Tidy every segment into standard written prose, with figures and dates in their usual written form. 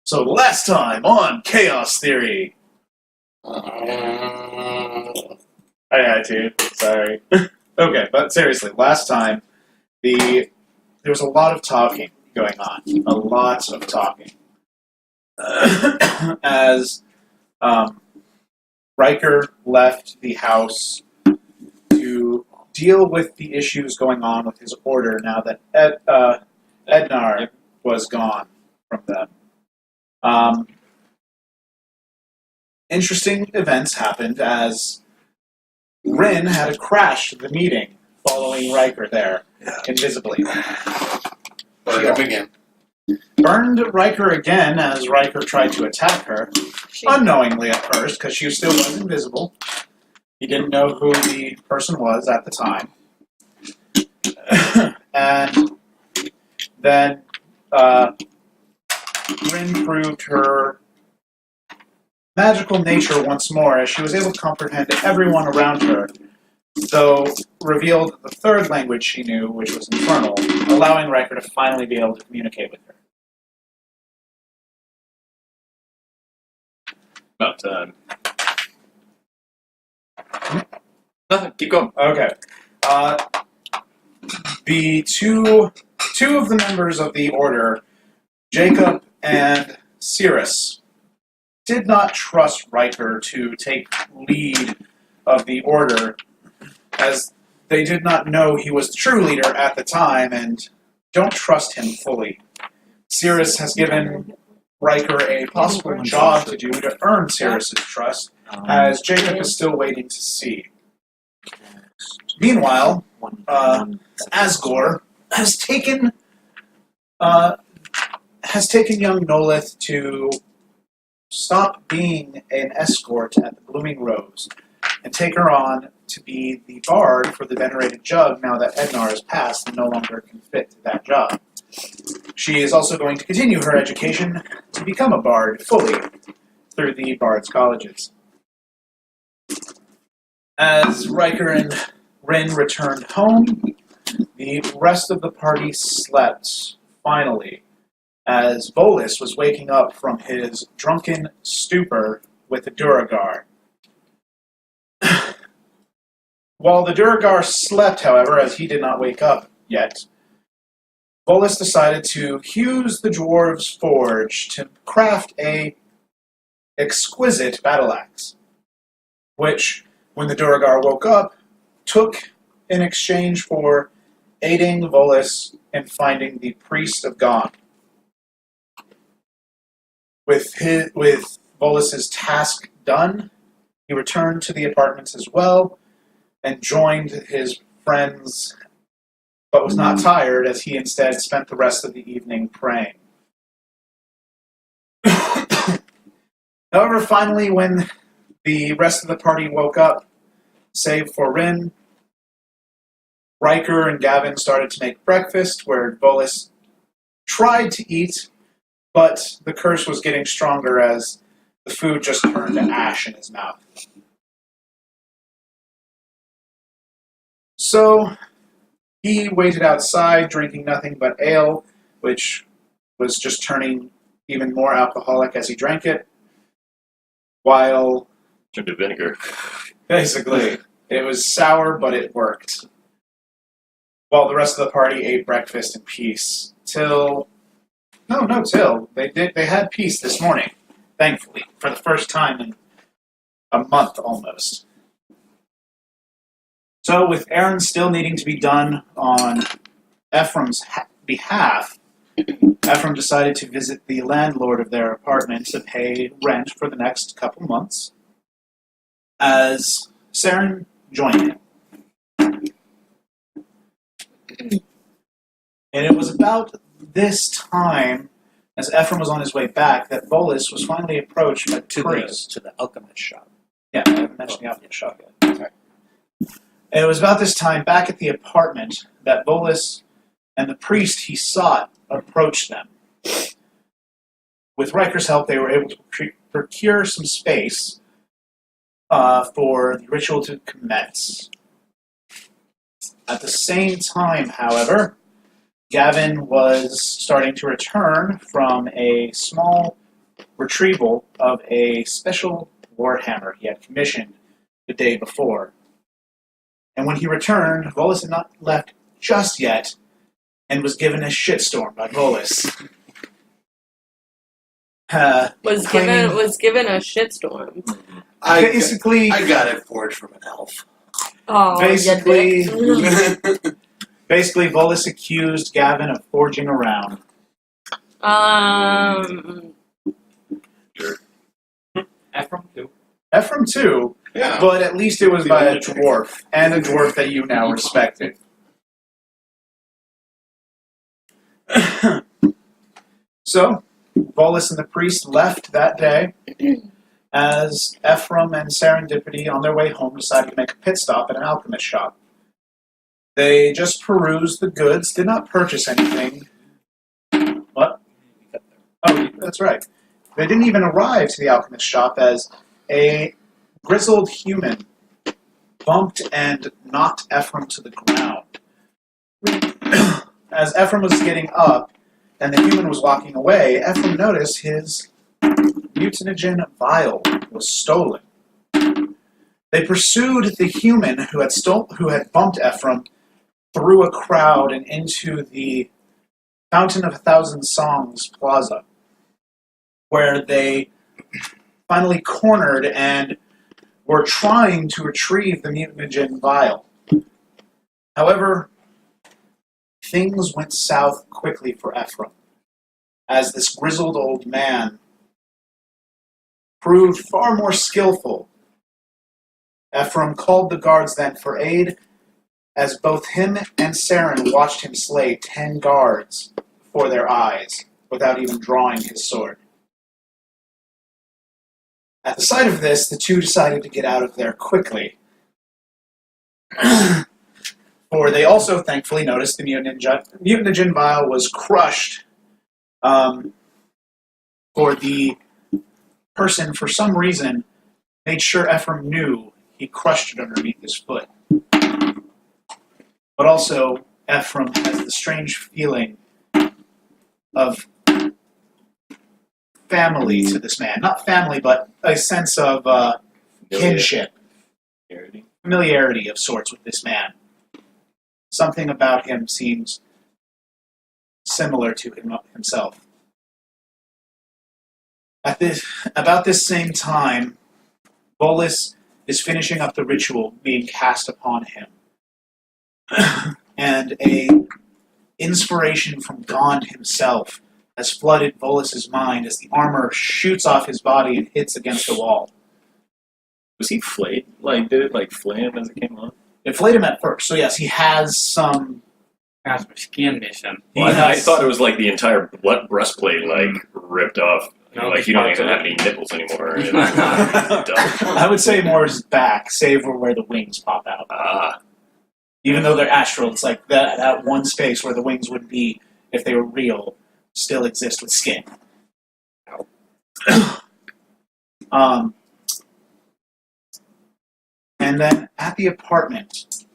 So last time on Chaos Theory. I had to. Sorry. Okay, but seriously, last time there was a lot of talking going on. A lot of talking. As Ryker left the house to deal with the issues going on with his order now that Ednar was gone from them. Interesting events happened as Rin had to crash the meeting following Ryker there, invisibly. Burned Ryker again as Ryker tried to attack her, unknowingly at first, because she still was invisible. He didn't know who the person was at the time. And then Rin proved her magical nature once more as she was able to comprehend everyone around her, though revealed the third language she knew, which was Infernal, allowing Ryker to finally be able to communicate with her. About time. Nothing, keep going. Okay. The two of the members of the Order, Jacob and Cirrus, did not trust Ryker to take lead of the Order, as they did not know he was the true leader at the time and don't trust him fully. Cirrus has given Ryker a possible job to do to earn Cirrus' trust, as Jacob is still waiting to see. Meanwhile, Asgore has taken young Nolith to stop being an escort at the Blooming Rose and take her on to be the bard for the venerated Jug now that Ednar has passed and no longer can fit that job. She is also going to continue her education to become a bard fully through the Bard's Colleges. As Ryker and Rin returned home, the rest of the party slept, finally, as Vulas was waking up from his drunken stupor with the Duragar. While the Duragar slept, however, as he did not wake up yet, Vulas decided to use the dwarves' forge to craft a exquisite battle axe, which, when the Duragar woke up, took in exchange for aiding Vulas in finding the Priest of Gone. With Vulas' task done, he returned to the apartments as well and joined his friends, but was not tired as he instead spent the rest of the evening praying. However, finally, when the rest of the party woke up, save for Rin, Ryker and Gavyn started to make breakfast, where Vulas tried to eat, but the curse was getting stronger as the food just turned to ash in his mouth. So he waited outside, drinking nothing but ale, which was just turning even more alcoholic as he drank it, while... Turned to vinegar. Basically. It was sour, but it worked. While the rest of the party ate breakfast in peace. Till... They had peace this morning, thankfully, for the first time in a month almost. So, with errands still needing to be done on Ephraim's behalf, Ephraim decided to visit the landlord of their apartment to pay rent for the next couple months, as Seren joined him. And it was about this time, as Ephraim was on his way back, that Vulas was finally approached by the priest. To the alchemist shop. Yeah, I haven't mentioned the alchemist shop yet. Sorry. And it was about this time, back at the apartment, that Vulas and the priest he sought approached them. With Ryker's help, they were able to procure some space for the ritual to commence. At the same time, however, Gavyn was starting to return from a small retrieval of a special warhammer he had commissioned the day before. And when he returned, Vulas had not left just yet and was given a shitstorm by Vulas. Was given a shitstorm. Basically, I got it forged from an elf. Oh, basically, you dick. basically, Vulas accused Gavyn of forging around. Ephraim too. Ephraim too, Yeah. but at least it was by a dwarf, and a dwarf that you now respected. So, Vulas and the priest left that day, as Ephraim and Serendipity, on their way home, decided to make a pit stop at an alchemist shop. They just perused the goods, did not purchase anything. What? Oh, that's right. They didn't even arrive to the alchemist shop as a grizzled human bumped and knocked Ephraim to the ground. As Ephraim was getting up and the human was walking away, Ephraim noticed his mutanogen vial was stolen. They pursued the human who had bumped Ephraim through a crowd and into the Fountain of a Thousand Songs plaza, where they finally cornered and were trying to retrieve the mutanogen vial. However, things went south quickly for Ephraim, as this grizzled old man proved far more skillful. Ephraim called the guards then for aid, as both him and Seren watched him slay 10 guards before their eyes, without even drawing his sword. At the sight of this, the two decided to get out of there quickly. For they also thankfully noticed the mutanogen vial was crushed. For the person, for some reason, made sure Ephraim knew he crushed it underneath his foot. But also, Ephraim has the strange feeling of family to this man. Not family, but a sense of kinship, familiarity of sorts with this man. Something about him seems similar to himself. About this same time, Vulas is finishing up the ritual being cast upon him. And a inspiration from Gond himself has flooded Vulas' mind as the armor shoots off his body and hits against the wall. Was he flayed? Like, did it flay him as it came on? It flayed him at first, so yes, he has some... Has my skin missing. Well, I thought it was the entire breastplate ripped off. No, You don't even have any nipples anymore. I would say more his back, save for where the wings pop out. Even though they're astral, it's like that one space where the wings would be, if they were real, still exist with skin. And then at the apartment,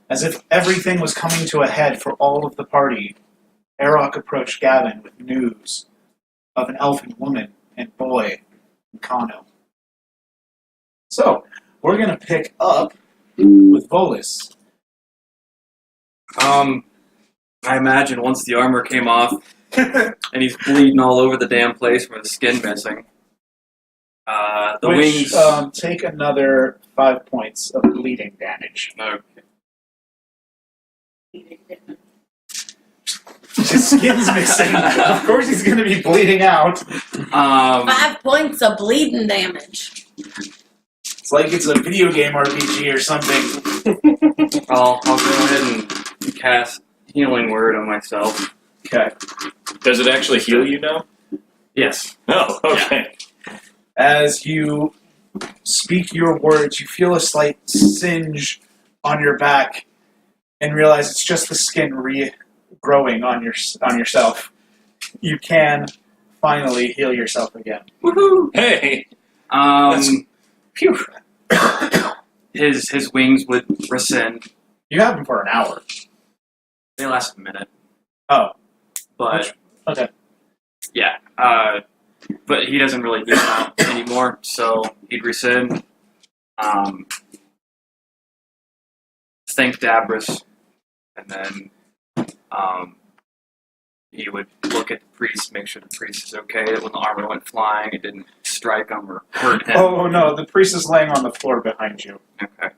as if everything was coming to a head for all of the party, Arok approached Gavyn with news of an elfin woman and boy in Kano. So, we're going to pick up with Vulas. I imagine once the armor came off and he's bleeding all over the damn place with his skin missing. The wings. Take another 5 points of bleeding damage. Okay. His skin's missing. Of course he's going to be bleeding out. 5 points of bleeding damage. It's like it's a video game RPG or something. I'll go ahead and cast Healing Word on myself. Okay. Does it actually heal you now? Yes. Oh, okay. As you speak your words, you feel a slight singe on your back and realize it's just the skin regrowing on yourself. You can finally heal yourself again. Woohoo! Hey! Phew. His wings would rescind. You have them for an hour. They last a minute. Oh. But Okay. yeah. but he doesn't really give them out anymore, so he'd rescind. Thank Dabris, and then he would look at the priest, make sure the priest is okay, that when the armor went flying, it didn't strike him or hurt him. Oh no, the priest is laying on the floor behind you. Okay.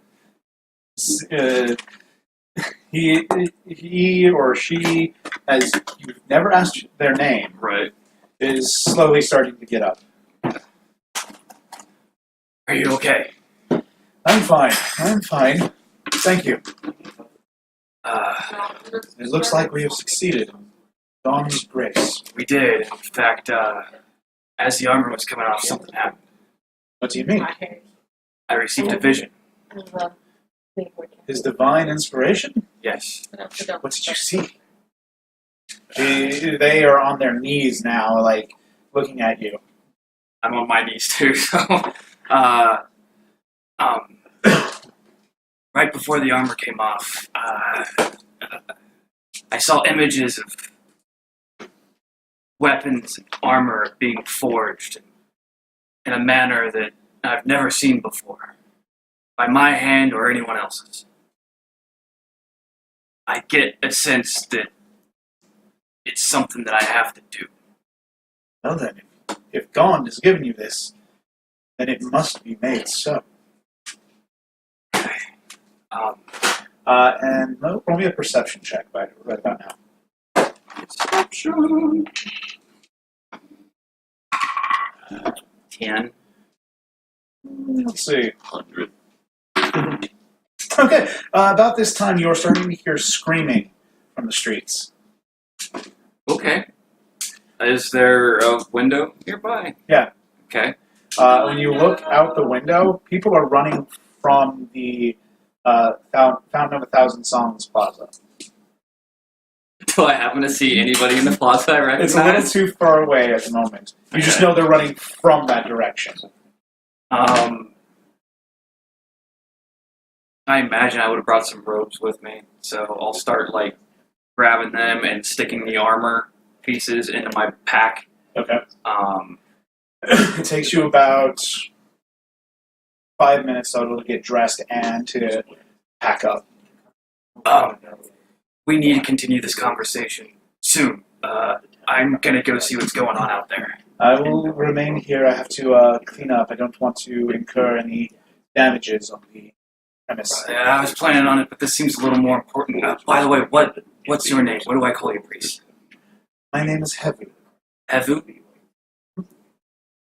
He or she, as you've never asked their name, Right. is slowly starting to get up. Are you okay? I'm fine. Thank you. It looks like we have succeeded. Dawn's grace. We did. In fact, as the armor was coming off, something happened. What do you mean? I received a vision. His divine inspiration? Yes. What did you see? They are on their knees now, like, looking at you. I'm on my knees too, so right before the armor came off, I saw images of weapons and armor being forged in a manner that I've never seen before, by my hand or anyone else's. I get a sense that it's something that I have to do. Well then, if Gond has given you this, then it must be made so. And roll me a perception check right about now. Perception. 10. Let's see. 100. Okay, about this time you're starting to hear screaming from the streets. Okay. Is there a window nearby? Yeah. Okay. When you look out the window, people are running from the Fountain of a Thousand Songs Plaza. Do I happen to see anybody in the plaza I recognize? It's a little too far away at the moment. You just know they're running from that direction. I imagine I would have brought some robes with me, so I'll start grabbing them and sticking the armor pieces into my pack. Okay. It takes you about 5 minutes total to get dressed and to pack up. We need to continue this conversation soon. I'm gonna go see what's going on out there. I will remain here. I have to clean up. I don't want to incur any damages on the premise. I was planning on it, but this seems a little more important. By the way, what's your name? What do I call you, priest? My name is Heavy. Hevu?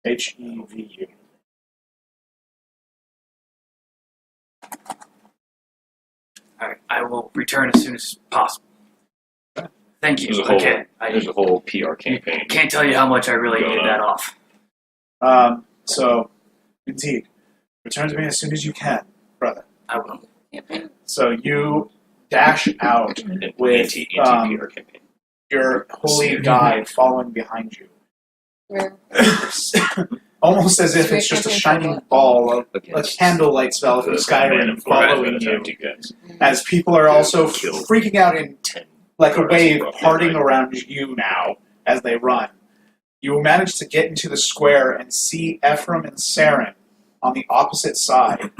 Hevu. Alright, I will return as soon as possible. Thank you. There's a whole PR campaign. Can't tell you how much I really needed that off. So, indeed, return to me as soon as you can, brother. I will. So you dash out with anti-PR campaign. your holy guide following behind you. Almost as if it's just a shining ball of a candlelight spell from Skyrim following you. As people are also freaking out in like a wave parting around you now as they run. You manage to get into the square and see Ephraim and Seren on the opposite side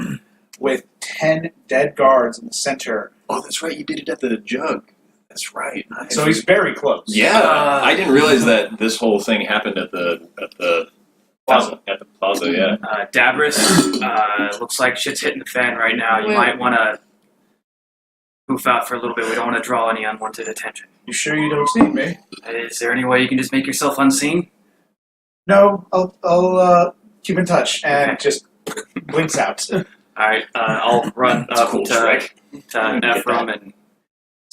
with 10 dead guards in the center. Oh, that's right. You did it at the jug. That's right. Nice. So he's very close. Yeah, I didn't realize that this whole thing happened at the plaza. At the plaza, yeah. Dabris, looks like shit's hitting the fan right now. You might want to poof out for a little bit. We don't want to draw any unwanted attention. You sure you don't see me? Is there any way you can just make yourself unseen? No, I'll keep in touch and just blinks out. Alright, I'll run up cool, to Ephraim and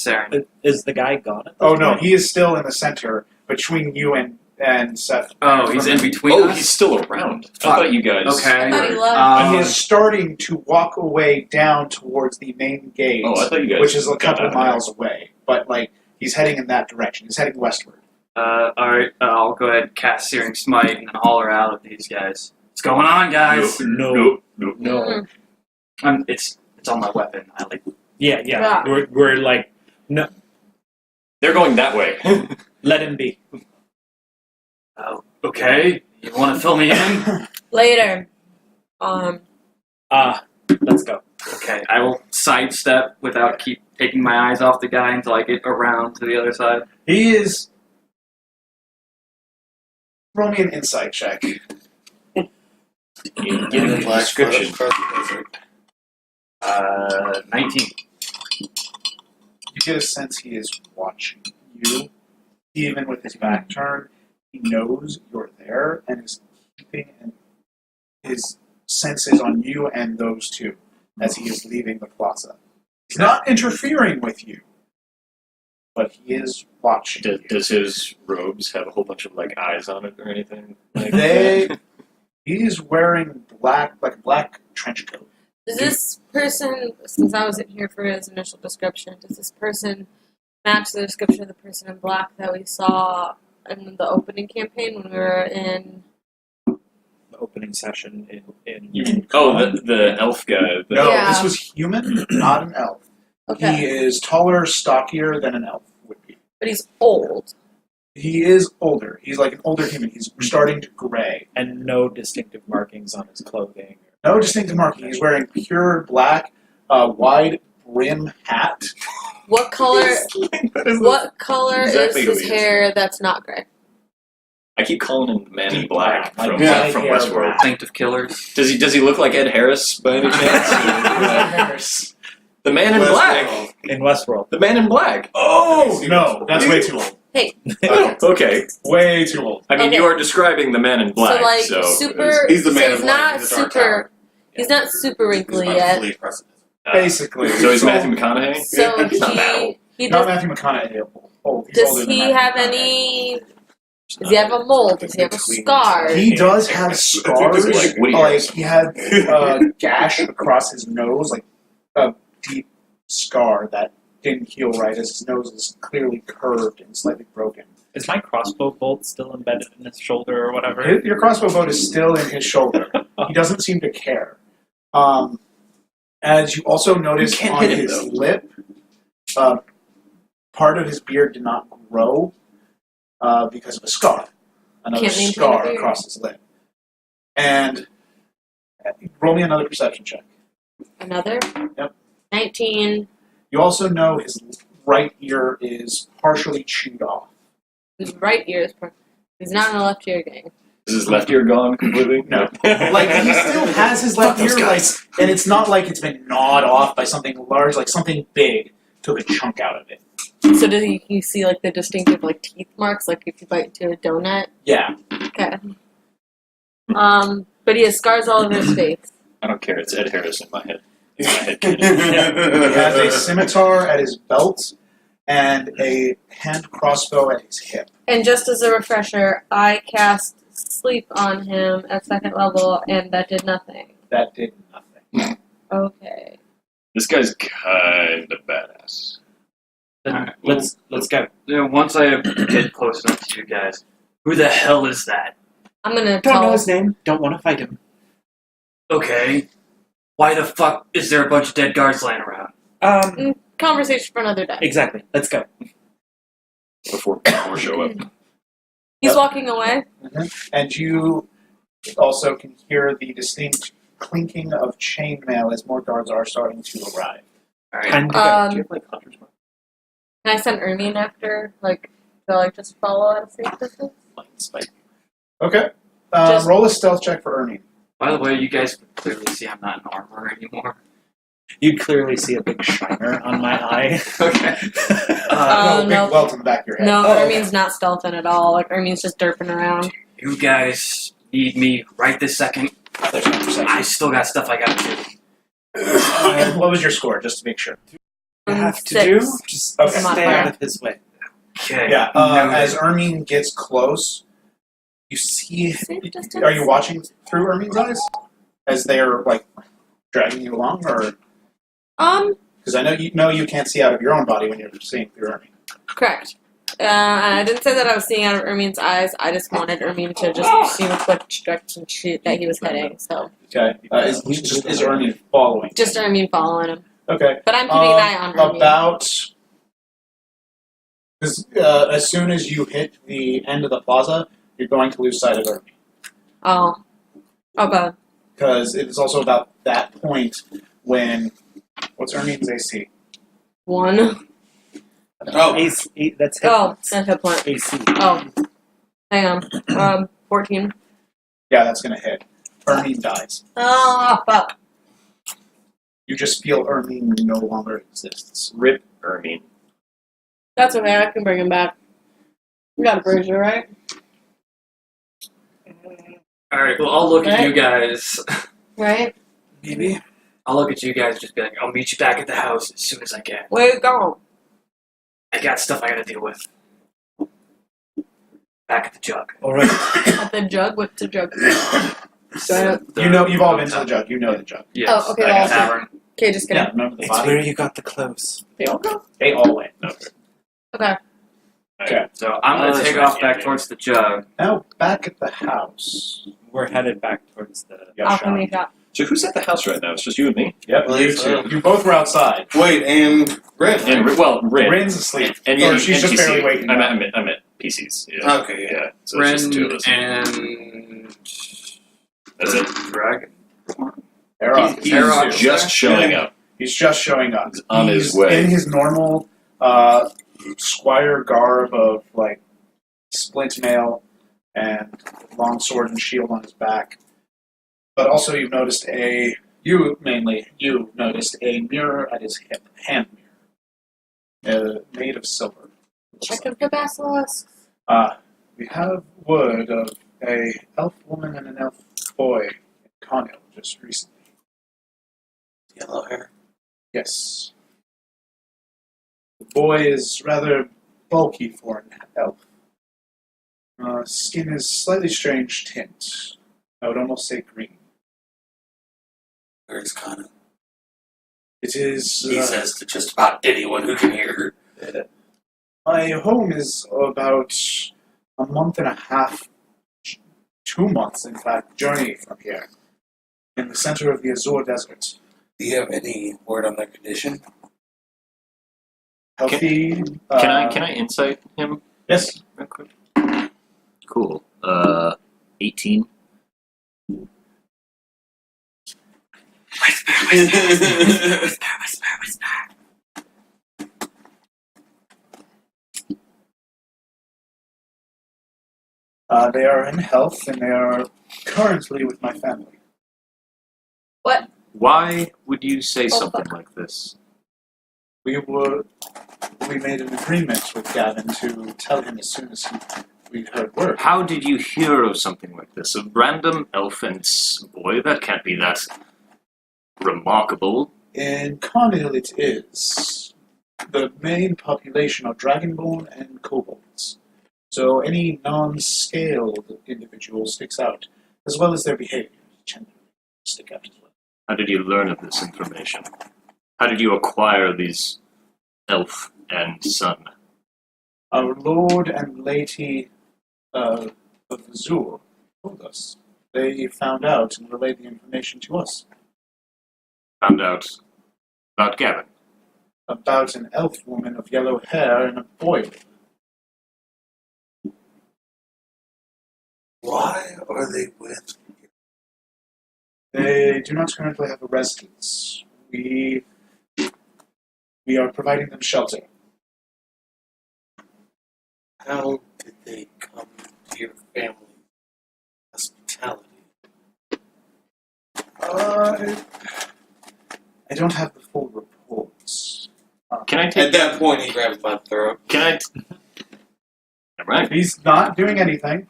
Seren. Is the guy gone? Oh no, he is still in the center between you and Seth. Oh, he's in between Oh, us? he's still around. I thought you guys... Okay. I thought he left. He is starting to walk away down towards the main gate, Oh, I thought you guys... which is a got couple out of there. miles away. But he's heading in that direction. He's heading westward. Alright, I'll go ahead and cast Searing Smite and holler out at these guys. What's going on, guys? No. It's on my weapon. Yeah. Yeah. We're like, no, They're going that way. let him be. Okay, you want to fill me in? Later. Let's go. Okay, I will sidestep without keep taking my eyes off the guy until I get around to the other side. He is. Roll me an insight check. Getting the Black description. across the desert. 19. You get a sense he is watching you. Even with his back turned, he knows you're there and is keeping his senses on you and those two as he is leaving the plaza. He's not interfering with you, but he is watching you. Does his robes have a whole bunch of like eyes on it or anything? Like, He's wearing black trench coat. Does this person, since I wasn't here for his initial description, does this person match the description of the person in black that we saw in the opening campaign when we were in? The opening session in the elf guy. No, Yeah. this was human, not an elf. Okay. He is taller, stockier than an elf would be. But he's old. He is older. He's like an older human. He's starting to gray. and no distinctive markings on his clothing. No distinctive marking. He's wearing pure black, wide brim hat. What color? What color Exactly is who his he is. hair that's not gray? I keep calling him the Man in Deep Black black, from, like from hair Westworld. black. Plaintive killers. Does he look like Ed Harris by any chance? The Man in Black. In Westworld. The Man in Black. Oh no, that's way too old. Okay. Way too old. I mean, Okay. you are describing the Man in Black. So like so super. He's the so man he's in black not in the Dark super. Tower. He's not super He's wrinkly about to yet. flee precedent. Basically. So he's Matthew McConaughey. So He's not that old. he Not does. Matthew McConaughey. Old. He's older Does than he Matthew have McConaughey. any? Does he have a mole? Does he have a scar? He does have scars. Like Woody Like Harrelson. he had a gash across his nose, like a deep scar that didn't heal right, as his nose is clearly curved and slightly broken. Is my crossbow bolt still embedded in his shoulder or whatever? Your crossbow bolt is still in his shoulder. He doesn't seem to care. As you also notice You can't on hit him, his though. lip, part of his beard did not grow because of a scar. Another Can't maintain a scar beard. across his lip. And roll me another perception check. Another. Yep. 19. You also know his right ear is partially chewed off. His right ear is. He's not in the left ear gang. Is his left ear gone completely? No. Like, he still has his left Fuck those ear, like, guys. and it's not like it's been gnawed off by something large, like something big took a chunk out of it. So does you see like the distinctive like teeth marks, like if you bite into a donut? Yeah. Okay. But he has scars all over his face. I don't care. It's Ed Harris in my head. He's my head kid. He has a scimitar at his belt and a hand crossbow at his hip. And just as a refresher, I cast sleep on him at 2nd level, and that did nothing. That did nothing. Okay. This guy's kind of badass. Then Alright, let's go. You know, once I get close enough to you guys, who the hell is that? I'm gonna Don't know tell. his name. Don't want to fight him. Okay. Why the fuck is there a bunch of dead guards laying around? Conversation for another day. Exactly. Let's go. Before more show up. He's walking away. And you also can hear the distinct clinking of chainmail as more guards are starting to arrive. Alright. Time to go. Um, Do you have like hunter's mark? Can I send Ermine after? Like, to like just follow at a safe distance? Spike. Okay. Just- Roll a stealth check for Ernie. By the way, you guys can clearly see I'm not in armor anymore. You'd clearly see a big shiner on my eye. Okay. Oh, Big no. welt in the back of your head. No, Oh, okay. Ermine's not stealthing at all. Like, Ermine's just derping around. You guys need me right this second. There's no perception. I still got stuff I gotta do. What was your score, just to make sure? You have to 6. do? Just Okay. stay out of his way. Okay. Yeah, noted. as Ermine gets close, you see... Safe distance? Are you watching through Ermine's eyes? As they're, like, dragging you along, or... Because I know you can't see out of your own body when you're seeing through Ermine. Correct. I didn't say that I was seeing out of Ermine's eyes. I just wanted Ermine to just see which direction that he was heading. So Okay. Is Ermine following? just Ermine following him. Okay. But I'm keeping an eye on Ermine. Because as soon as you hit the end of the plaza, You're going to lose sight of her. Oh. Okay. Because it is also about that point when... What's Ernie's AC? 1. Oh, AC, that's hit Oh, points. that's hit point. AC. Oh. Hang on. 14. Yeah, that's going to hit. Ernie dies. Oh, fuck. You just feel Ernie no longer exists. Rip Ernie. That's okay. I can bring him back. You got a bruiser, right? Alright, well, I'll look at you guys. Right? Maybe. I'll look at you guys just be like, I'll meet you back at the house as soon as I can. Where you going? I got stuff I gotta deal with. Back at the jug. Alright. At the jug? What's the jug? So, You know, you've all been to the jug. You know the jug. Yes. Oh, okay, Like well, a tavern. okay, just kidding. Yeah, remember the It's body? where you got the clothes. They all go? They all went. Okay. Okay. So I'm gonna that's take right, off yeah, back yeah. towards the jug. Now, back at the house. We're headed back towards the. Alchemy shop. So who's at the house right now? It's just you and me. Yep, Believe you so. two. You both were outside. wait, and Brent. And Rin. Rin's asleep. And Or you- she's and just TC. barely waking up. I'm at PCs. Yeah. Okay, yeah. Yeah. So it's just two of Ren us. and That's it. Dragon. Erok. He's Erok. just showing up. He's just showing up. He's on his way. In his normal squire garb of like splint mail and long sword and shield on his back. But also you noticed you noticed a mirror at his hip, hand mirror, made of silver. Checking for basilisks. We have word of a elf woman and an elf boy in Conil just recently. Yellow hair. Yes. The boy is rather bulky for an elf. Skin is slightly strange tint. I would almost say green. Where's Connor? It is. He says to just about anyone who can hear her. My home is about a month and a half, 2 months, in fact, journey from here, in the center of the Azure Desert. Do you have any word on their condition? Healthy. Can I insight him Yes. real quick? Cool. 18. They are in health, and they are currently with my family. What? Why would you say Oh, something fuck. like this? We made an agreement with Gavyn to tell him as soon as we heard word. How did you hear of something like this? A random elf and boy? That can't be that remarkable. In Conil it is. The main population are Dragonborn and Kobolds. So any non-scaled individual sticks out, as well as their behavior generally stick out as well. How did you learn of this information? How did you acquire these elf and son? Our Lord and Lady of Azure told us. They found out and relayed the information to us Found out about Gavyn. about an elf woman of yellow hair and a boy with her. Why are they with you? They do not currently have a residence. We are providing them shelter. How did they come to your family hospitality? I don't have the full reports. Can I At take? that point, he grabs my throat. Can I? Right, He's not doing anything.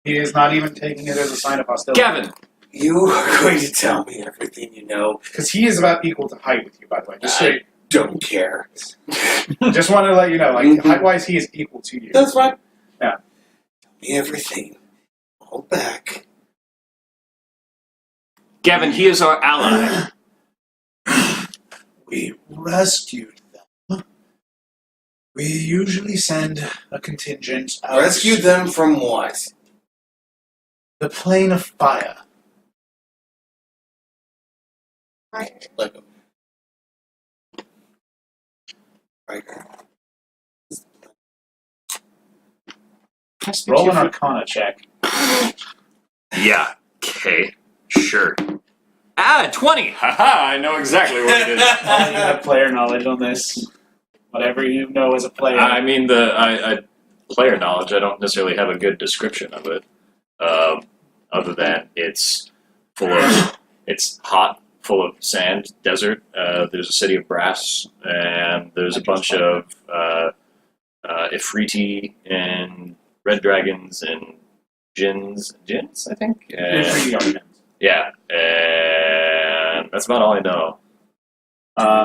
He is not even taking it as a sign of hostility. Gavyn. You are going to tell me everything you know. Because he is about equal to height with you, by the way. Just, so Don't care. just want to let you know, like, height-wise, he is equal to you. That's fine. Yeah. Tell me everything. Hold back. Gavyn, he is our ally. We rescued them. We usually send a contingent out. Rescue them from what? The plane of fire. Like a Ryker. Roll an Arcana check. Yeah, okay, sure. 20! Haha, I know exactly what it is. You have player knowledge on this. Whatever you know as a player. I mean, I player knowledge, I don't necessarily have a good description of it. Other than it's hot, full of sand, desert. There's a city of brass, and there's a bunch of Ifriti and red dragons and djinns, I think. And, yeah, and that's about all I know.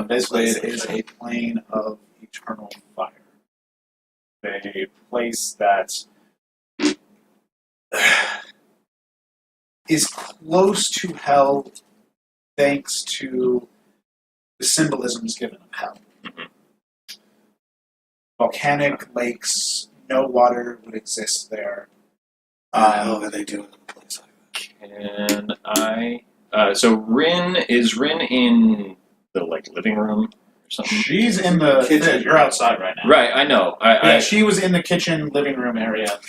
Basically, it is a plane of eternal fire. A place that is close to hell thanks to the symbolisms given of hell. Volcanic lakes, no water would exist there. How are they doing in a place like Can I? So is Rin in the living room or something? She's in the kitchen. You're outside right now. Right, I know. Yeah, she was in the kitchen, living room area.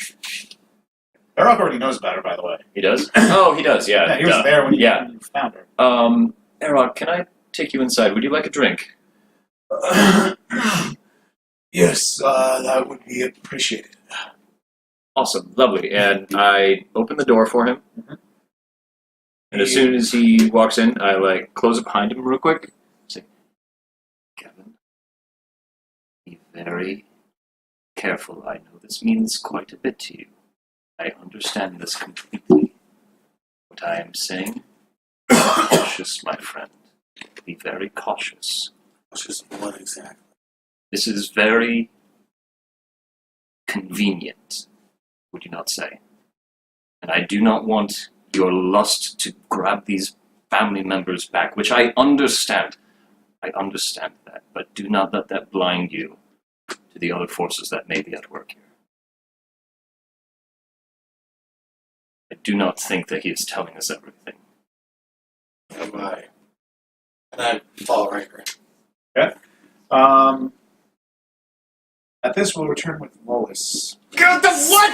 Erok already knows about her, by the way. He does? Oh, he does. Yeah. Yeah, he was there when you found her. Erok, can I take you inside? Would you like a drink? Yes, that would be appreciated. Awesome, lovely. And I open the door for him. Mhm. And as soon as he walks in, I close it behind him real quick. Say, Gavyn, be very careful. I know this means quite a bit to you. I understand this completely. What I am saying, cautious, my friend. Be very cautious. Cautious of what exactly? This is very convenient, would you not say? And I do not want your lust to grab these family members back, which I understand. I understand that, but do not let that blind you to the other forces that may be at work here. I do not think that he is telling us everything. Am I? And I follow Ryker. At this, we'll return with Vulas. God, the what?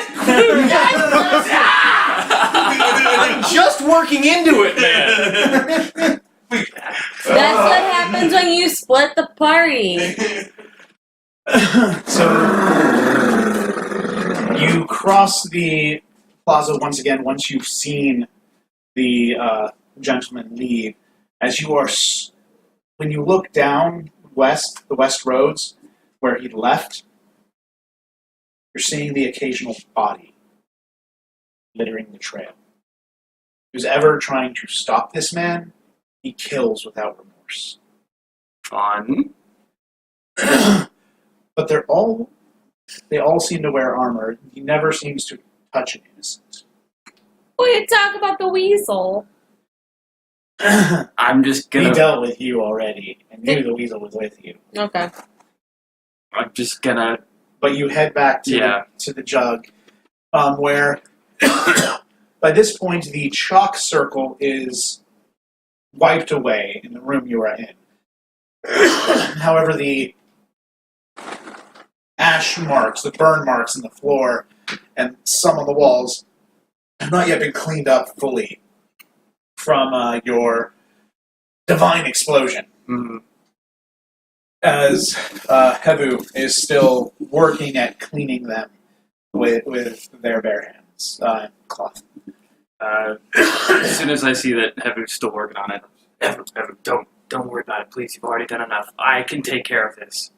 I'm just working into it, man. That's what happens when you split the party. So, you cross the plaza once again, once you've seen the gentleman leave. As you are, when you look down the west roads, where he left, you're seeing the occasional body littering the trail. Who's ever trying to stop this man, he kills without remorse. Fun. But they all seem to wear armor. He never seems to touch an innocent. We talk about the weasel. I'm just He gonna. dealt with you already, and knew the weasel was with you. Okay. I'm just gonna. But you head back to the jug, where by this point the chalk circle is wiped away in the room you are in. However, the ash marks, the burn marks in the floor, and some on the walls have not yet been cleaned up fully from your divine explosion. Mm-hmm. As Hevu is still working at cleaning them with their bare hands and cloth. As soon as I see that Heavy's still working on it, Heavy, don't worry about it, please. You've already done enough. I can take care of this.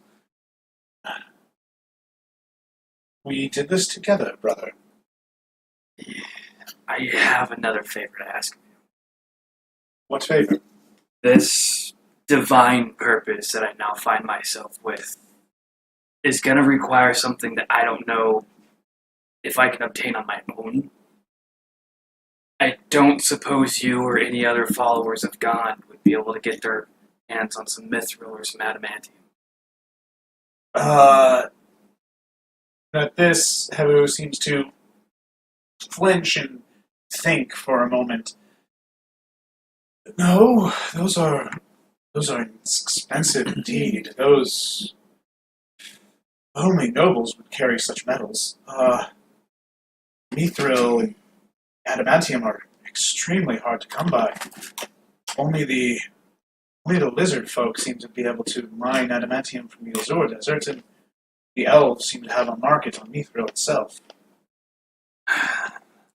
We did this together, brother. I have another favor to ask. What favor? This divine purpose that I now find myself with is going to require something that I don't know if I can obtain on my own. I don't suppose you or any other followers of God would be able to get their hands on some mithril or some adamantium. At this, Hevu seems to flinch and think for a moment. No, those are expensive indeed. Those only nobles would carry such metals. Mithril and adamantium are extremely hard to come by. Only the lizard folk seem to be able to mine adamantium from the Azure Desert, and the elves seem to have a market on Mithril itself.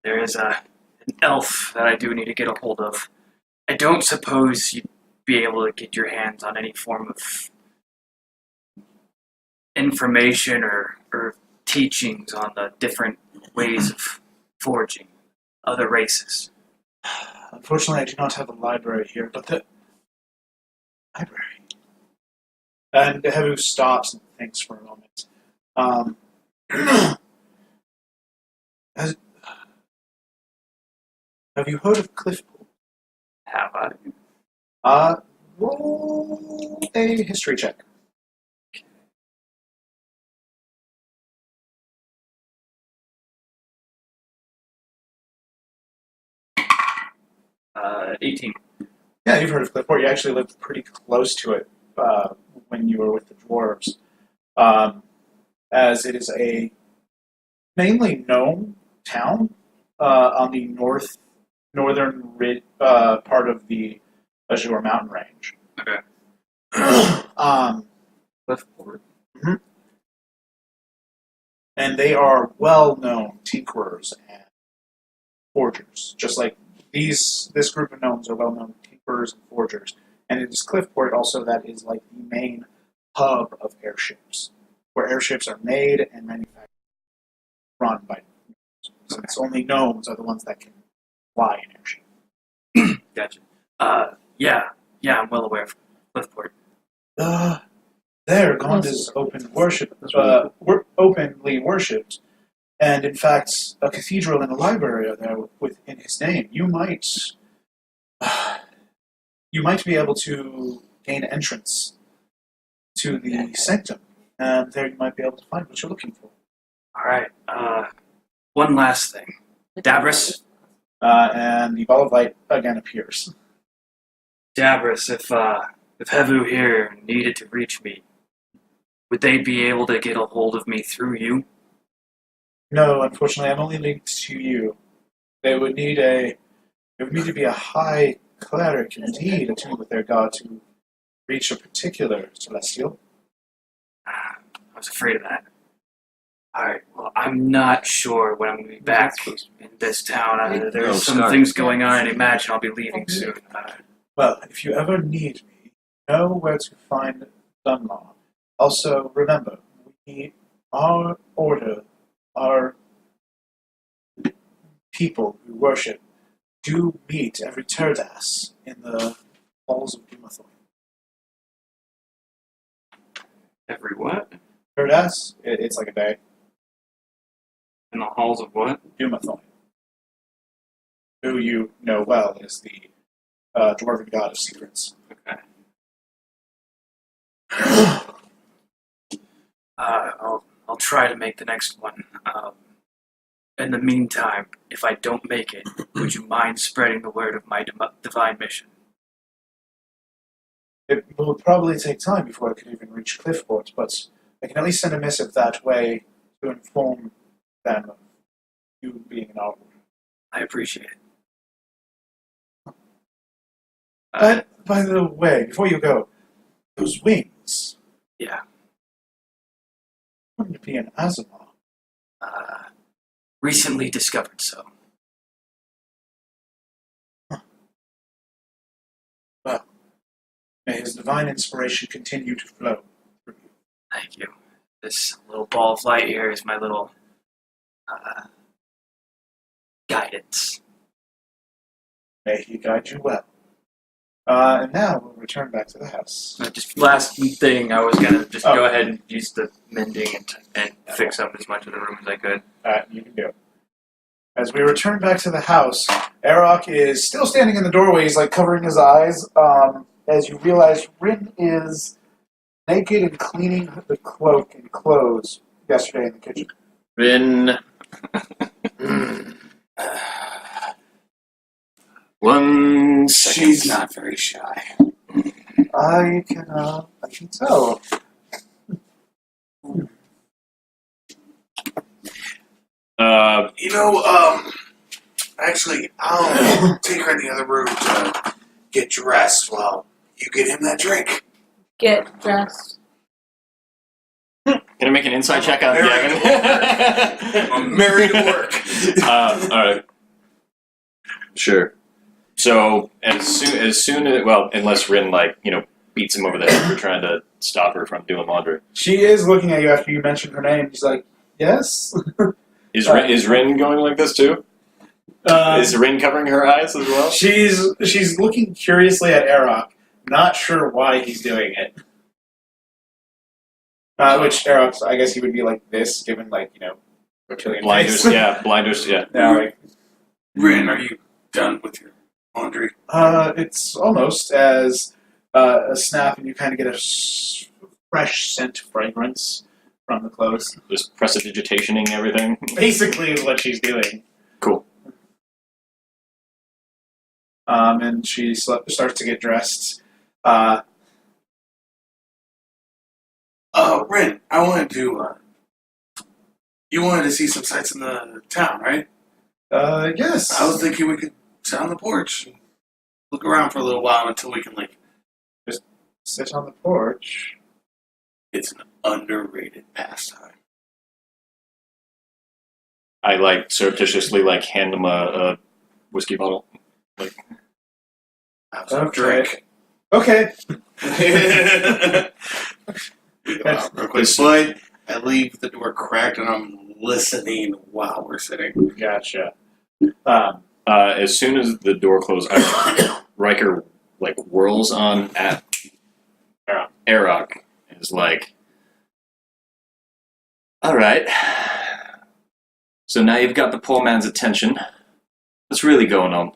There is an elf that I do need to get a hold of. I don't suppose you'd be able to get your hands on any form of information or teachings on the different ways of forging other races. Unfortunately, I do not have a library here, but the library. And Hebu stops and thinks for a moment. Have you heard of Cliffpool? Have I? Roll a history check. 18. Yeah, you've heard of Cliffport. You actually lived pretty close to it when you were with the dwarves, as it is a mainly gnome town on the northern part of the Azure mountain range. Okay. Cliffport. Mm-hmm. And they are well-known tinkerers and forgers, just like this group of gnomes are well-known tinkerers and forgers. And it is Cliffport also that is like the main hub of airships, where airships are made and manufactured, run by gnomes. Since only gnomes are the ones that can fly an airship. Gotcha. Yeah, I'm well aware of Cliffport. There, God is openly worshipped, and in fact, a cathedral and a library are there within his name. You might be able to gain entrance to the sanctum, and there you might be able to find what you're looking for. All right. One last thing. Dabris? And the ball of light again appears. Dabris, if Hevu here needed to reach me, would they be able to get a hold of me through you? No, unfortunately, I'm only linked to you. They would need to be a high cleric indeed, attuned with their god to reach a particular celestial. I was afraid of that. Alright, well, I'm not sure when I'm going to be back in this town. There's some things going on, and imagine I'll be leaving soon. Well, if you ever need me, know where to find Dunlaw. Also, remember, our order, our people who worship, do meet every Turdas in the halls of Dumathorn. Every what? Turdas? It's like a day. In the halls of what? Dumathorn. Who you know well is the dwarven god of secrets. Okay. I'll try to make the next one. In the meantime, if I don't make it, would you mind spreading the word of my divine mission? It will probably take time before I could even reach Cliffport, but I can at least send a missive that way to inform them of you being in our order. I appreciate it. By the way, before you go, those wings. Yeah. Wouldn't it be an Azimar? Recently discovered so. Well, may his divine inspiration continue to flow through you. Thank you. This little ball of light here is my little guidance. May he guide you well. And now we'll return back to the house. Just last thing, I was gonna just go ahead and use the mending and fix up as much of the room as I could. You can do it. As we return back to the house, Arok is still standing in the doorway. He's like covering his eyes. As you realize, Rin is naked and cleaning the cloak and clothes yesterday in the kitchen. Rin. One second. She's not very shy. I can tell. Actually, I'll take her in the other room to get dressed while you get him that drink. Get dressed. Can I make an inside check on Married Gavyn? I'm married to work. Alright. Sure. So, as soon as, well, unless Rin, beats him over the head for trying to stop her from doing laundry. She is looking at you after you mention her name. She's like, yes? Is Rin going like this too? Is Rin covering her eyes as well? She's looking curiously at Arok, not sure why he's doing it. Which Arok, I guess he would be like this, given reptilian Blinders, face. yeah, blinders, yeah. Yeah, Rin, are you done with your laundry? it's almost as a snap, and you kind of get a fresh scent fragrance from the clothes. Just prestidigitationing everything. Basically, is what she's doing. Cool. And she starts to get dressed. Rin, I wanted to, you wanted to see some sights in the town, right? Yes. I was thinking we could sit on the porch and look around for a little while until we can, just sit on the porch. it's an underrated pastime. I, surreptitiously, hand him a whiskey bottle. Have some Okay. drink. Okay. Real quick, but I leave the door cracked and I'm listening while we're sitting. Gotcha. As soon as the door closes, Ryker, whirls on at Arok. Is like, alright. So now you've got the poor man's attention. What's really going on?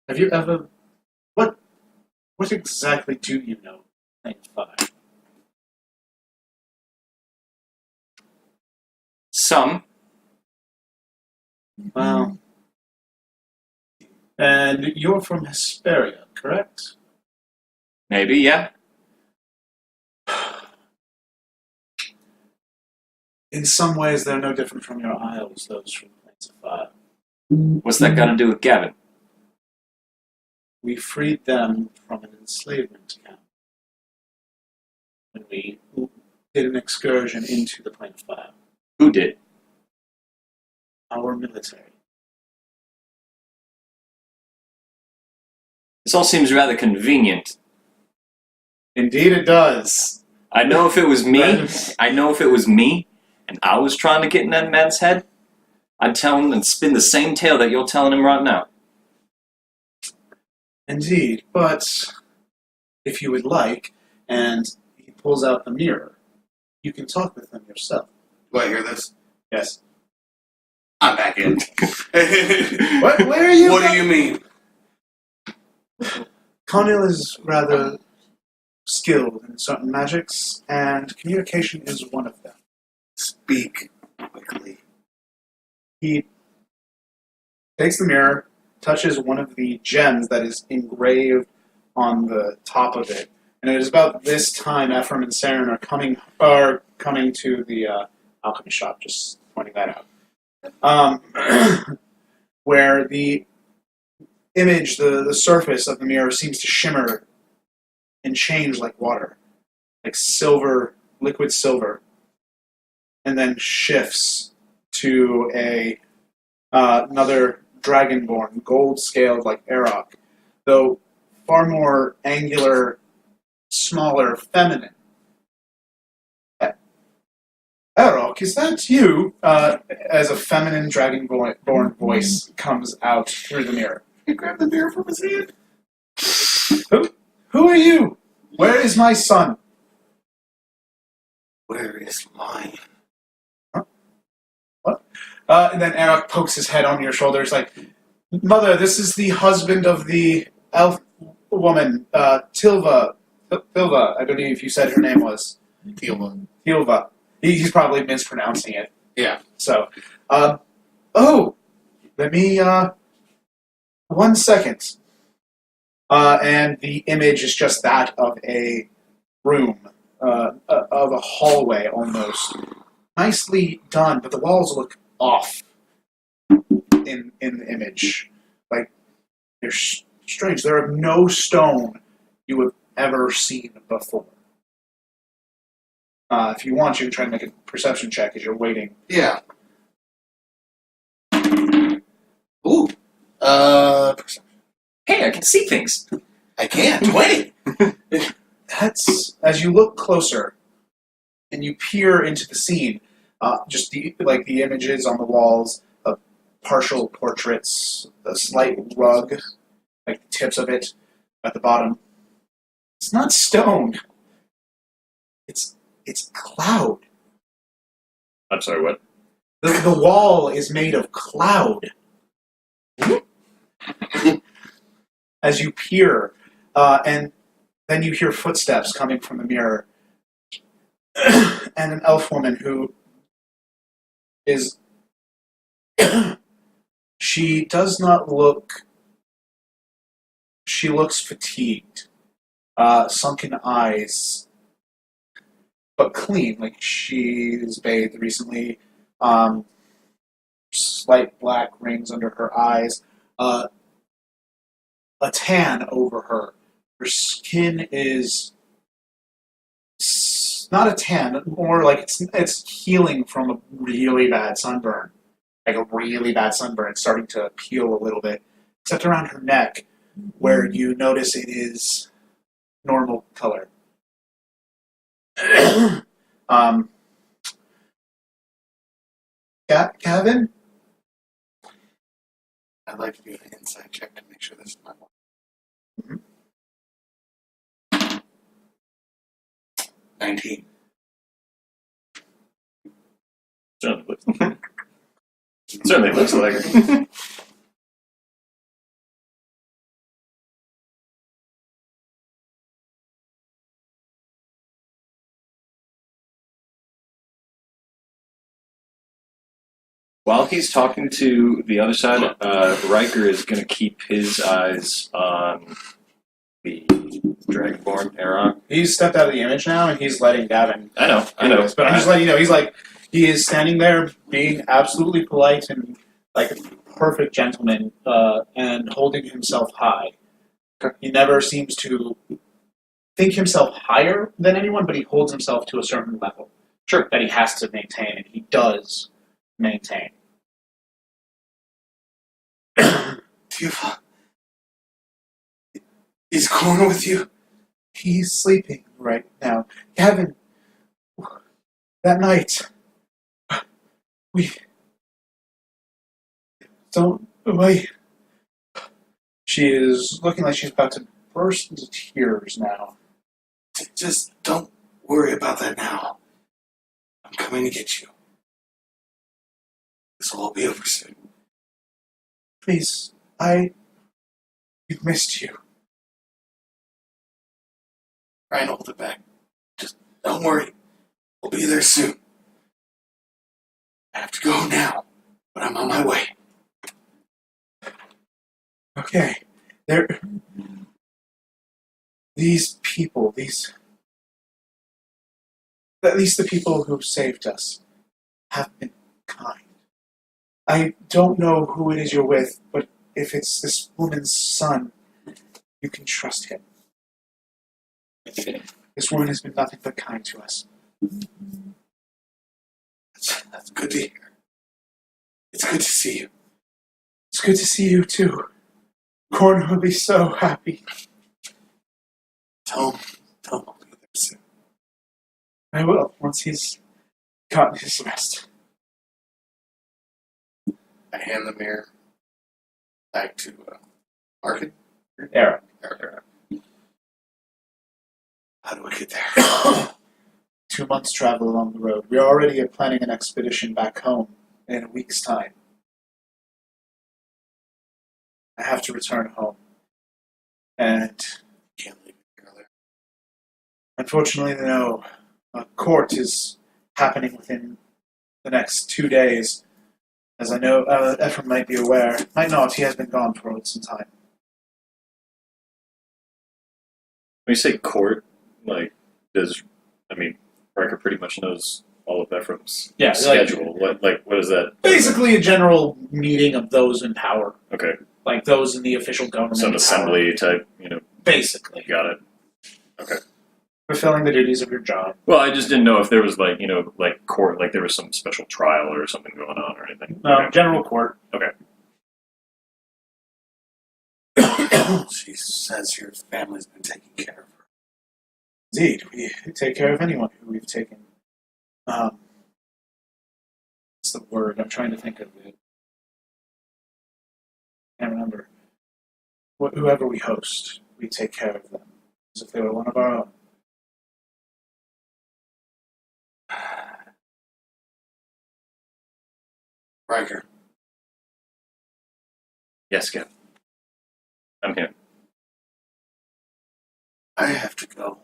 Have you ever... What exactly do you know? Plane 5. Some. Well... And you're from Hesperia, correct? Maybe, yeah. In some ways, they're no different from your isles, those from Plains of Fire. What's that got to do with Gavyn? We freed them from an enslavement camp when we did an excursion into the Plain of Fire. Who did? Our military. This all seems rather convenient. Indeed it does. I know if it was me, and I was trying to get in that man's head, I'd tell him and spin the same tale that you're telling him right now. Indeed, but if you would like, and he pulls out the mirror, you can talk with them yourself. Do I hear this? Yes. I'm back in. What? Where are you? What do you mean? Conil is rather skilled in certain magics, and communication is one of them. Speak quickly. He takes the mirror, touches one of the gems that is engraved on the top of it, and it is about this time Ephraim and Seren are coming to the alchemy shop. Just pointing that out, where the image, the surface of the mirror seems to shimmer and change like water, like silver, liquid silver, and then shifts to another dragonborn, gold-scaled like Arok, though far more angular, smaller, feminine. Arok, is that you? As a feminine dragonborn voice comes out through the mirror. He grabbed the mirror from his hand. Who are you? Where is my son? Where is mine? And then Arok pokes his head on your shoulder. He's like, Mother, this is the husband of the elf woman, Tilva. Tilva, I believe you said her name was. Tilva. He's probably mispronouncing it. Yeah. So, let me, 1 second. And the image is just that of a room, of a hallway almost, nicely done, but the walls look off in the image. Like, they're strange. There are no stone you have ever seen before. If you want, you can try to make a perception check as you're waiting. Yeah. Ooh. Hey, I can see things. I can't. 20. That's as you look closer and you peer into the scene. Just the images on the walls of partial portraits, a slight rug, like the tips of it at the bottom. It's not stone. It's cloud. I'm sorry, what? The wall is made of cloud. As you peer, and then you hear footsteps coming from the mirror, and an elf woman who is. She does not look. She looks fatigued, sunken eyes, but clean. Like she's bathed recently. Slight black rings under her eyes. A tan over her. Her skin is not a tan, more like it's healing from a really bad sunburn. Like a really bad sunburn. It's starting to peel a little bit, except around her neck, where you notice it is normal color. Gavyn? I'd like to do an insight check to make sure this is my one. 19. Certainly looks like it. While he's talking to the other side, Ryker is going to keep his eyes on the Dragonborn era. He's stepped out of the image now, and he's letting Gavyn. I know. But I'm just letting you know, he is standing there being absolutely polite and like a perfect gentleman, and holding himself high. He never seems to think himself higher than anyone, but he holds himself to a certain level. Sure. That he has to maintain, and he does maintain. Tifa. He's going with you? He's sleeping right now. Gavyn, that night, we don't wait. She is looking like she's about to burst into tears now. Just don't worry about that now. I'm coming to get you. This will all be over soon. Please, we've missed you. Try and hold it back. Just don't worry. We'll be there soon. I have to go now, but I'm on my way. Okay, these people, at least the people who saved us, have been kind. I don't know who it is you're with, but if it's this woman's son, you can trust him. This woman has been nothing but kind to us. That's good to hear. It's good to see you. It's good to see you, too. Corn will be so happy. Tell him I'll be there soon. I will, once he's gotten his rest. I hand the mirror back to Arkin. Eric. How do I get there? 2 months travel along the road. We are already planning an expedition back home in a week's time. I have to return home. And Can't leave me here. unfortunately, no. A court is happening within the next 2 days. As I know, Ephraim might be aware. Might not, he has been gone for some time. When you say court, Ryker pretty much knows all of Ephraim's Yeah, schedule. What is that? Basically, a general meeting of those in power, Okay, like those in the official government. some power. assembly type. Basically, Got it. fulfilling the duties of your job. Well, I just didn't know if there was court, like there was some special trial or something going on or anything. No, Okay. general court. She says your family's been taking care of her. Indeed, we take care of anyone who we've taken. What's the word? I'm trying to think of it. Can't remember. Whoever we host, we take care of them as if they were one of our own. Ryker, Yes, Gavyn. I'm here. I have to go.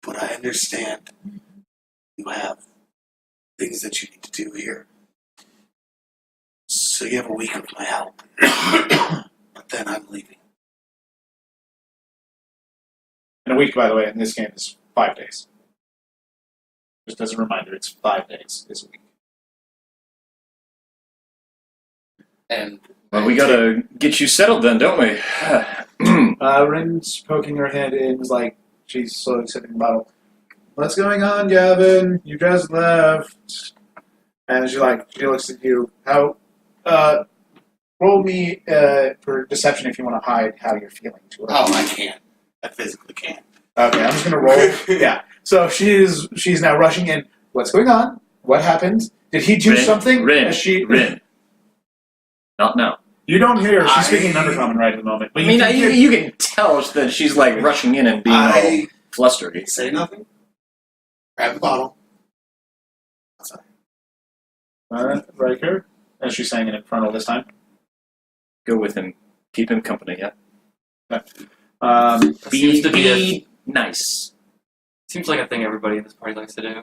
But I understand you have things that you need to do here. So you have a week of my help. But then I'm leaving. And a week, by the way, in this game is 5 days. Just as a reminder, it's 5 days is a week. And Well, we gotta get you settled then, don't we? Rin's poking her head in, is like, she's slowly sipping the bottle. What's going on, Gavyn? You just left. And she looks at you. Roll me for deception if you want to hide how you're feeling to her. I can't. I physically can't. Okay, I'm just gonna roll. Yeah. So she's now rushing in. What's going on? What happened? Did he do something? Rin. Not now. You don't hear her. She's speaking Undercommon right at the moment. But You can tell that she's like rushing in and being all I flustered. say nothing. Grab the bottle. Outside. Ryker, as she's saying it in front of this time. Go with him. Keep him company, yeah? Seems to be nice. Seems like a thing everybody in this party likes to do.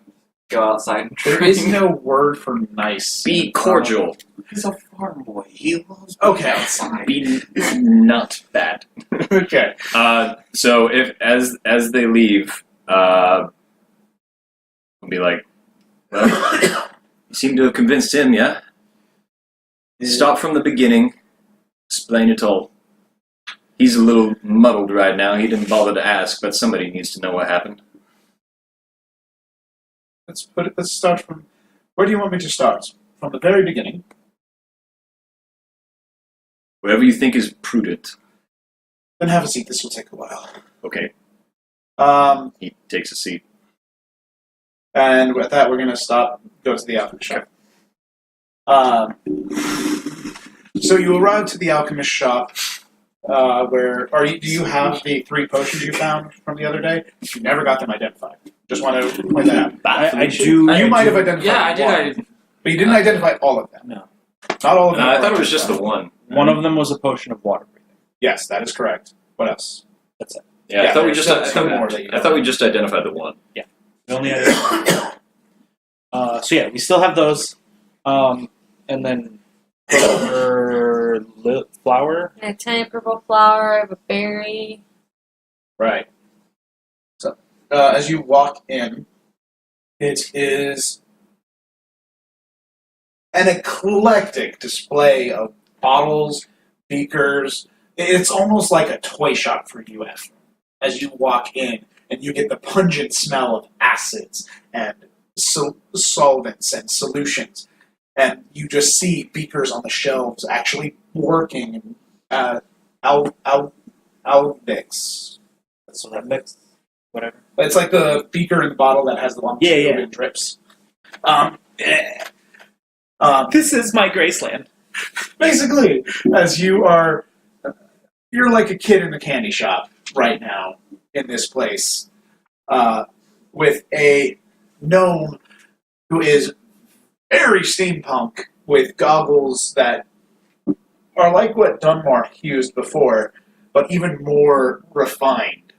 Go outside and There drink. is no word for nice. Be cordial. He's a farm boy. He loves Okay. outside. Be not bad. Okay. So if as they leave, we'll be like, well, you seem to have convinced him, yeah? Start from the beginning. Explain it all. He's a little muddled right now. He didn't bother to ask, but somebody needs to know what happened. Let's start from. Where do you want me to start? From the very beginning. Wherever you think is prudent. Then have a seat. This will take a while. Okay. He takes a seat. And with that, we're going to go to the alchemist shop. So you arrive to the alchemist shop, do you have the 3 potions you found from the other day? You never got them identified. Just want to point that out. I do. You might have identified Yeah, I did. one, but you didn't identify all of them. No. Not all of them. I were thought it was just the identified. one. One of them was a potion of water breathing. Yes, that is correct. What else? That's it. Yeah, Yeah, I thought we there's just. still I two more that you thought we just identified the one. We only had. So yeah, we still have those, and then flower. A tiny purple flower, I have a berry. Right. So, as you walk in, it is an eclectic display of bottles, beakers. It's almost like a toy shop for you, Ephraim. As you walk in, and you get the pungent smell of acids and solvents and solutions, and you just see beakers on the shelves actually working. Alvix. So that mix, whatever. It's like the beaker in the bottle that has the long Yeah. drips. This is my Graceland. Basically, as you're like a kid in a candy shop right now in this place, with a gnome who is very steampunk with goggles that are like what Dunmore used before, but even more refined.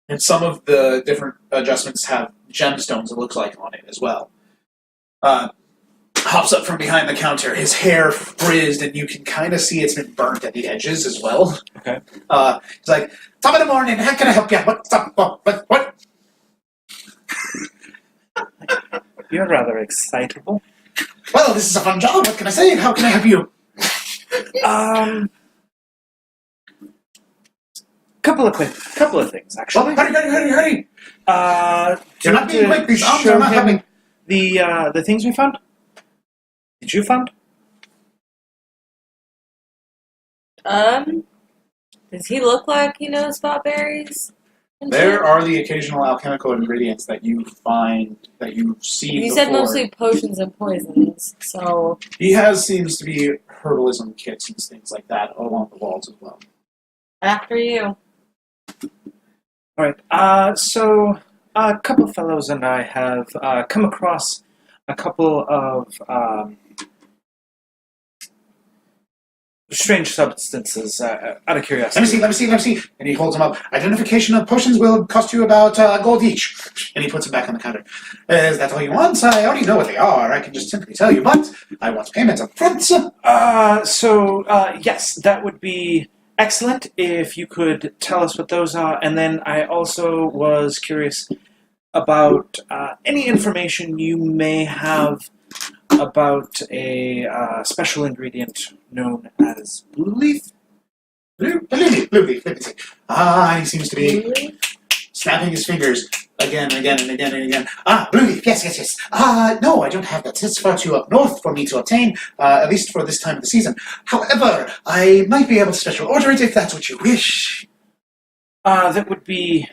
And some of the different adjustments have gemstones, it looks like, on it as well. Hops up from behind the counter, his hair frizzed, and you can kind of see it's been burnt at the edges as well. Okay. He's like, top of the morning, how can I help you? What's up? What? You're rather excitable. Well, this is a fun job. What can I say? How can I help you? Couple of things, actually. Well, hurry! You're not being quick. These arms are not helping. The things we found. Did you find? Does he look like he knows about berries? There are the occasional alchemical ingredients that you find, that you've seen You before. said mostly potions and poisons, so... He seems to be herbalism kits and things like that along the walls as well. After you. All right. So a couple of fellows and I have come across a couple of strange substances. Out of curiosity. Let me see. And he holds them up. Identification of potions will cost you about gold each. And he puts them back on the counter. Is that all you want? I already know what they are. I can just simply tell you, but I want payment up front. Yes, that would be excellent if you could tell us what those are. And then I also was curious about any information you may have about a special ingredient known as blue leaf. Blue leaf. Let me see. He seems to be snapping his fingers again and again. Blue leaf, yes. No, I don't have that. It's far too up north for me to obtain, at least for this time of the season. However, I might be able to special order it if that's what you wish. That would be...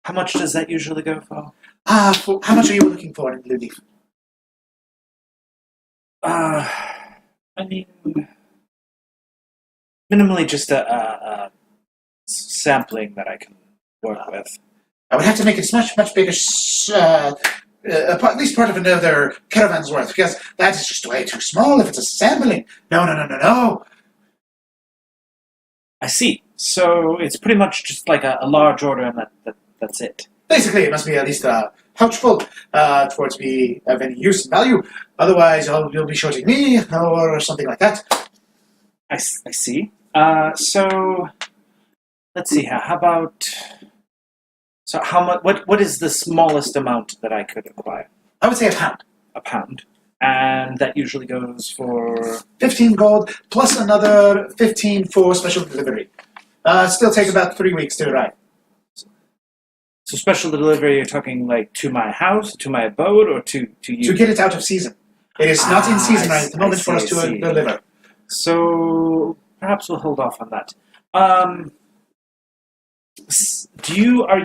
How much does that usually go for? How much are you looking for in blue leaf? I mean... Minimally just a sampling that I can work with. I would have to make it much bigger, at least part of another caravan's worth, because that is just way too small if it's a sampling. No. I see. So it's pretty much just like a large order and that's it. Basically, it must be at least a pouch full for it to be of any use and value. Otherwise, you'll be shorting me or something like that. I see. So let's see here. How about... So how much? What is the smallest amount that I could acquire? I would say a pound. A pound. And that usually goes for... 15 gold, plus another 15 for special delivery. Still take about 3 weeks to arrive. So special delivery, you're talking like to my house, to my abode, or to you? To get it out of season. It is not in season right at the moment for us to deliver. So perhaps we'll hold off on that. Are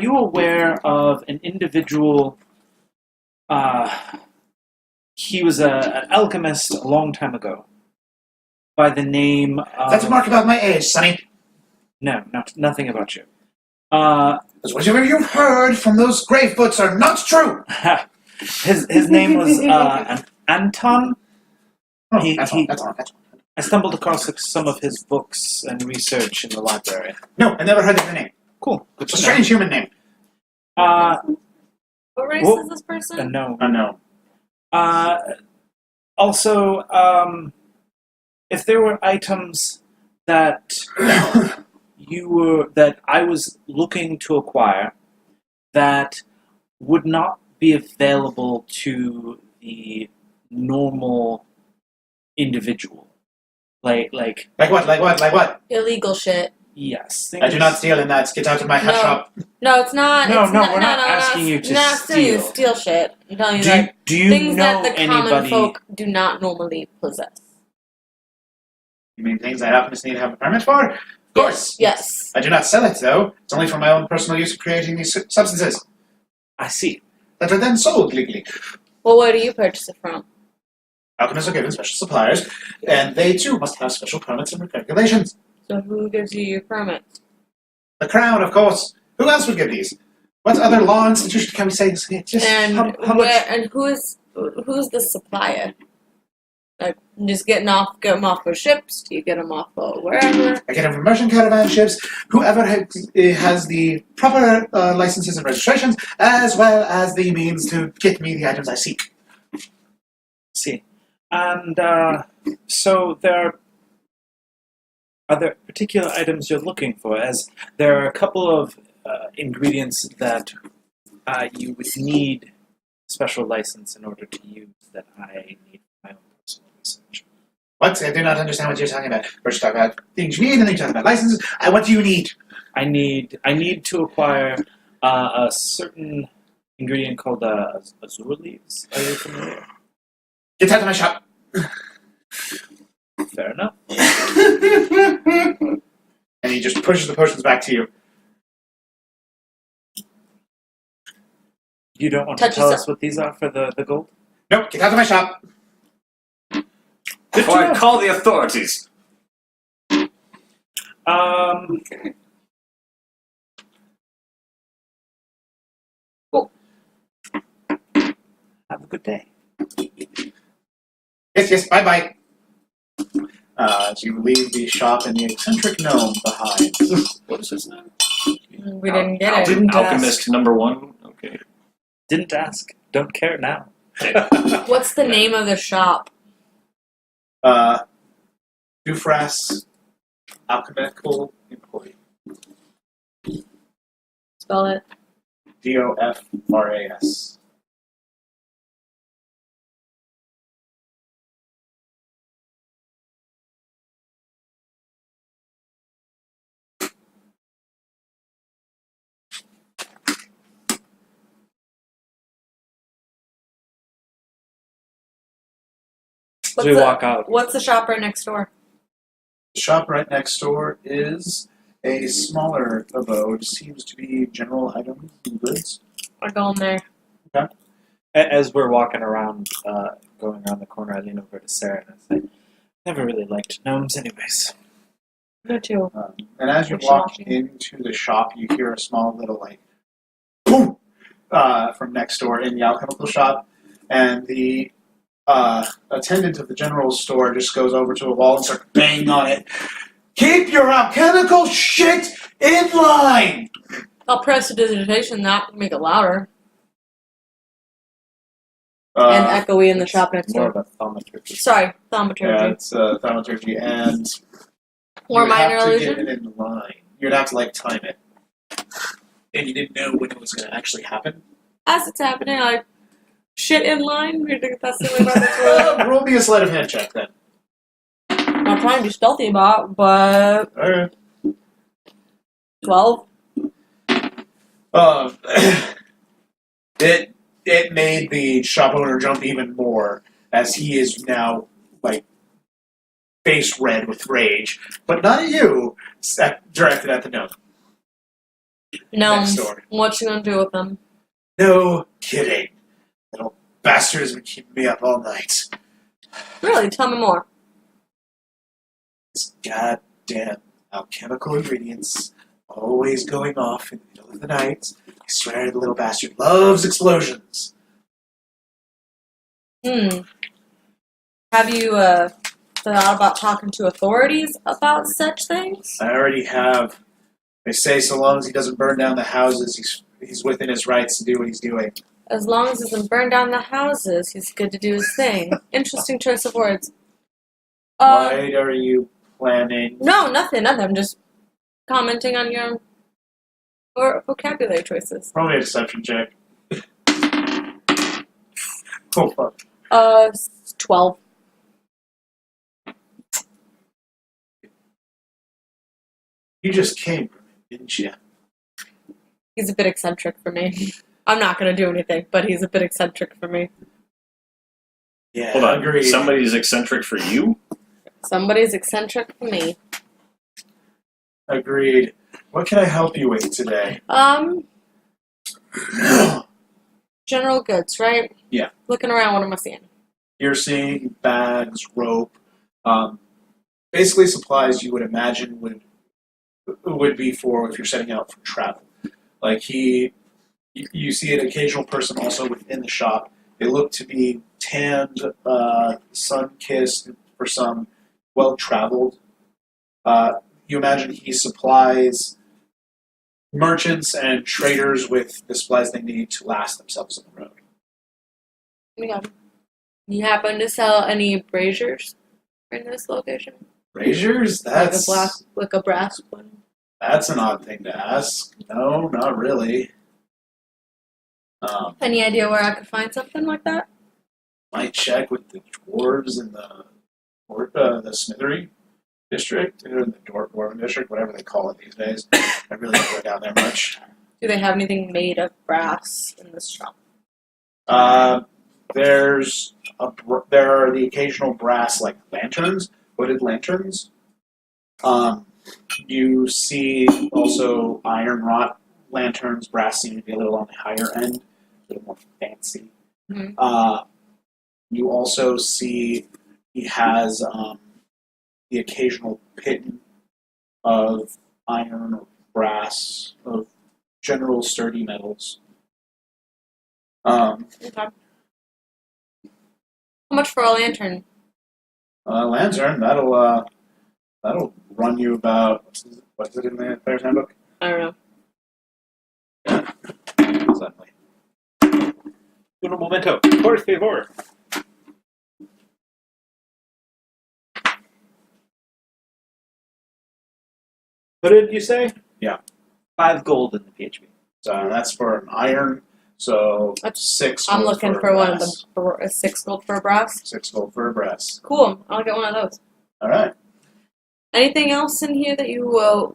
you aware of an individual? He was an alchemist a long time ago, by the name of... That's a mark about my age, Sonny. No, nothing about you. Because whatever you've heard from those Gravefoots are not true. his name was Anton. That's all. I stumbled across some of his books and research in the library. No, I never heard of the name. Cool. Good It's a to strange human name. What race is this person? know. No. Also, if there were items that that I was looking to acquire that would not be available to the normal individual, like what? Illegal shit. yes, I do not steal in that. Get out of my hat shop. No, it's not. No, it's we're not asking you to not asking you to steal. steal shit. I'm telling you Do you things know that the common anybody? folk do not normally possess. You mean things that alchemists need to have a permit for? Of course. Yes. I do not sell it, though. It's only for my own personal use of creating these substances I see. that are then sold legally. Well, where do you purchase it from? Alchemists are given special suppliers, and they too must have special permits and regulations. So who gives you your permit? The Crown, of course. Who else would give these? What other law institution can we say this? Just And how much? and who's the supplier? Like just them off of ships? Do you get them off of wherever? I get them from merchant caravan ships. Whoever has the proper licenses and registrations, as well as the means to get me the items I seek. See, and so are there particular items you're looking for? As there are a couple of ingredients that you would need special license in order to use that I need for my own personal research. What? I do not understand what you're talking about. First you talk about things you need, and then you talk about licenses. What do you need? I need to acquire a certain ingredient called azure leaves. Are you familiar? Get out of my shop. Fair enough. And he just pushes the potions back to you. You don't want Touch to tell yourself. us what these are for the gold? Nope, get out of my shop. Before I call the authorities. Have a good day. Yes, bye-bye. You leave the shop and the eccentric gnome behind. What is his name? We didn't get it. Didn't Alchemist number 1? Okay. Didn't ask. Don't care now. What's the name of the shop? Dufras Alchemical Employee. Spell it. Dofras. As we walk out. What's the shop right next door? The shop right next door is a smaller abode. Seems to be general items and goods. I go in there. As we're walking around, going around the corner, I lean over to Seren and I say, never really liked gnomes anyways. Me too. And as you Which walk shop? into the shop, you hear a small little, like, boom! From next door in the alchemical shop. And the attendant of the general store just goes over to a wall and starts banging on it. Keep your alchemical shit in line! I'll press a dissertation that make it louder and echoey in the shop next More door. of a thaumaturgy. Sorry, Yeah, thaumaturgy. it's thaumaturgy, and Or you minor have to illusion. get it in line. You'd have to, like, time it. And you didn't know when it was going to actually happen. As it's happening, I shit in line. You think that's the only way that's really- Roll me a sleight of hand check, then. I'm trying to be stealthy about, but Alright. 12. It made the shop owner jump even more, as he is now, like, face red with rage. But not at you, directed at the gnome. Gnomes. Next door. What you gonna do with them? No kidding. Little bastard has been keeping me up all night. Really? Tell me more. This goddamn alchemical ingredients always going off in the middle of the night. I swear the little bastard loves explosions. Have you thought about talking to authorities about such things? I already have. They say so long as he doesn't burn down the houses, he's within his rights to do what he's doing. As long as he doesn't burn down the houses, he's good to do his thing. Interesting choice of words. What are you planning? No, nothing. I'm just commenting on your vocabulary choices. Probably a deception check. Oh, fuck. 12. You just came from him, didn't you? He's a bit eccentric for me. I'm not going to do anything, but he's a bit eccentric for me. Yeah, Hold on. agreed. Somebody's eccentric for you? Somebody's eccentric for me. Agreed. What can I help you with today? General goods, right? Yeah. Looking around, what am I seeing? You're seeing bags, rope, basically supplies you would imagine would be for if you're setting out for travel. Like you see an occasional person also within the shop. They look to be tanned, sun-kissed, for some well-traveled. You imagine he supplies merchants and traders with the supplies they need to last themselves on the road. Yeah. You happen to sell any braziers in this location? Braziers? That's Like a brass one. an odd thing to ask. No, not really. Any idea where I could find something like that? Might check with the dwarves in the Smithery district, or the Dwarven district, whatever they call it these days. I really don't go down there much. Do they have anything made of brass in this shop? There are the occasional brass like lanterns, hooded lanterns. You see also iron wrought lanterns. Brass seem to be a little on the higher end, a little more fancy. Mm-hmm. You also see he has the occasional pitten of iron or brass, of general sturdy metals. Okay. How much for a lantern? Lantern, that'll run you about, what's it in the player's handbook? I don't know. Suddenly. Uno momento. Por favor. What did you say? Yeah. 5 gold in the PHP. So that's for an iron, so That's- 6 I'm gold looking for for one of brass. the 6 gold for a brass. 6 gold for a brass. Cool. I'll get one of those. Alright. Anything else in here that you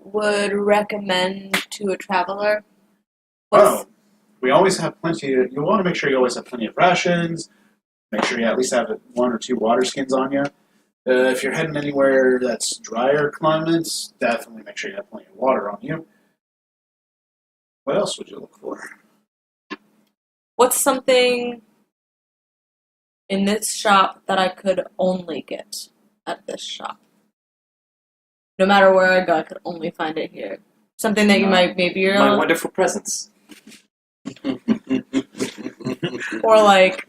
would recommend to a traveler? Well, we always have plenty. You want to make sure you always have plenty of rations. Make sure you at least have 1 or 2 water skins on you. If you're heading anywhere that's drier climates, definitely make sure you have plenty of water on you. What else would you look for? What's something in this shop that I could only get at this shop? No matter where I go, I could only find it here. Something that you might maybe My wonderful presence. or like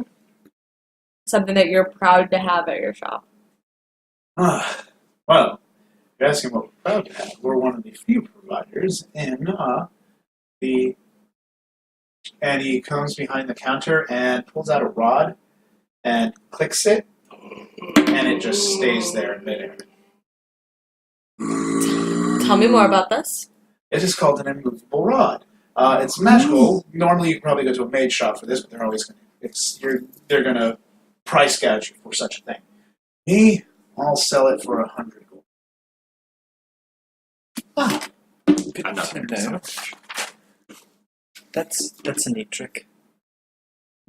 something that you're proud to have at your shop. Well, you're asking what we're proud to have. We're one of the few providers in the. And he comes behind the counter and pulls out a rod and clicks it, and it just stays there in midair. Tell me more about this. It is called an immovable rod. It's magical. Normally, you probably go to a mage shop for this, but they're always they're going to price gouge you for such a thing. Me, I'll sell it for 100 gold. I'm not going to sell. That's a neat trick.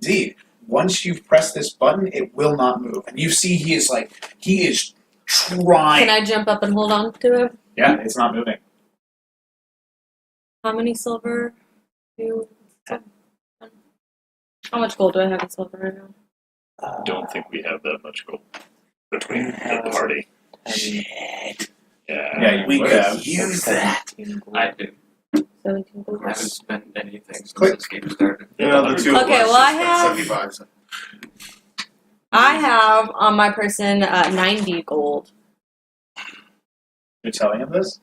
Indeed, once you've pressed this button, it will not move, and you see he is trying. Can I jump up and hold on to it? Yeah, it's not moving. How many silver do you have? How much gold do I have in silver right now? Don't think we have that much gold between the party. Shit. Yeah. We could have. Use that. I do. 17 gold. I haven't spent anything since Click. this game started. You know, the 2 of Okay, us well, I spent have- 75. I have on my person 90 gold. You're telling him this?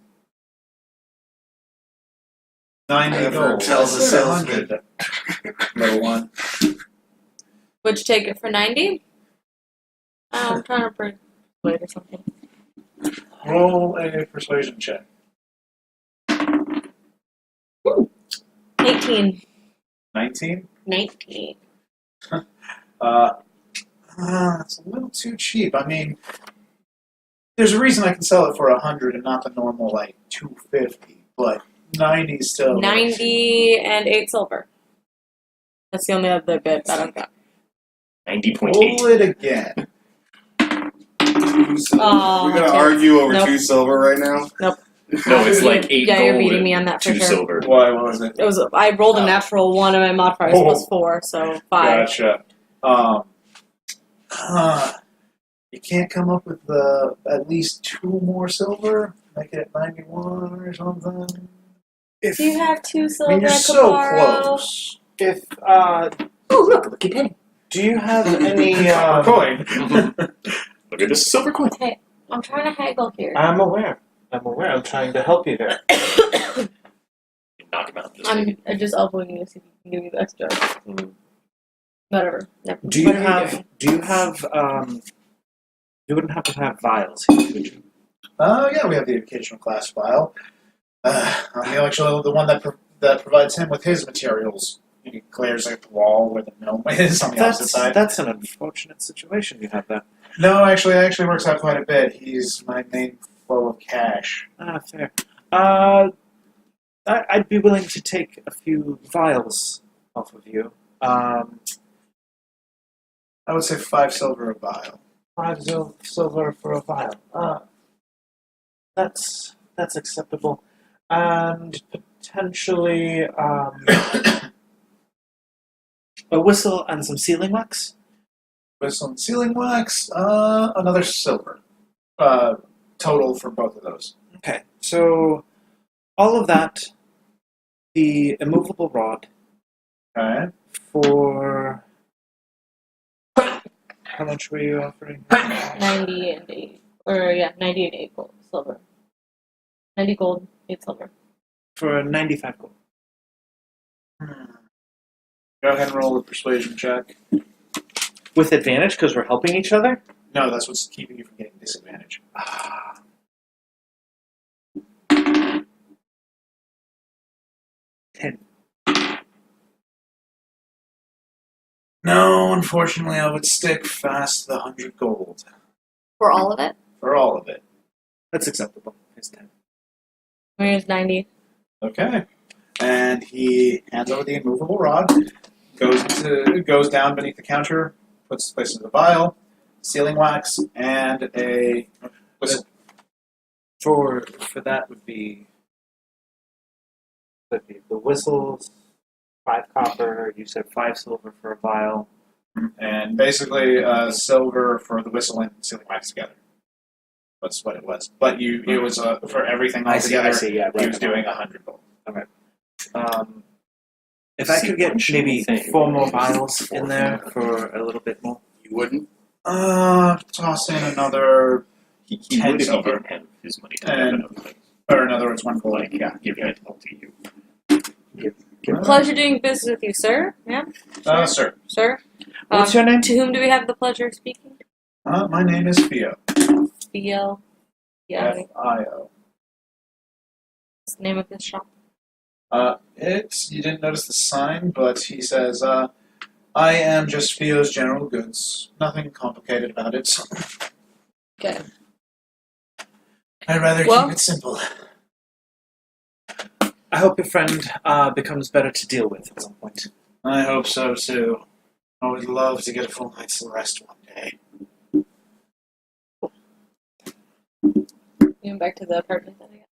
90 Never gold. tells I a said salesman. 100. Little one. Would you take it for 90? I'm trying to persuade or something. Roll a persuasion check. 19. 19? 19. It's a little too cheap. I mean, there's a reason I can sell it for 100 and not the normal, 250, but 90 is still... 90 and 8 silver. That's the only other bit that I've got. 90.8. Roll it again. 2 silver. Oh, We're gonna okay. argue over Nope. 2 silver right now. No, it's like 8 Yeah, gold you're beating and me on that for 2 sure. silver. Why, what was it? It was I rolled a natural 1 and my modifier is plus 4, so 5. Gotcha. You can't come up with at least 2 more silver? Make it 91 or something? If, Do you have 2 silver I mean, you're I could so borrow? close. if Oh, look, look at penny. do you have any? Coin. Look at this silver coin. Hey, I'm trying to haggle here. I'm aware. I'm trying to help you there. Knock him out. Just maybe. I'm just elbowing you to see if you can give me the extra. Whatever. Never. Do you What are we have? doing? Do you have? You wouldn't happen to have vials here, would you? Yeah, we have the occasional glass vial. Actually, the one that provides him with his materials he glares at the wall where the gnome is on the opposite side. That's an unfortunate situation you have there. No, actually, it actually works out quite a bit. He's my main flow of cash. Fair. I'd be willing to take a few vials off of you. I would say 5 silver a vial. 5 silver for a vial. That's acceptable. And potentially a whistle and some sealing wax. Whistle and sealing wax, another silver. Total for both of those. Okay, so all of that, the immovable rod Okay. for how much were you offering? 90 and 8. 90 and 8 gold, silver. 90 gold, 8 silver. For 95 gold. Go ahead and roll a persuasion check. With advantage because we're helping each other? No, that's what's keeping you from getting disadvantage. 10. No, unfortunately, I would stick fast the 100 gold For all of it? for all of it. That's acceptable. It's 10. Here's 90. Okay. And he hands over the immovable rod, goes down beneath the counter, places a vial, sealing wax, and a whistle. For that would be the whistles, 5 copper. You said 5 silver for a vial. And basically silver for the whistle and sealing wax together. That's what it was. But it was for everything all together. I see. Yeah, He was doing 100 gold. If I could get maybe 4 more vials Four in there more. for a little bit more. You wouldn't? Toss in another He 10 would if he silver. didn't have his money to And- have it. Or in other words, 1 gold. Like, Yeah. giving it all to you. Pleasure doing business with you, sir. Yeah, Sir. sir. What's your name? To whom do we have the pleasure of speaking? My name is Fio. BL. Yeah, F-I-O. what's the name of this shop? You didn't notice the sign, but he says, I am just Fio's general goods. Nothing complicated about it. Okay. I'd rather Well- keep it simple. I hope your friend becomes better to deal with at some point. I hope so, too. I would love to get a full night's rest one day. Going back to the apartment then, I guess.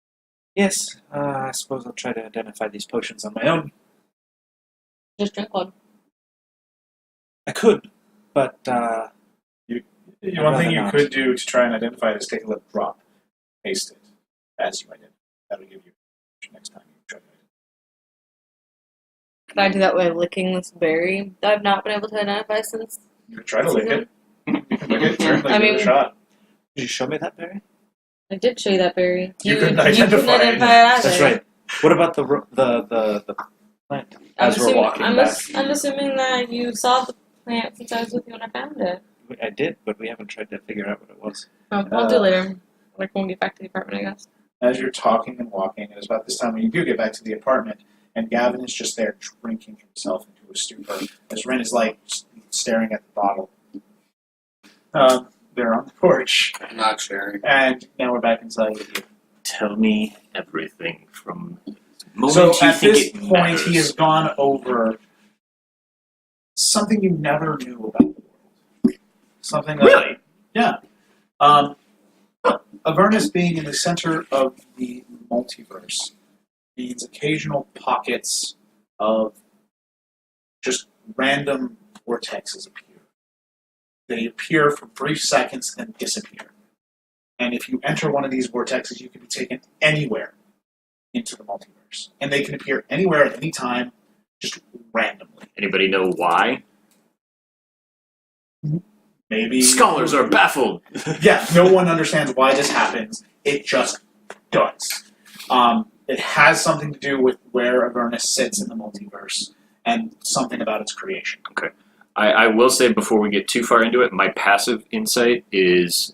Yes, I suppose I'll try to identify these potions on my own. Just drink one. I could, but One thing rather you not. could do to try and identify it is take a little drop, taste it as you identify. That'll give you next time you try to identify. Could I do that by licking this berry that I've not been able to identify since? You could try to lick it. You can lick it, certainly I give it mean- a shot. did you show me that berry? I did show you that berry. You couldn't couldn't identify it. identify it either. That's right. What about the plant? As we're walking back, I'm assuming that you saw the plant since I was with you when I found it. I did, but we haven't tried to figure out what it was. I'll do later. Like when we get back to the apartment, I guess. As you're talking and walking, and it's about this time when you do get back to the apartment, and Gavyn is just there drinking himself into a stupor, as Ren is like staring at the bottle. They're on the porch, I'm not sharing. and now we're back inside with you. Tell me everything from the moment So you at think this it point, matters. he has gone over something you never knew about the world. Something that, Really? yeah. Avernus being in the center of the multiverse means occasional pockets of just random vortexes appear. They appear for brief seconds and disappear. And if you enter one of these vortexes, you can be taken anywhere into the multiverse. And they can appear anywhere at any time, just randomly. Anybody know why? Maybe Scholars are baffled. Yeah, no one understands why this happens. It just does. It has something to do with where Avernus sits in the multiverse and something about its creation. I will say before we get too far into it, my passive insight is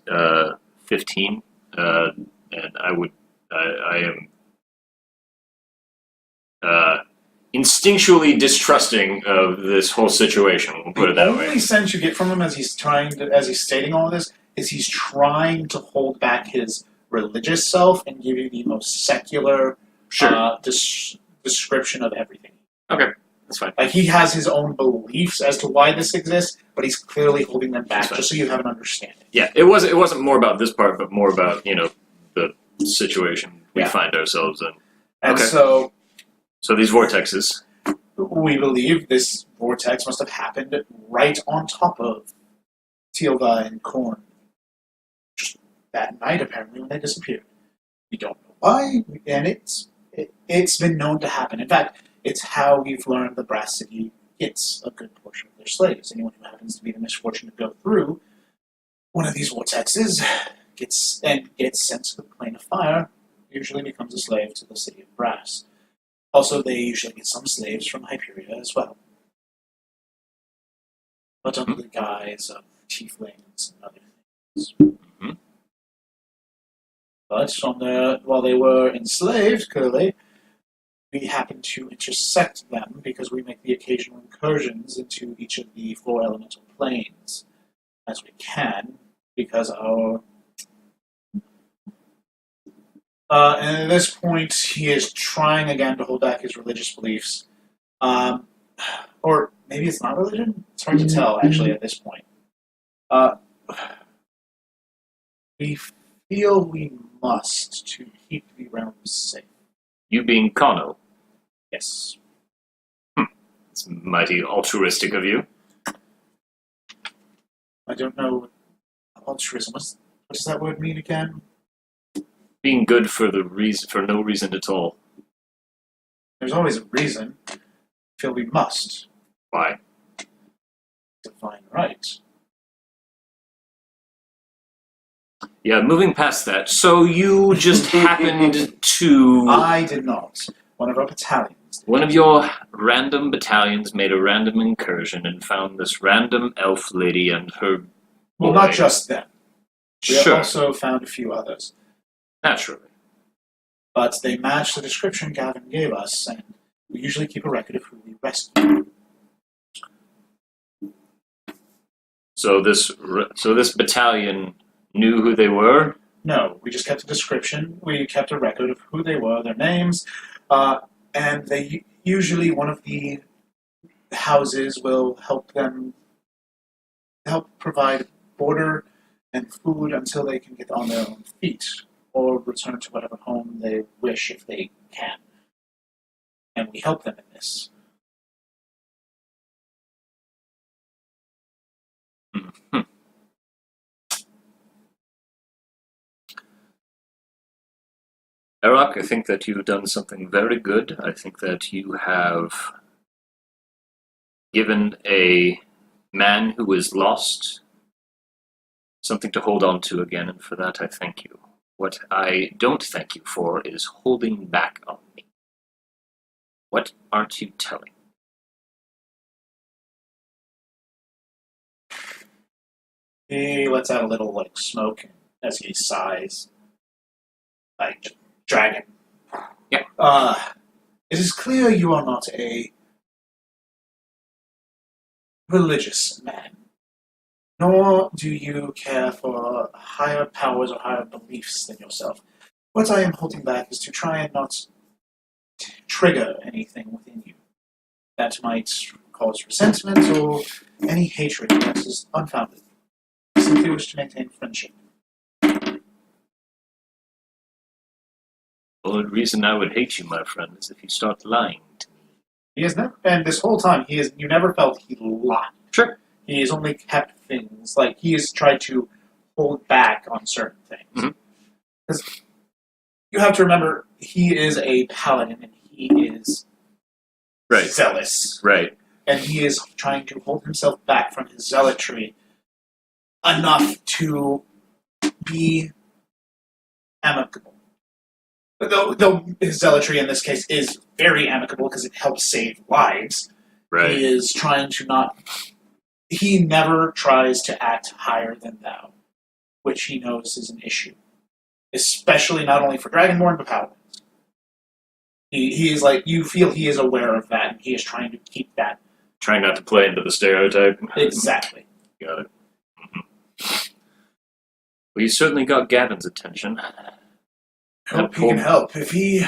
15, and I am instinctually distrusting of this whole situation. We'll put it that The way. only sense you get from him as he's stating all this is he's trying to hold back his religious self and give you the most secular Sure. description of everything. Okay, that's fine. Like, he has his own beliefs as to why this exists, but he's clearly holding them back just so you have an understanding. Yeah, it wasn't more about this part, but more about the situation we find ourselves in. And Okay. So these vortexes. we believe this vortex must have happened right on top of Tilva and Korn. Just that night, apparently, when they disappeared. We don't know why, and it's been known to happen. In fact, it's how we've learned the Brass City gets a good portion of their slaves. Anyone who happens to be the misfortune to go through one of these vortexes gets sent to the plane of fire, usually becomes a slave to the City of Brass. Also, they usually get some slaves from Hyperia as well. But under the guise of tieflings and other things. Mm-hmm. But while they were enslaved, clearly, we happen to intersect them because we make the occasional incursions into each of the 4 elemental planes as we can, because our... and at this point, he is trying again to hold back his religious beliefs. Or maybe it's not religion? It's hard to tell, actually, at this point. We feel we must to keep the realms safe. You being Kano. Yes. It's mighty altruistic of you. I don't know altruism. What does that word mean again? Being good for no reason at all. There's always a reason. I feel we must. Why? Define right. Yeah, moving past that. So you just happened to... I did not. One of our battalions. One of your random battalions made a random incursion and found this random elf lady and her Well, boy. not just them. We Sure, also found a few others. naturally. But they match the description Gavyn gave us, and we usually keep a record of who we rescue. So this battalion knew who they were? No, we just kept a description. We kept a record of who they were, their names, and they usually one of the houses will help provide border and food until they can get on their own feet, or return to whatever home they wish if they can. And we help them in this. Mm-hmm. Erok, I think that you've done something very good. I think that you have given a man who is lost something to hold on to again, and for that I thank you. What I don't thank you for is holding back on me. What aren't you telling? He lets out a little smoke as he sighs. Dragon. Yeah. It is clear you are not a religious man, nor do you care for higher powers or higher beliefs than yourself. What I am holding back is to try and not trigger anything within you that might cause resentment or any hatred that is unfounded. I simply wish to maintain friendship. The only reason I would hate you, my friend, is if you start lying to me. He has never, and this whole time, you never felt he lied. Sure. He has only kept things, he has tried to hold back on certain things. Because you have to remember, he is a paladin, and he is Right. zealous. Right. And he is trying to hold himself back from his zealotry enough to be amicable. Though his zealotry in this case is very amicable because it helps save lives, Right. he is trying to not... He never tries to act higher than thou, which he knows is an issue. Especially not only for Dragonborn, but Paladins. He is like, you feel he is aware of that, and he is trying to keep that. Trying not to play into the stereotype. Exactly. Got it. Well, you certainly got Gavyn's attention. Hope he can help. If he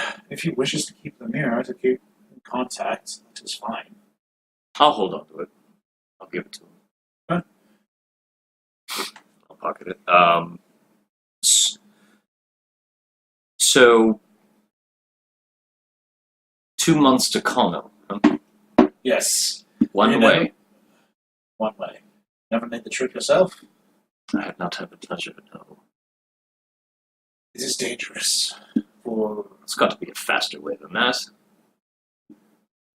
wishes to keep the mirror, to keep in contact, that is fine. I'll hold on to it. I'll give it to him. Huh? I'll pocket it. So 2 months to Kono. Huh? Yes. One You way. One way. Never made the trip yourself? I have not had the pleasure to know. It is dangerous. It's got to be a faster way than that.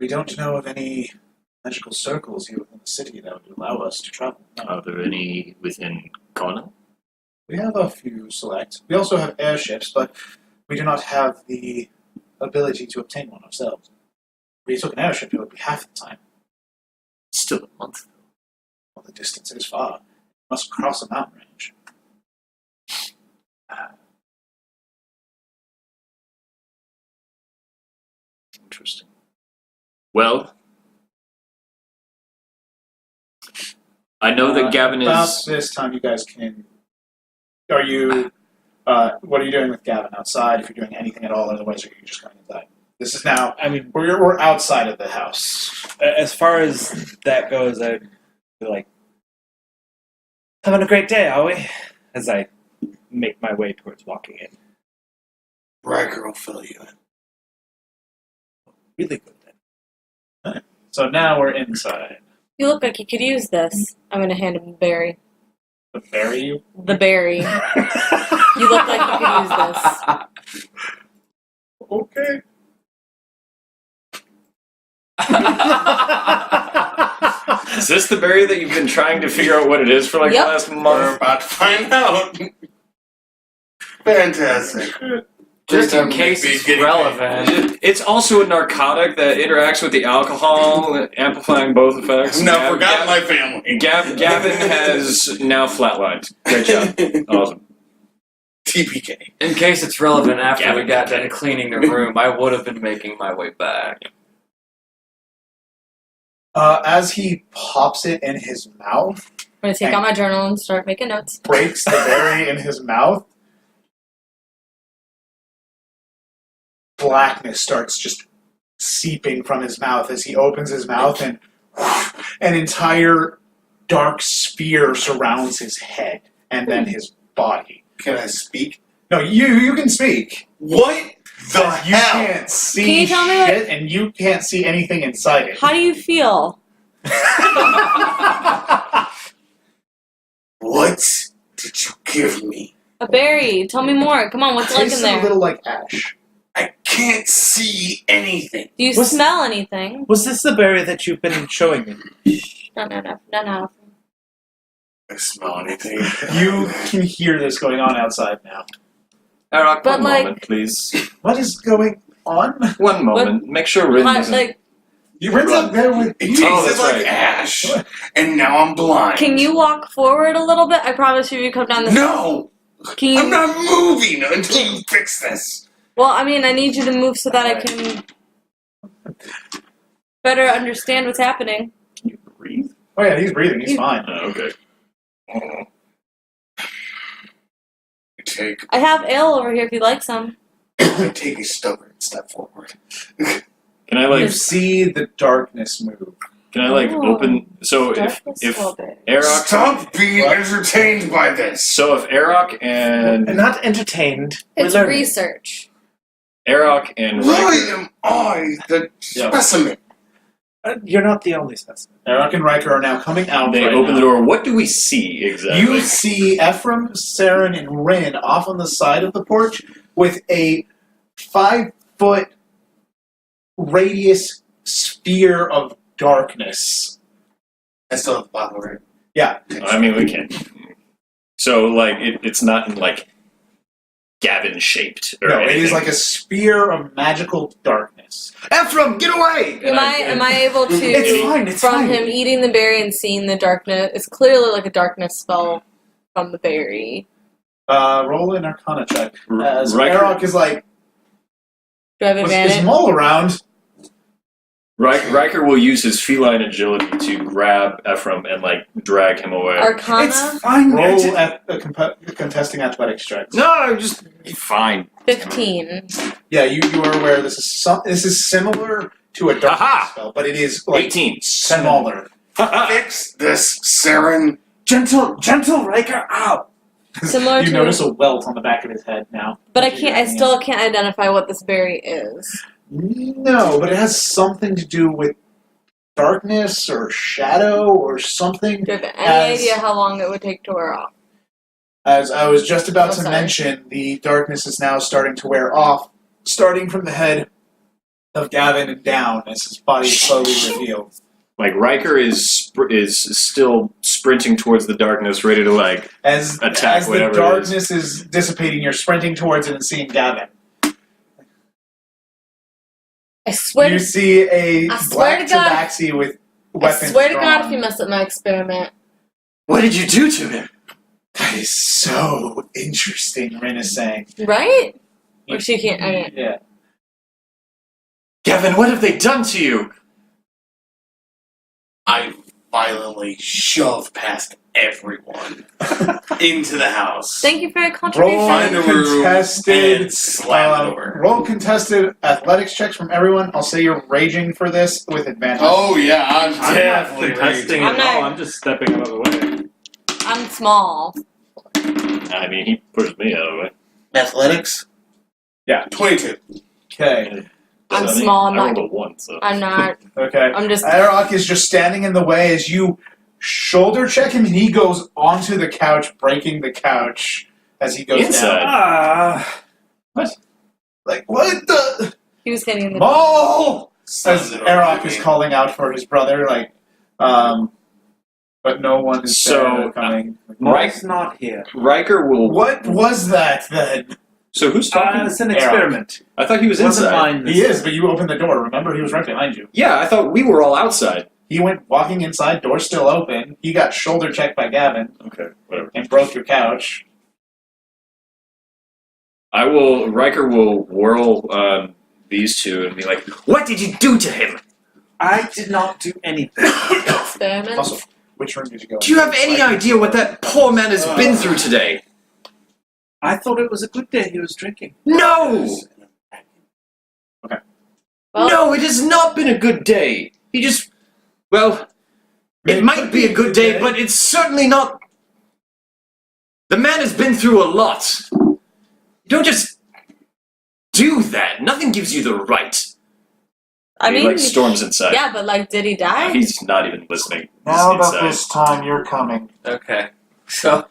We don't know of any magical circles here within the city that would allow us to travel. No. Are there any within Kono? We have a few select. We also have airships, but we do not have the ability to obtain one ourselves. If we took an airship, it would be half the time. Still a month. Well, the distance is far. We must cross a mountain range. Interesting. Well, I know that Gavyn About is. this time, you guys can. Are you? What are you doing with Gavyn outside? If you're doing anything at all, otherwise, are you just going inside? This is now. I mean, We're outside of the house. as far as that goes, I'd be like, having a great day, are we? As I make my way towards walking in. Ryker will fill you in. Really good then. So now we're inside. You look like you could use this. I'm gonna hand him the berry. The bury you. The berry. You look like you could use this. Okay. Is this the berry that you've been trying to figure out what it is for like Yep. the last We're month? about to find out. Fantastic. Just Great in time case to be it's getting relevant. It's also a narcotic that interacts with the alcohol, amplifying both effects. I've now forgotten my family. Gavyn has now flatlined. Great job. Awesome. TPK. In case it's relevant after we Gavyn. got done cleaning the room, I would have been making my way back. As he pops it in his mouth, I'm gonna take out my journal and start making notes. breaks the berry in his mouth, blackness starts just seeping from his mouth as he opens his mouth, and an entire dark sphere surrounds his head and then his body. Can I speak? No, you can speak. What the You hell? can't see Can you tell me what- shit, and you can't see anything inside it. How do you feel? What did you give me? A berry. Tell me more. Come on, what's like in Tastes a there? little like ash. I can't see anything. Do you What's- smell anything? Was this the berry that you've been showing me? No. I smell anything. You can hear this going on outside now. Arak, But, one like- moment, please. What is going on? One moment. Make sure Rin Hot, isn't... like, Rin's up there with It you. tasted that's like right. ash, and now I'm blind. can you walk forward a little bit? I promise you, if you come down this. No! Can you? I'm not moving until you fix this. Well, I mean, I need you to move so that I can better understand what's happening. Can you breathe? Oh yeah, he's breathing. He's fine. Okay. I have ale over here if you'd like some. I take a stubborn step forward. Can I, You like... see the darkness move. Can I, like, Oh. open... So Darkness if a little bit. Arak... Stop being What? entertained by this. So if Arak and... And not entertained. It's we're learning. research. Arak and Why Ryker... am I the Yeah. specimen? You're not the only specimen. Eric and Ryker are now coming out. They right open now. the door. What do we see exactly? You see Ephraim, Seren, and Rin off on the side of the porch with a 5-foot radius sphere of darkness. I still have the bottle, right? Yeah. I mean, we can. So, like, it's not in, like, Gavyn shaped or No, anything. it is like a sphere of magical darkness. Ephraim, get away! Am I able to It's fine, it's from fine. him eating the berry and seeing the darkness? It's clearly like a darkness spell from the berry. Roll an Arcana check. As Ryker, Arak is like, Do I have Is advantage? Maul around? Riker will use his feline agility to grab Ephraim and drag him away. Arcana? It's fine. Roll at contesting athletics checks. No, just fine. 15. Yeah, you are aware this is similar to a dark Aha! spell, but it is 18. smaller. Fix this, Seren. Gentle, Ryker. Ow. Similar You to. notice a welt on the back of his head now. But I still can't identify what this berry is. No, but it has something to do with darkness or shadow or something. Do you have any As- idea how long it would take to wear off? As I was just about Oh, to sorry. mention, the darkness is now starting to wear off, starting from the head of Gavyn and down as his body slowly reveals. Riker is still sprinting towards the darkness, ready to As Attack as the whatever it darkness is dissipating, you're sprinting towards it and seeing Gavyn. I swear You to see a I swear black to God- tabaxi with I weapons swear to God drawn. if you mess up my experiment. What did you do to him? That is so interesting, Rin is saying. Right? Or she can't. Yeah. Gavyn, what have they done to you? I violently shoved past everyone into the house. Thank you for your Roll contribution. Find a room contested. and slam the door. Roll contested athletics checks from everyone. I'll say you're raging for this with advantage. Oh yeah, I'm I'm not definitely contesting I'm at all. not- I'm just stepping out of the way. I'm small. I mean, he pushed me out of the way. Athletics? Yeah. 22. Okay. I'm So I small, I'm I not- rolled a 1, so. I'm not. Okay. I'm just. Arok is just standing in the way as you shoulder check him, and he goes onto the couch, breaking the couch as he goes Inside. down. What? Like, what the? He was getting in the. Maul! As Sons of Arok a is bitch. calling out for his brother, but no one is So, there coming. Maul's not here. Riker will. What was that then? So who's talking? It's an Arrow. experiment. I thought he was It wasn't inside. mine. He is, but you opened the door. Remember, he was right behind you. Yeah, I thought we were all outside. He went walking inside, door still open. He got shoulder checked by Gavyn Okay, whatever. and broke your couch. Riker will whirl these two and be like, "What did you do to him? I did not do anything. Experiment. Also, which room did you go Do you have any idea what that poor man has been through today?" I thought it was a good day he was drinking. No! Well, No, it has not been a good day. He just. Well, it might be a good day, but it's certainly not. The man has been through a lot. You don't just do that. Nothing gives you the right. I He mean, storms inside. yeah, but did he die? He's not even listening. He's Now about inside. this time, you're coming. Okay. So,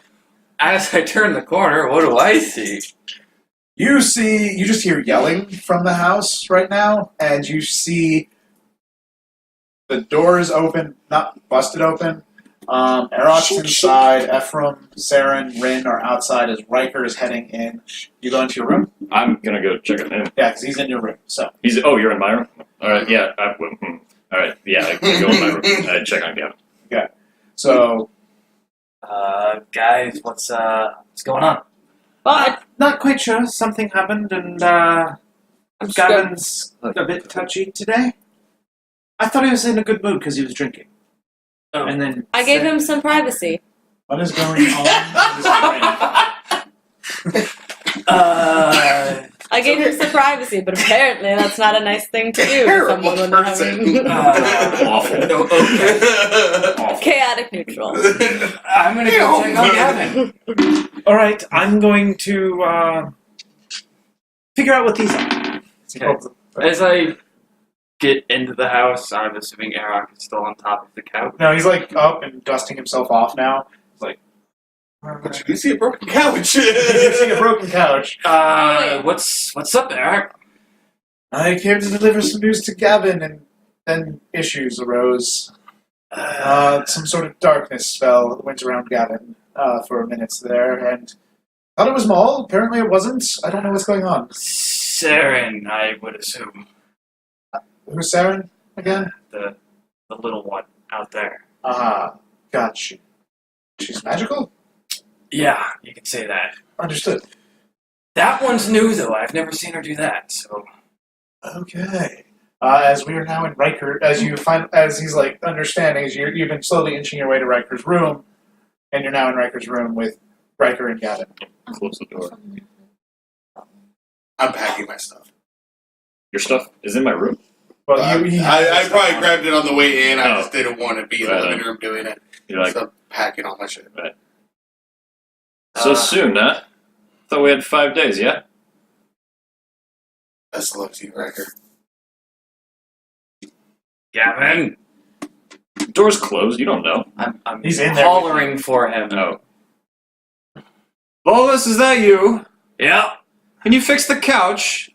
as I turn the corner, what do I see? You just hear yelling from the house right now, and you see the doors open, not busted open. Arok's inside, Ephraim, Seren, Rin are outside as Ryker is heading in. You go into your room? I'm gonna go check on him. Yeah, because he's in your room. So, Oh, you're in my room? Alright, yeah. Alright, yeah, I can go in my room. Check on Gavyn. so Guys, what's going on? Well, Not quite sure. Something happened, and I'm scared. Gavin's a bit touchy today. I thought he was in a good mood because he was drinking. Oh. And then I gave him some privacy. what is going on? I gave him some privacy, but apparently that's not a nice thing to do to someone when they're having Awful. chaotic neutral. I'm gonna go check on Gavyn. all right, I'm going to figure out what these are. As I get into the house, I'm assuming Arok is still on top of the couch. No, he's up and dusting himself off now. He's like, You see a broken couch. you see a broken couch. What's up, Arok? I came to deliver some news to Gavyn, and then issues arose. Some sort of darkness spell went around Gavyn for minutes there, and thought it was Maul. Apparently it wasn't. I don't know what's going on. Seren, I would assume. Who's Seren again? The little one out there. Ah, gotcha. She's magical? Yeah, you could say that. Understood. That one's new, though. I've never seen her do that, so Okay. As we are now in Ryker, as he's like understanding, as you've been slowly inching your way to Riker's room, and you're now in Riker's room with Ryker and Gavyn. Close the door. I'm packing my stuff. Your stuff is in my room. Well, I probably grabbed it on the way in. I Oh. just didn't want to be in the Right. living room doing it. You're like, So I'm packing all my shit. so soon, huh? Thought we had 5 days, yeah? Best of luck to you, Ryker. Gavyn, Door's closed, you don't know. I'm He's in there hollering for him. Oh. Volus, is that you? Yeah. Can you fix the couch?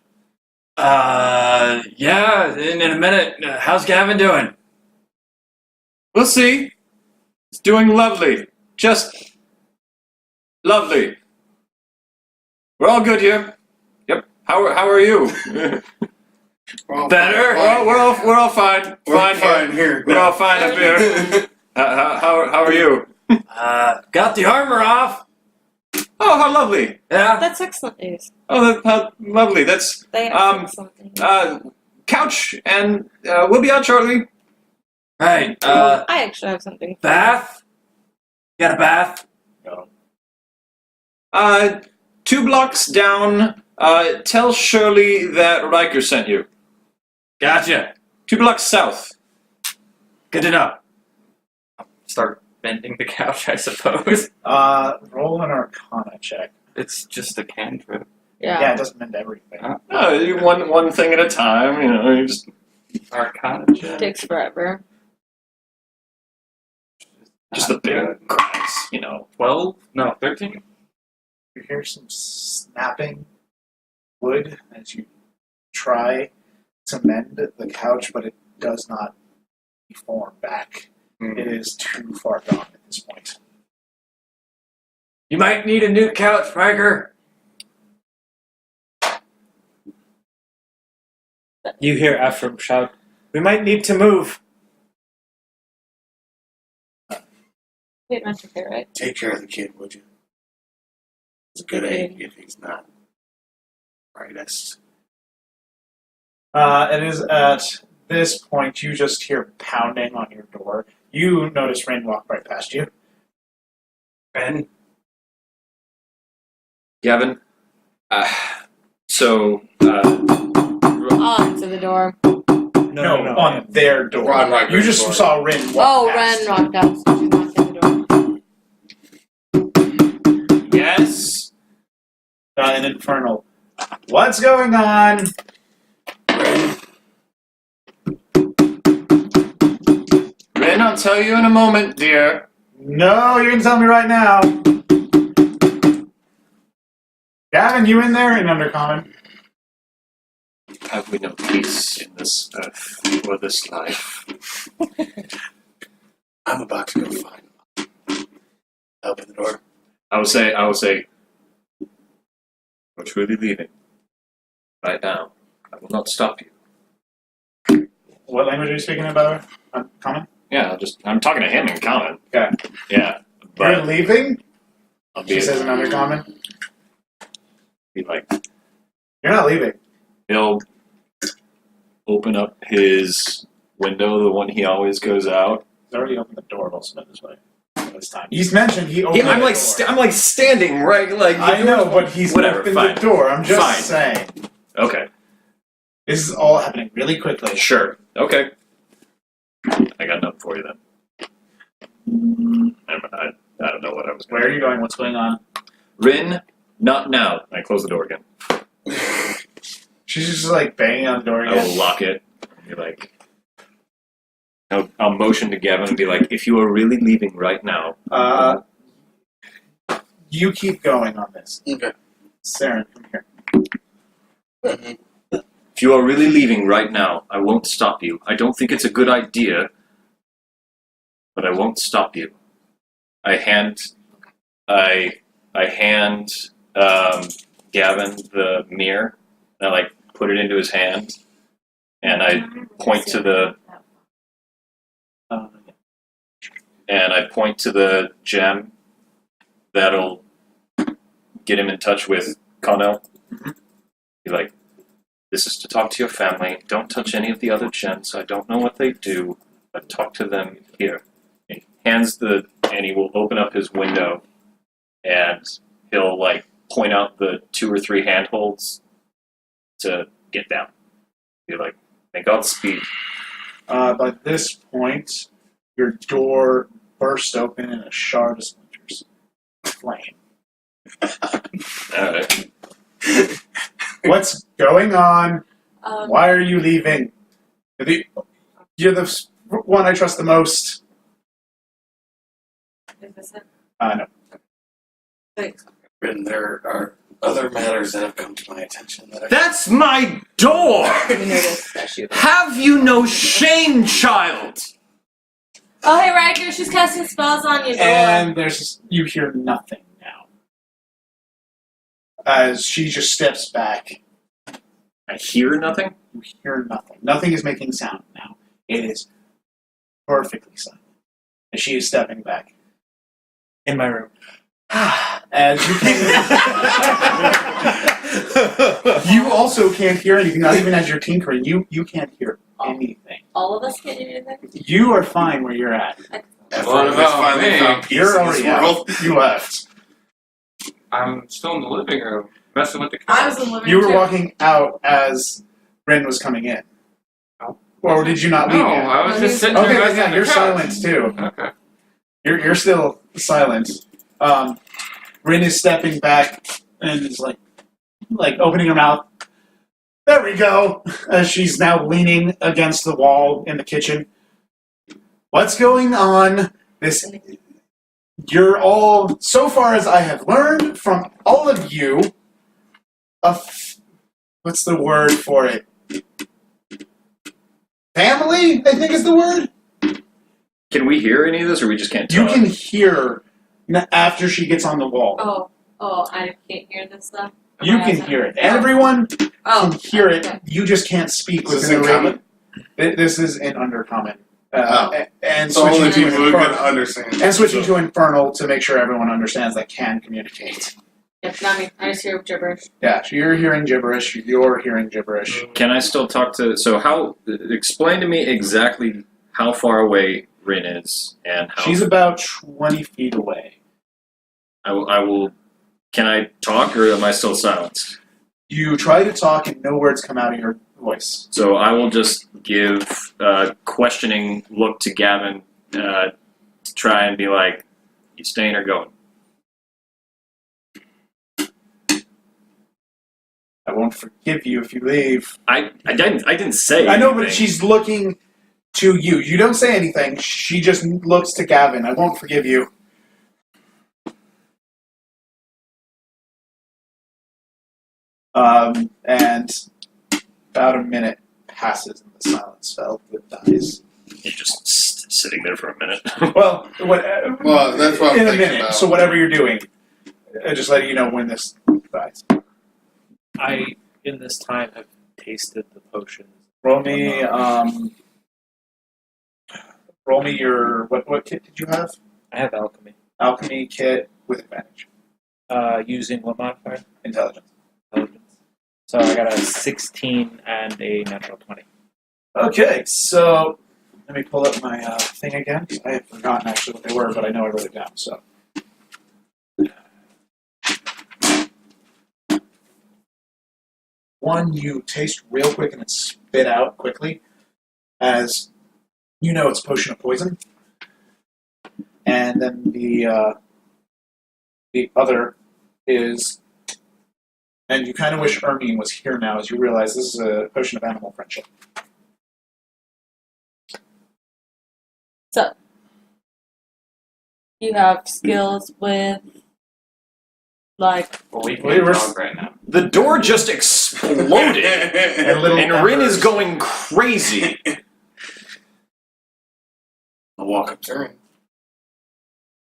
Yeah, in a minute. How's Gavyn doing? We'll see. It's doing lovely. Just lovely. We're all good here. Yep. How are you? Better? We're all fine. We're Fine fine here. here. We're all fine up here. How are you? Got the armor off. Oh, how lovely. Yeah. That's excellent news. Oh, how lovely. That's They are excellent news. couch, and we'll be out shortly. Right. I actually have something. Bath? Got a bath? No. 2 blocks down. Tell Shirley that Ryker sent you. Gotcha. 2 blocks south. Good to know. Start bending the couch, I suppose. Roll an Arcana check. It's just a cantrip. Yeah, it doesn't mend everything. No, one thing at a time. You know, you just Arcana check. Takes forever. the big cracks. You know. 12? No, 13? You hear some snapping wood as you try to mend the couch, but it does not form back. It is too far gone at this point. You might need a new couch, Ryker. You hear Ephraim shout, "We might need to move." Wait, not your favorite. Take care of the kid, would you? It's a good egg if he's not brightest. It is at this point you just hear pounding on your door. You notice Rain walk right past you. Ben? Gavyn. On to the door. No. On their door. On Ryker's You just door. saw Rin walk Oh, past. Ren walked out, so she knocked on the door. Yes. An infernal. What's going on? Rin, I'll tell you in a moment, dear. No, you can tell me right now. Gavyn, you in there? In Undercommon. Have we no peace in this earth or this life? I'm about to go find him. Open the door. I will say, we're truly leaving. Right now. I will not stop you. What language are you speaking about? Common? Yeah, I'm talking to him in common. Okay. Yeah. You're But leaving? I'll She says in Undercommon. be like, You're not leaving. he'll open up his window, the one he always goes out. He's already opened the door also this way. This time. He's mentioned he opened I'm the like door. I'm like standing right like the I know, door's- but he's whatever. opened Fine. the door. I'm just Fine. saying. Okay. This is all happening really quickly. Sure. Okay. I got nothing for you then. Never mind. I don't know what I was going Where are you going? What's going on? Rin, not now. I close the door again. She's just like banging on the door I will again. lock it and be like, I'll motion to Gavyn and be like, if you are really leaving right now, You keep going on this. Okay. Seren, come here. if you are really leaving right now, I won't stop you. I don't think it's a good idea, but I won't stop you. I hand Gavyn the mirror, and I like put it into his hand, and I point to the gem that'll get him in touch with Connell. Mhm. Be like, This is to talk to your family. Don't touch any of the other gens. I don't know what they do, but talk to them here. And he will open up his window, and he'll point out the 2 or 3 handholds to get down. Be like, may God speed. By this point, your door burst open in a shard of splinters. Flame. Alright. What's going on? Why? Why are you leaving? You're the one I trust the most. Is this it? No. Thanks. And there are other matters that have come to my attention that That's my door! You noticed that she. Have you no shame, child? Oh, hey, Ryker, she's casting spells on you. And you hear nothing now. As she just steps back, I hear nothing? you hear nothing. Nothing is making sound now. It is perfectly silent. As she is stepping back. In my room. As you can't, you also can't hear anything. Not even as you're tinkering, you can't hear anything. All of us can't do anything? You are fine where you're at. Ephraim has finally found peace You're in this already world. out. You left. I'm still in the living room, messing with the I couch. was in the living You room. were walking out as Ren was coming in. Oh. Or did you not leave No, yet? I was No, just he's- sitting there Okay, messing yeah, with the you're couch. silent too. Okay. You're still silent. Rin is stepping back and is like opening her mouth. There we go. As she's now leaning against the wall in the kitchen. What's going on? You're all, so far as I have learned from all of you, what's the word for it? Family, I think is the word. Can we hear any of this, or we just can't You talk? can hear after she gets on the wall. Oh, I can't hear this stuff. You can hear it. Everyone Oh, can hear it. okay. You just can't speak Is this within in a common? This is in undercommon. And So only switching to people who can infernal, understand. and switching to infernal to make sure everyone understands that can communicate. Yep, not me. I just hear gibberish. Yeah, so you're hearing gibberish. You're hearing gibberish. Can I still talk to... So explain to me exactly how far away Rin is, and how... She's about 20 feet away. I will... Can I talk, or am I still silenced? You try to talk and no words come out of your voice. So I will just give a questioning look to Gavyn to try and be like, you staying or going? I won't forgive you if you leave. I didn't say I know, but anything. she's looking to you. You don't say anything. She just looks to Gavyn. I won't forgive you. And about a minute passes and the silence fell with dies. You're just sitting there for a minute. Well, Well, that's what I'm in a thinking minute. about. So whatever you're doing, just letting you know when this dies. I, in this time, have tasted the potions. Roll me your what kit did you have? I have alchemy. Alchemy kit with advantage. Using what modifier? Intelligence. Intelligence. So I got a 16 and a natural 20. Okay, so let me pull up my thing again. I have forgotten actually what they were, but I know I wrote it down. So, one you taste real quick and it's spit out quickly, as you know it's a potion of poison, and then the other is, and you kind of wish Ermine was here now, as you realize this is a potion of animal friendship. So, you have skills with, like, Well, we Wait, can we're- talk right now. The door just exploded, And little and Rin is embers. going crazy. I'll walk up to her.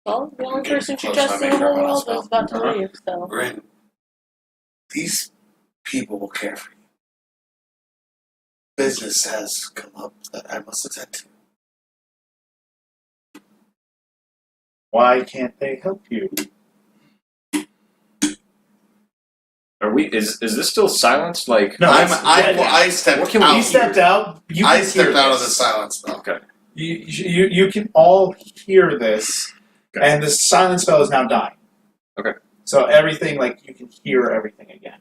well, the only person she Close trusts my in the maker whole on a world spell. is about to Uh-huh. leave, so. Rin, these people will care for you. Business has come up that I must attend to. Why can't they help you? Are we? Is this still silenced? Like, No, I stepped What can we- out. he stepped out. You I can stepped hear out of this. the silence spell. okay. You can all hear this, Okay. and the silence spell is now dying. Okay. So everything, like, you can hear everything again.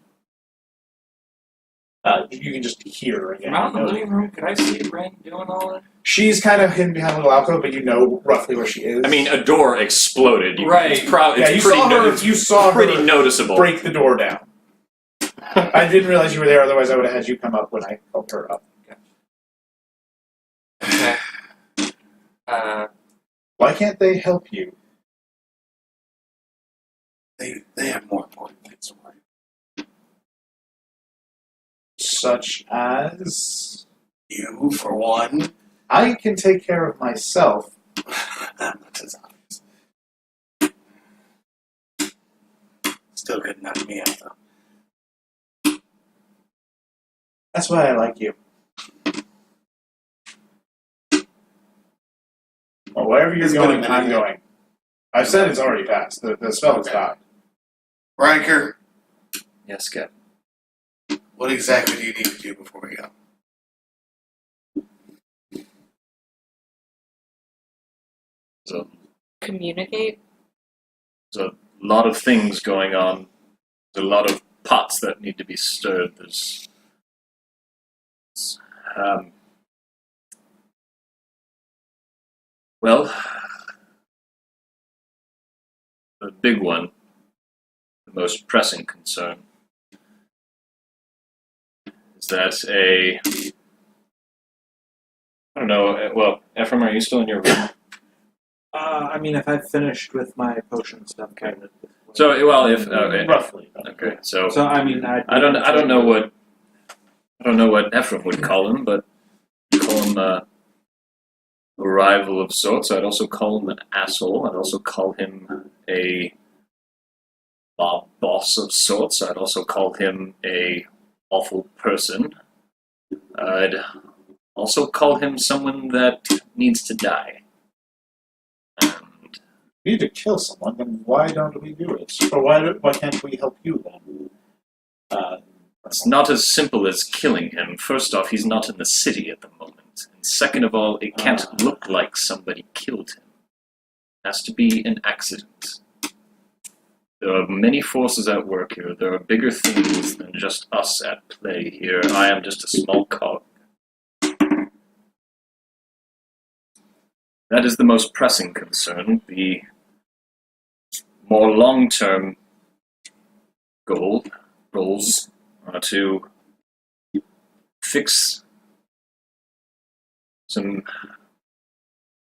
You can just hear again. From out in the living room, could I see Ren doing all that? She's kind of hidden behind a little alcove, but you know roughly where she is. I mean, a door exploded. Right. It's probably yeah, you saw her. You saw pretty her noticeable. break the door down. I didn't realize you were there. Otherwise, I would have had you come up when I helped her up. Okay. Why can't they help you? They have more important things to worry about. Such as You, for one. I can take care of myself. That's as obvious. Still good enough to me out, though. That's why I like you. Well, wherever you're It's been a going, minute, I'm yeah. going. I've said it's already passed. The spell is Okay. died. Ryker, Yes, Gavyn. what exactly do you need to do before we go? So Communicate. there's a lot of things going on. There's a lot of pots that need to be stirred. There's well, the big one, the most pressing concern, is that I don't know. Well, Ephraim, are you still in your room? I mean, if I've finished with my potion stuff, kind of. So, well, if okay, Roughly. okay, so So I mean, I don't know what Ephraim would call him, but I'd call him a rival of sorts. I'd also call him an asshole. I'd also call him a mob boss of sorts. I'd also call him a awful person. I'd also call him someone that needs to die. And We need to kill someone, then why don't we do it? Or why can't we help you then? it's not as simple as killing him. First off, he's not in the city at the moment. And second of all, it can't look like somebody killed him. It has to be an accident. There are many forces at work here. There are bigger things than just us at play here. I am just a small cog. That is the most pressing concern. The more long-term goals are to fix some,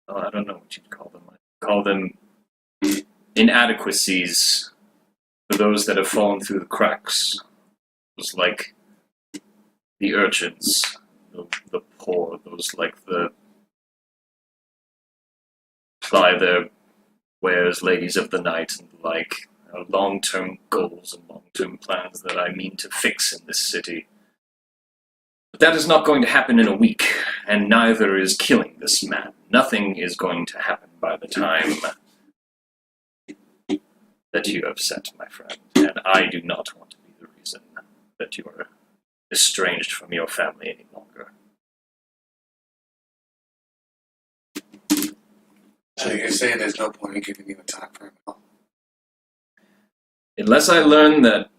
I don't know what you'd call them. I'd call them inadequacies for those that have fallen through the cracks. Those like the urchins, the poor, those like the ply their wares, ladies of the night, and like long-term goals and long-term plans that I mean to fix in this city. But that is not going to happen in a week, and neither is killing this man. Nothing is going to happen by the time that you have set, my friend, and I do not want to be the reason that you are estranged from your family any longer. So you're saying there's no point in giving you a time frame at all? Unless I learn that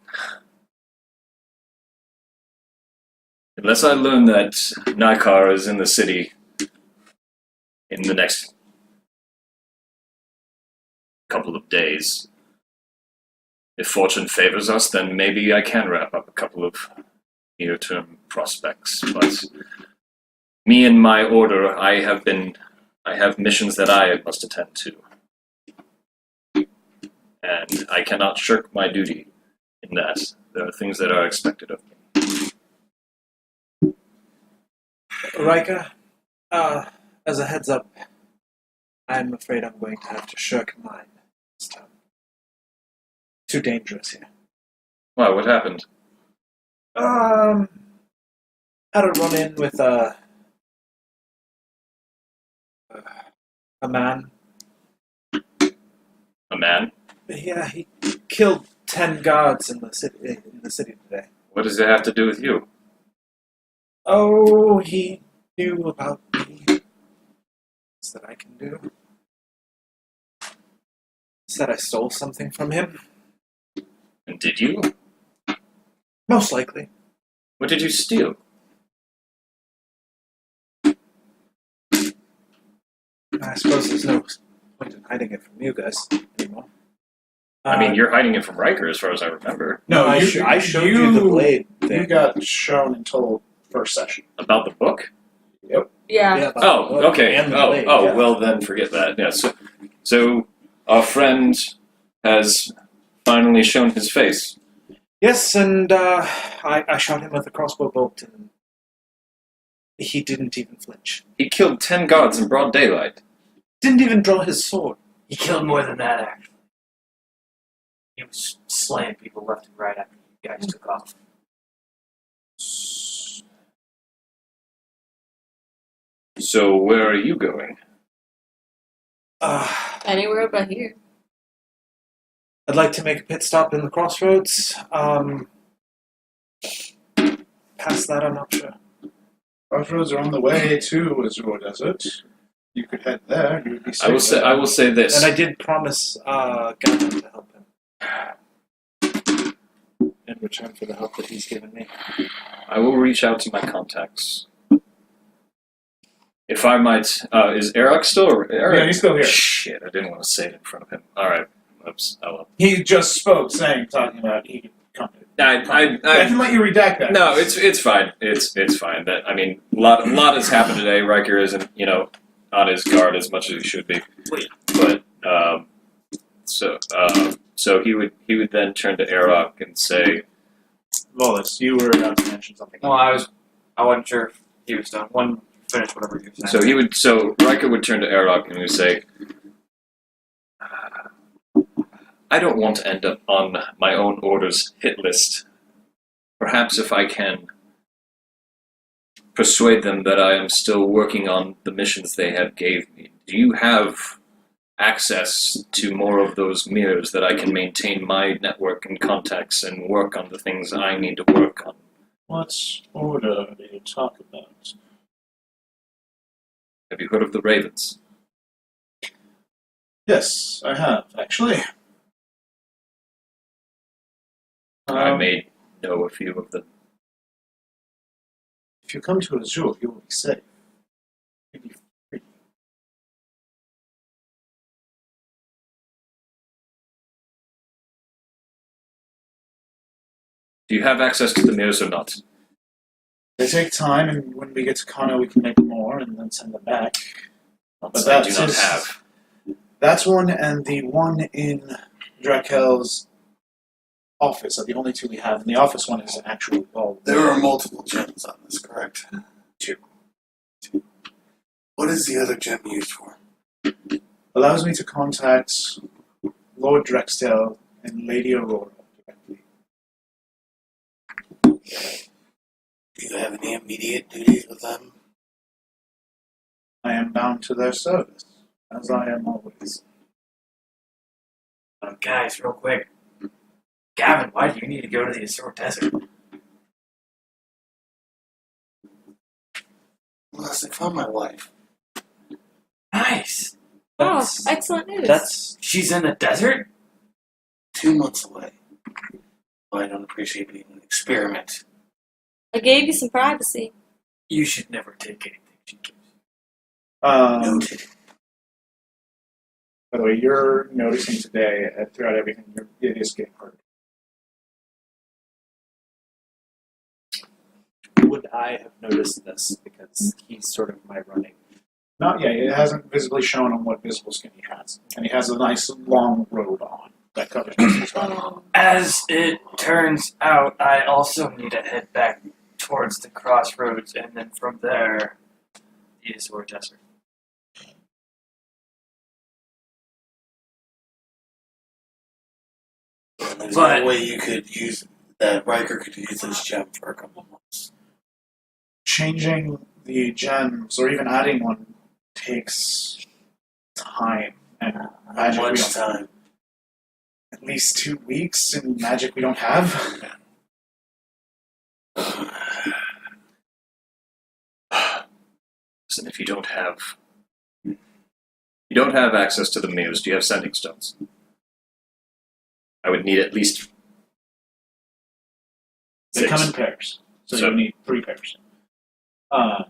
Nykar is in the city in the next couple of days, if fortune favors us, then maybe I can wrap up a couple of near-term prospects. But me and my order, I have missions that I must attend to. And I cannot shirk my duty in that. There are things that are expected of me. Ryker, as a heads up, I'm afraid I'm going to have to shirk mine this time. Too dangerous here. Why, what happened? Had a run-in with a man. A man? Yeah, he killed 10 guards in the city today. What does it have to do with you? Oh, he knew about me. What's that I can do? Said I stole something from him. And did you? Most likely. What did you steal? I suppose there's no point in hiding it from you guys anymore. I mean, you're hiding it from Ryker, as far as I remember. No, I showed you the blade thing. You got shown and told first session. About the book? Yeah. Yeah, about the Oh, blade okay. and the Oh, blade, oh, yeah. well then forget that. Yeah, so our friend has finally shown his face. Yes, and I shot him with a crossbow bolt, and he didn't even flinch. He killed 10 guards in broad daylight. Didn't even draw his sword. He killed more than that, actually. He was slaying people left and right after you guys took off. So where are you going? Anywhere but here. I'd like to make a pit stop in the crossroads. Past that, I'm not sure. Crossroads are on the way to Azure Desert. You could head there. You would be safe. I will say this. And I did promise Gavyn to help him. In return for the help that he's given me. I will reach out to my contacts. If I might, is Eric still? Yeah, he's still here. Shit, I didn't want to say it in front of him. All right, oops. Oh well. He just spoke, talking about he could come. I I can let you redact that. no, it's fine. It's fine. That I mean, a lot has happened today. Ryker isn't, on his guard as much as he should be. But so he would then turn to Arok and say, Vulas, you were about to mention something. Well, I wasn't sure if he was done. Finish whatever you were saying. so Ryker would turn to Arok and he would say, I don't want to end up on my own order's hit list. Perhaps if I can persuade them that I am still working on the missions they have gave me. Do you have access to more of those mirrors that I can maintain my network and contacts and work on the things I need to work on? What order do you talk about? Have you heard of the Ravens? Yes, I have, actually. I may know a few of them. If you come to Azure, you will be safe. You'll be free. Do you have access to the mirrors or not? They take time, and when we get to Kano, we can make more and then send them back. Not But that I do that's not just- have. That's one, and the one in Drakel's office are the only two we have. And the office one is an actual ball. There are multiple gems on this, correct? Two. What is the other gem used for? Allows me to contact Lord Drextel and Lady Aurora directly. Do you have any immediate duties with them? I am bound to their service, as I am always. Guys, real quick. Gavyn, why do you need to go to the Azure Desert? Unless I found my wife. Nice. Oh, That's- excellent news. That's She's in the desert? 2 months away. Well, I don't appreciate being an experiment. I gave you some privacy. You should never take anything she gives you. Noted. By the way, you're noticing today, throughout everything, it is getting harder. would I have noticed this because he's sort of my running. Not yet. It hasn't visibly shown on what visible skin he has. And he has a nice long robe on that covers his body. As it turns out, I also need to head back towards the crossroads, and then from there, the Azure Desert. There's But- no way you could use that Ryker could use this gem for a couple months. Changing the gems or even adding one takes time and How magic. much time? At least 2 weeks in magic we don't have. Listen, if you don't have access to the muse, do you have sending stones? I would need at least They 6. come in pairs, so So- you need 3 pairs. They're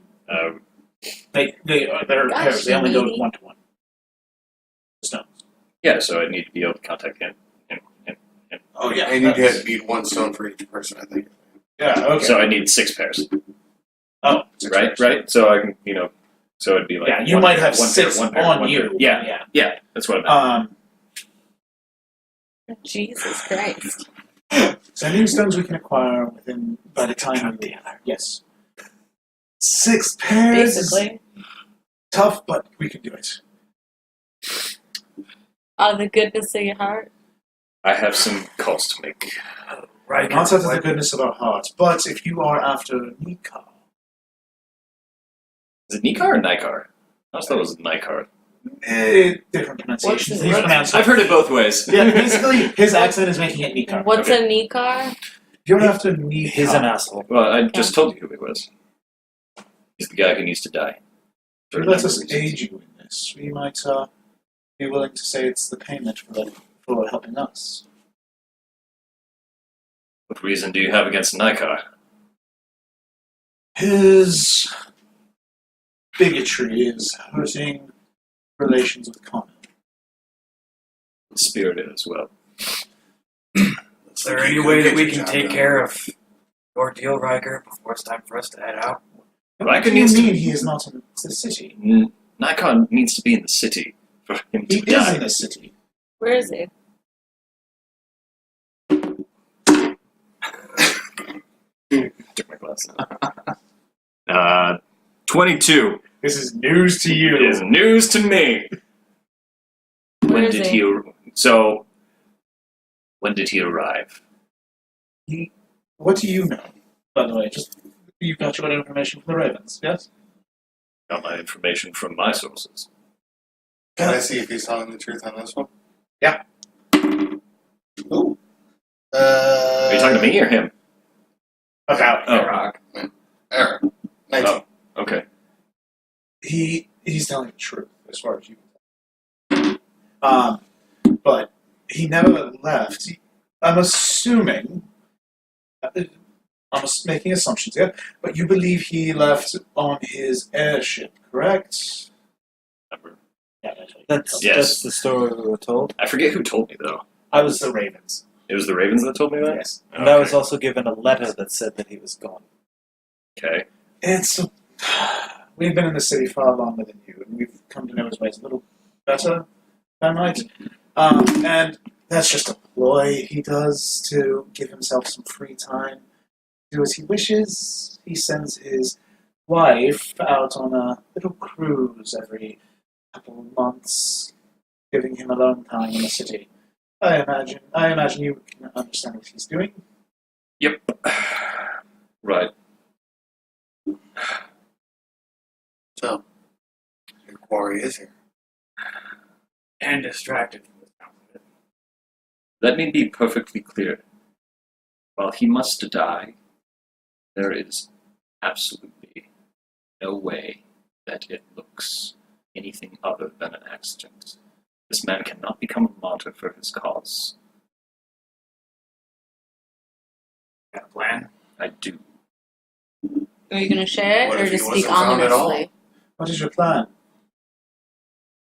Gosh, pairs. They only go lady. 1-to-1. Stones. Yeah, so I need to be able to contact him. Oh yeah, and you need 1 stone for each person, I think. Yeah. Okay. So I need 6 pairs, oh, 6 right? pairs. Right. So I can, so it'd be like Yeah, you one might pair, have one 6 pair, one pair, on one you. pair. Yeah. Yeah, that's what I meant. Jesus Christ. Sending stones we can acquire by the time we leave. Yes. 6 pairs. Basically. Tough, but we can do it. Out of the goodness of your heart. I have some calls to make. Right. Not out of the goodness of our hearts, but if you are after Nika, Is it Nikar or Nikar? I thought it was Nikar. different pronunciations. What's He's it- pronounced. I've heard it both ways. Yeah, basically, his accent is making it Nika. What's Okay. a Nikar? If you're after Nika, He's an asshole. Well, I just told you who he was. He's the guy who needs to die. if you let us aid you in this, we might be willing to say it's the payment for helping us. What reason do you have against Nikar? His bigotry is hurting relations with Common. Spirited as well. Is there any way that we can take care of your deal, Ryker, before it's time for us to head out? Ryker What do you needs to- mean he is not in the city? Nikar needs to be in the city for him to He is die. in the city. Where is he? Took my glasses off. 22 This is news to you. is news to me. Where When is did he? when did he arrive? What do you know? By the way, just you got your information from the Ravens, yes? Got my information from my sources. Can I see if he's telling the truth on this one? Yeah. Ooh. Are you talking to me or him? About Oh. Rock. Eric. 19. Oh, okay. He's telling the truth as far as you can tell. But he never left. I'm assuming. I'm making assumptions here, but you believe he left on his airship, correct? Remember. Yeah, that's right. That's Yes. the story we were told. I forget who told me though. I was the Ravens. It was the Ravens that told me that? Yes. And I was also given a letter that said that he was gone. Okay. We've been in the city far longer than you, and we've come to know his ways a little better, if I might. And that's just a ploy he does to give himself some free time. Do as he wishes. He sends his wife out on a little cruise every couple of months, giving him alone time in the city. I imagine you can understand what he's doing. Yep. Right. So, your quarry is here. And distracted. Let me be perfectly clear. While he must die, there is absolutely no way that it looks anything other than an accident. This man cannot become a martyr for his cause. Got a plan? I do. Are you going to share it What or if he just speak wasn't found at all? ominously? What is your plan?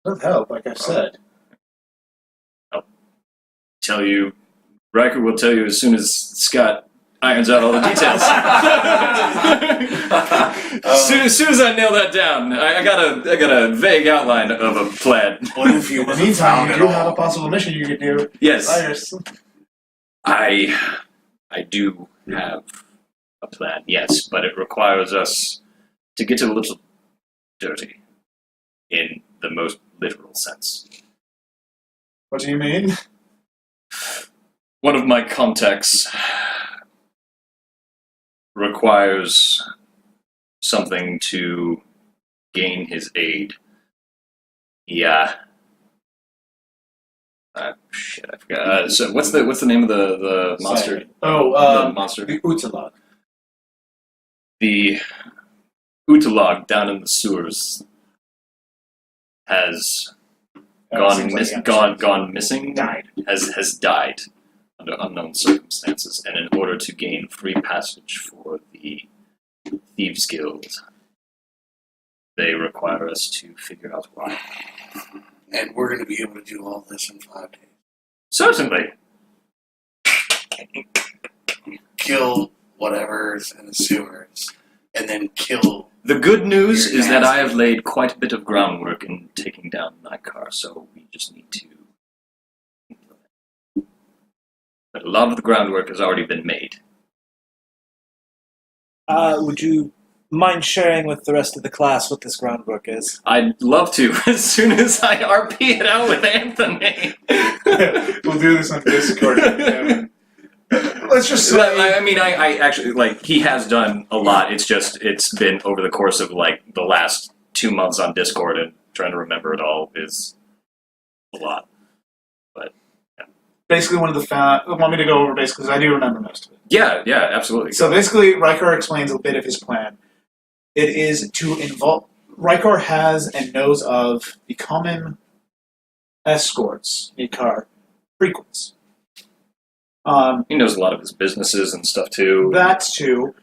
With help, like I've said. Tell you, Ryker will tell you as soon as Scott irons out all the details. as soon as I nail that down, I got a vague outline of a plan. What if he In the wasn't meantime, found you at do have a all? possible mission you could do. Yes, Cyrus. I do have a plan, yes, but it requires us to get a little dirty, in the most literal sense. What do you mean? One of my contacts requires something to gain his aid. Yeah. shit, I forgot. So what's the name of the monster? The monster. The Utalog. The Utalog down in the sewers has gone missing. Died. Has died under unknown circumstances, and in order to gain free passage for the Thieves Guild, they require us to figure out why. And we're going to be able to do all this in 5 days. Certainly. Kill whatever's in the sewers, and then kill... The good news is that I have laid quite a bit of groundwork in taking down Ryker, so we just need to implement. But a lot of the groundwork has already been made. Would you mind sharing with the rest of the class what this groundwork is? I'd love to, as soon as I RP it out with Anthony. We'll do this on Discord. Let's just say... I mean, I actually, like, he has done a lot. It's been over the course of, like, the last 2 months on Discord, and trying to remember it all is a lot. But, yeah. Basically, one of the want me to go over basically, because I do remember most of it. Yeah, absolutely. So basically, Ryker explains a bit of his plan. It is to involve... Ryker has and knows of the common escorts, car frequents. He knows a lot of his businesses and stuff, too. That too.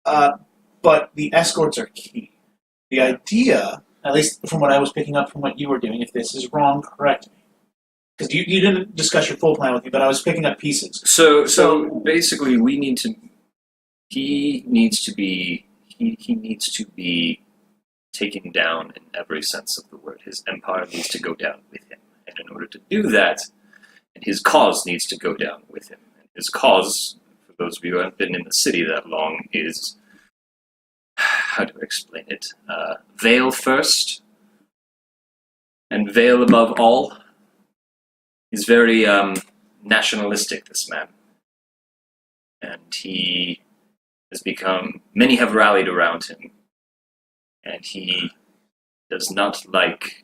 But the escorts are key. The idea, at least from what I was picking up from what you were doing, if this is wrong, correct me. Because you didn't discuss your full plan with me, but I was picking up pieces. So basically, he needs to be taken down in every sense of the word. His empire needs to go down with him. And in order to do that, and his cause needs to go down with him. And his cause, for those of you who haven't been in the city that long, is, how do I explain it? Veil first, and veil above all. He's very nationalistic, this man. And he has become, many have rallied around him. And he does not like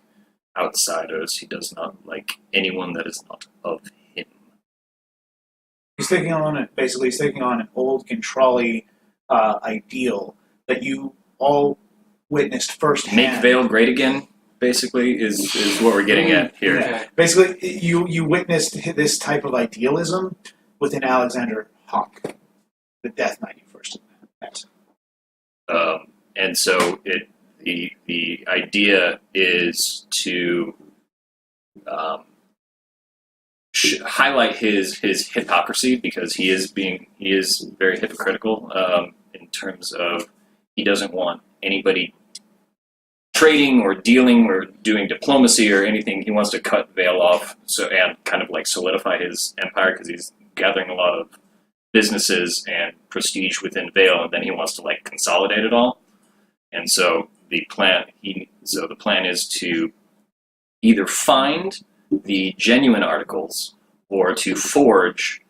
outsiders. He does not like anyone that is not of him. He's taking on an old Controlli ideal that you all witnessed firsthand. Make Vale great again, basically, is what we're getting at here. Yeah. Basically, you witnessed this type of idealism within Alexander Hawk, the Death Knight you first met. And so the idea is to highlight his hypocrisy, because he is very hypocritical in terms of he doesn't want anybody trading or dealing or doing diplomacy or anything. He wants to cut Vale off and kind of like solidify his empire, because he's gathering a lot of businesses and prestige within Vale, and then he wants to like consolidate it all. And so the plan is to either find the genuine articles or to forge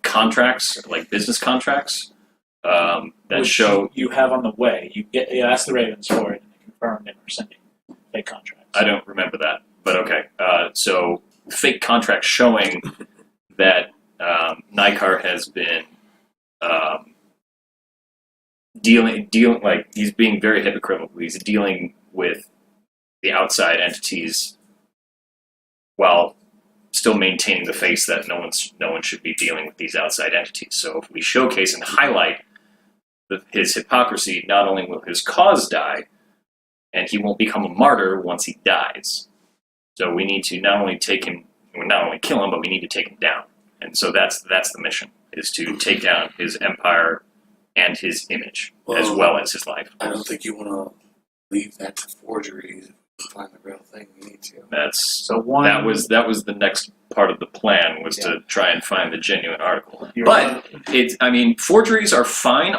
contracts, like business contracts, that which show you have on the way. You ask the Ravens for it, and they confirm it for sending fake contracts. I don't remember that, but okay. So fake contracts showing that Ryker has been dealing like he's being very hypocritical. He's dealing with the outside entities while still maintaining the face that no one should be dealing with these outside entities. So if we showcase and highlight his hypocrisy, not only will his cause die, and he won't become a martyr once he dies. So we need to not only kill him, but we need to take him down. And so that's the mission, is to take down his empire and his image, as well as his life. I don't think you want to leave that to forgeries. If you find the real thing, you need to. That was the next part of the plan, was to try and find the genuine article. Forgeries are fine.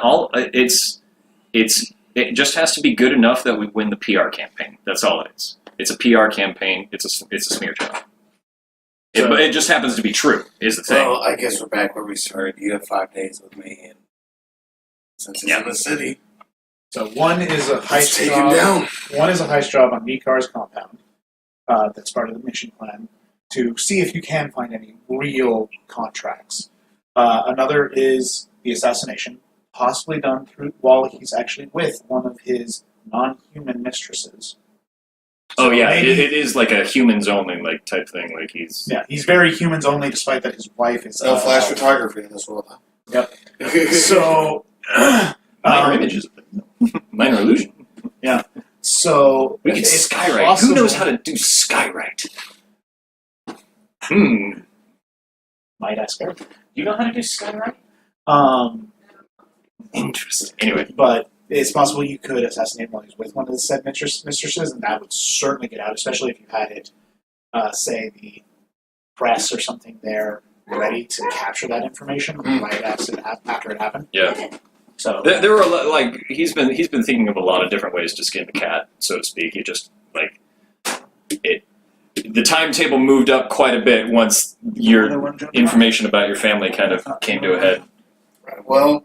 It just has to be good enough that we win the PR campaign. That's all it is. It's a PR campaign. It's a smear job. But it just happens to be true, is the thing. Well, I guess we're back where we started. You have 5 days with me, and since it's in the city, so one is a heist take job. him down. One is a heist job on Vikar's compound. That's part of the mission plan. to see if you can find any real contracts. Another is the assassination, possibly done while he's actually with one of his non-human mistresses. Oh yeah, maybe- it is like a humans only like type thing. Like he's He's very humans only, despite that his wife is No flash photography in this world. Yep. So, minor images, minor illusion. So We can it's skywrite. possible- Who knows how to do skywrite? Might ask her. You know how to do skywrite? Interesting. Anyway, But it's possible you could assassinate while he's with one of the said mistresses, and that would certainly get out, especially if you had it, say, the press or something there ready to capture that information right after it happened. yeah. So There were a lot, like he's been thinking of a lot of different ways to skin the cat, so to speak. He just like it. The timetable moved up quite a bit once your information about your family kind of came to a head. Right. Well,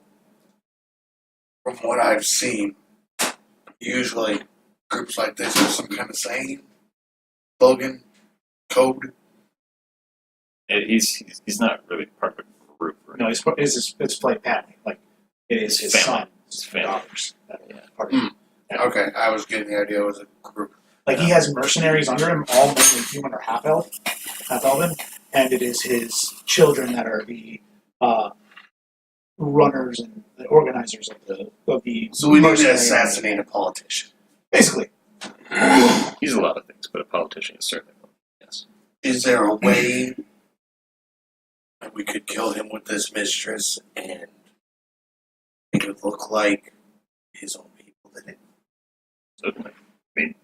from what I've seen, usually groups like this have some kind of saying, slogan, code. He's not really part of a group. Or no, it's like family. Like it is his Family. son, It's family. daughters. That are part of it. Okay, I was getting the idea it was a group. Like he has mercenaries under him, all mainly human or half elven, and it is his children that are the runners and the organizers of the. So we need to mercenary- assassinate a politician. Basically, He's a lot of things, but a politician is certainly one. Yes. Is there a way that we could kill him with this mistress and make it look like his own people did it? Certainly. I mean,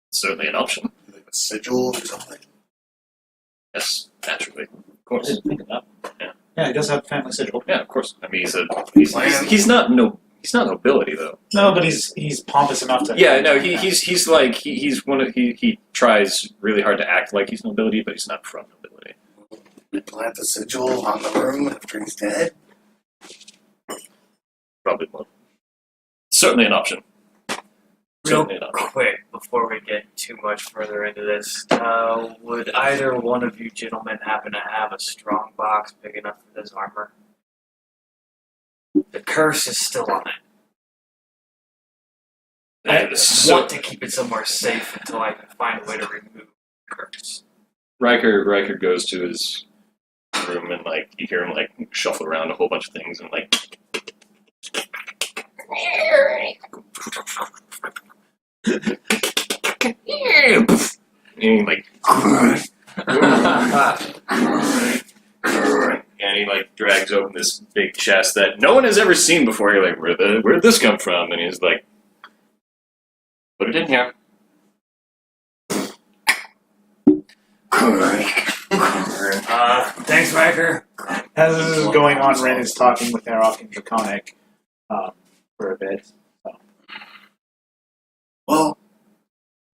it's certainly an option. Do they have a sigil or something? Yes, naturally. Of I course. didn't think of that. Yeah, he does have a family sigil. Yeah, of course. I mean, he's not nobility though. No, but he's pompous enough to. Yeah, no, he's like he's one of he tries really hard to act like he's nobility, but he's not from nobility. We plant the sigil on the room after he's dead? Probably not. Certainly an option. Real Certainly an option. quick, before we get too much further into this, would either one of you gentlemen happen to have a strong box big enough for this armor? The curse is still on it. I want to keep it somewhere safe until I can find a way to remove the curse. Ryker goes to his room and like you hear him like shuffle around a whole bunch of things and like and like and he like drags open this big chest that no one has ever seen before. You're like, where'd this come from? And he's like, put it in here. Thanks, Ryker. As this is going on, Ren is talking with Arok and Draconic for a bit. Well,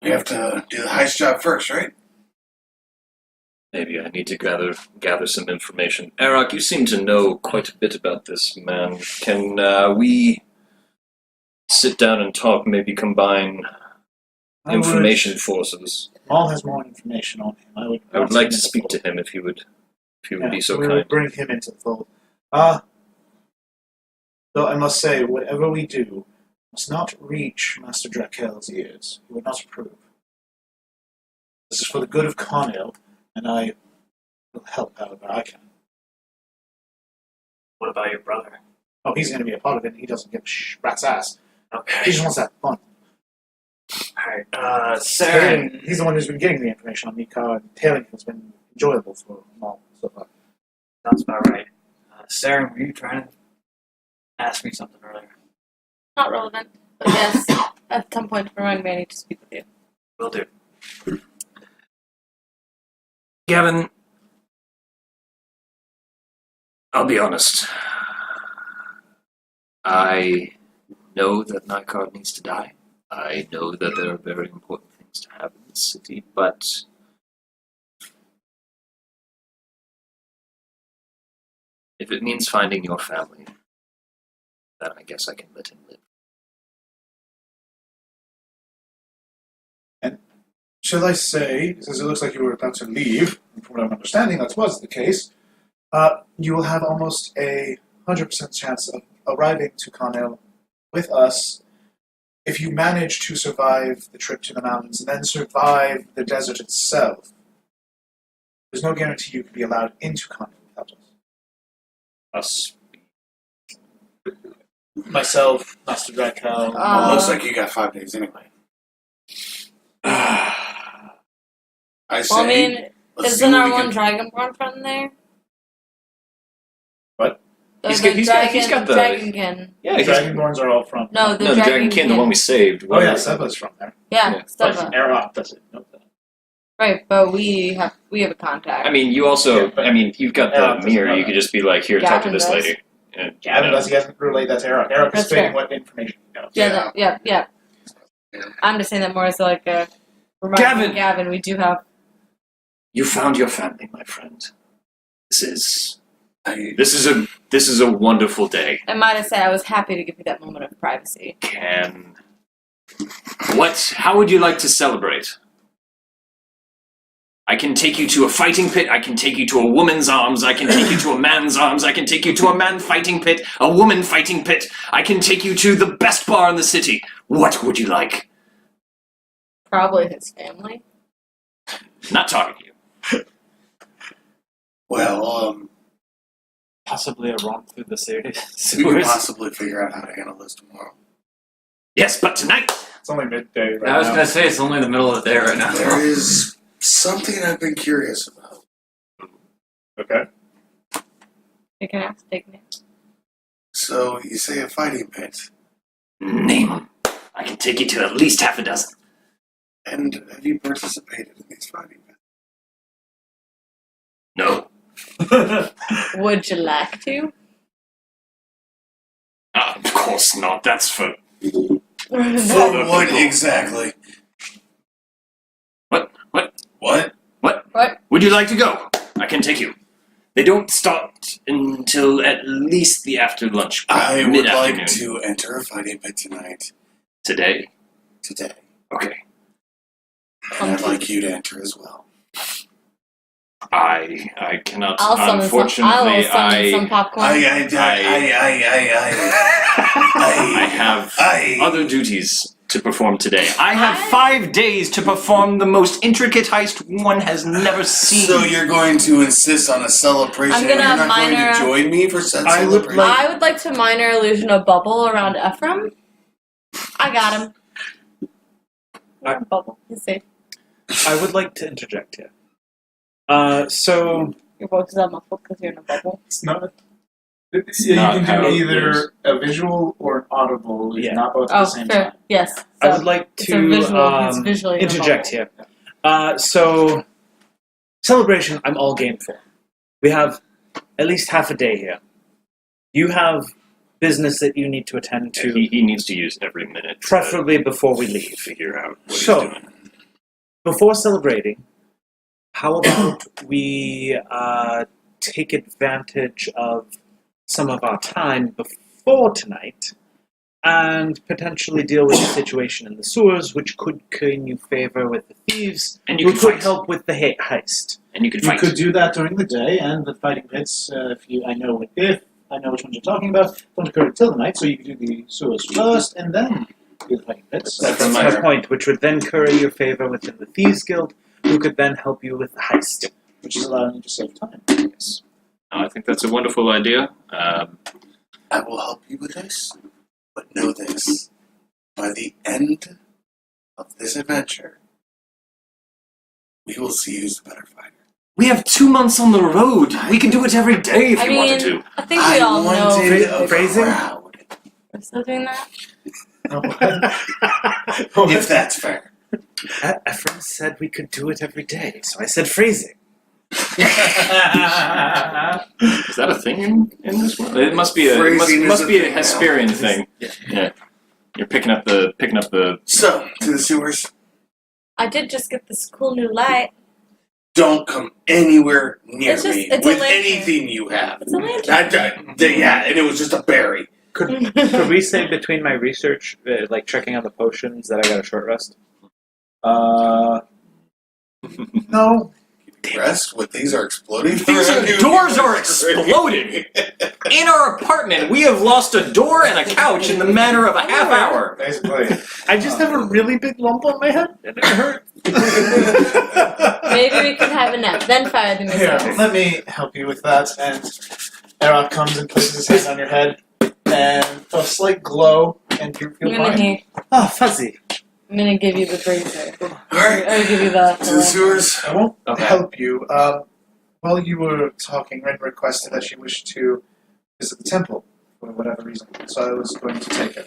we have to do the heist job first, right? Maybe I need to gather some information. Arok, you seem to know quite a bit about this man. Can we sit down and talk, maybe combine information forces? Maul has more information on him. I would I would like to speak to him if he would be so we kind. would bring him into the fold. Though I must say, whatever we do must not reach Master Drakel's ears. He would not approve. This is for the good of Carnel, and I will help however I can. What about your brother? Oh, he's going to be a part of it. He doesn't give a rat's ass. He Okay. just wants that fun. Alright, Seren. He's the one who's been getting the information on Mika, and tailing has been enjoyable for Maul so far. Sounds about right. Seren, were you trying to ask me something earlier? Not relevant, but yes, at some point, remind me I need to speak with you. Will do. Gavyn, I'll be honest. I know that Nightcard needs to die. I know that there are very important things to have in this city, but if it means finding your family, then I guess I can let him live. shall I say, since it looks like you were about to leave, and from what I'm understanding that was the case, you will have almost a 100% chance of arriving to Connell with us if you manage to survive the trip to the mountains and then survive the desert itself. There's no guarantee you can be allowed into Connell without us. Myself, Master Ryker. Well, looks like you got 5 days anyway. I say, Well, I mean, let's see isn't what our we one can- Dragonborn friend there? What? He's got the- Dragonkin. Yeah, The Dragonborns are all from... No, the no, the Dragonkin, the one we saved. Oh yeah, Seva's from there. Yeah, Yeah. But Steva. Aerok doesn't know that. Right, but we have a contact. I mean, you also. Yeah, but- I mean, you've got Yeah, the mirror. doesn't You could just be like, "Here, talk to Gavyn this does. lady." And, Gavyn does, he hasn't relayed that to Aerok. Aerok is That's stating fair. what information he knows. yeah, Yeah. yeah. Yeah. I'm just saying that more as like a Gavyn! Gavyn, we do have. You found your family, my friend. This I- is a wonderful day. I might have said I was happy to give you that moment of privacy. How would you like to celebrate? I can take you to a fighting pit, I can take you to a woman's arms, I can take you to a man's arms, I can take you to a man fighting pit, a woman fighting pit, I can take you to the best bar in the city. What would you like? Probably his family. Not talking to you. Well, Possibly a romp through the series. we could possibly figure out how to handle this tomorrow. Yes, but tonight! It's only midday right I was now. gonna say it's only the middle of the day right now. There is something I've been curious about. Okay. You can ask, take me. So, you say a fighting pit, Name 'em. I can take you to at least half a dozen. and have you participated in these fighting pits? No. Would you like to? Of course not. That's for... For what exactly? What? What? What? Would you like to go? I can take you. They don't start until at least the after lunch. I would mid-afternoon. like to enter a fighting pit tonight, Today? today. Okay. And I'd like you to enter as well. I cannot. I'll summon Unfortunately, some popcorn. I have other duties to perform today. I have 5 days to perform the most intricate heist one has never seen. So you're going to insist on a celebration? I'm gonna and you're not minor- going to join me for said I would celebration? I would like to minor illusion a bubble around Ephraim. I got him. Bubble. He's safe. I would like to interject here. So Your voice is all muffled because you're in a bubble. It's not... not you how can do it either is. a visual or an audible, Yeah. not both at Oh, the same fair. time. Yes. I So would like it's a to visual. It's visually in a interject bubble. here. So celebration, I'm all game for. We have at least half a day here. You have business that you need to attend to, He needs to use every minute. to preferably before we leave. figure out what So- he's doing. Before celebrating, how about we take advantage of some of our time before tonight and potentially deal with the situation in the sewers, which could gain you favor with the thieves, And you who can could fight. help with the heist. And you can You fight. could do that during the day, and the fighting pits, I know which ones you're talking about, don't occur until the night, so you can do the sewers first, and then do the fighting pits. That's That's fair. my point, which would then curry your favor within the Thieves Guild, who could then help you with the heist. Which is allowing you to save time. Yes. I think that's a wonderful idea. I will help you with this, but know this. By the end of this adventure, we will see who's the better fighter. We have 2 months on the road. We can do it every day if I you wanted mean, to. I think we all know. wanted a Phrasing? crowd, We're still doing that? if that's fair. Ephraim said we could do it every day, so I said phrasing. Is that a thing in this world? It must be a Phrasing must is be a a thing now. Hesperian thing. Yeah. You're picking up the So, to the sewers, I did just get this cool new light. don't come anywhere near It's just- me it's a with lantern. anything you have. It's a lantern. Yeah, and it was just a berry. Could we say between my research, like checking on the potions, that I got a short rest? No. Rest? What, these are exploding? These doors are exploding! In our apartment, we have lost a door and a couch in the matter of a half hour. Basically. I just have a really big lump on my head, and it hurts. Maybe we can have a nap, then fire the Here, missiles. let me help you with that. And Erok comes and places his hand on your head, and a slight glow, and you feel I'm gonna fine. here. Oh, fuzzy. I'm gonna give you the brazier. Alright, Or give you the. to the sewers. I won't Okay. help you. While you were talking, Ren requested that she wished to visit the temple for whatever reason, so I was going to take her.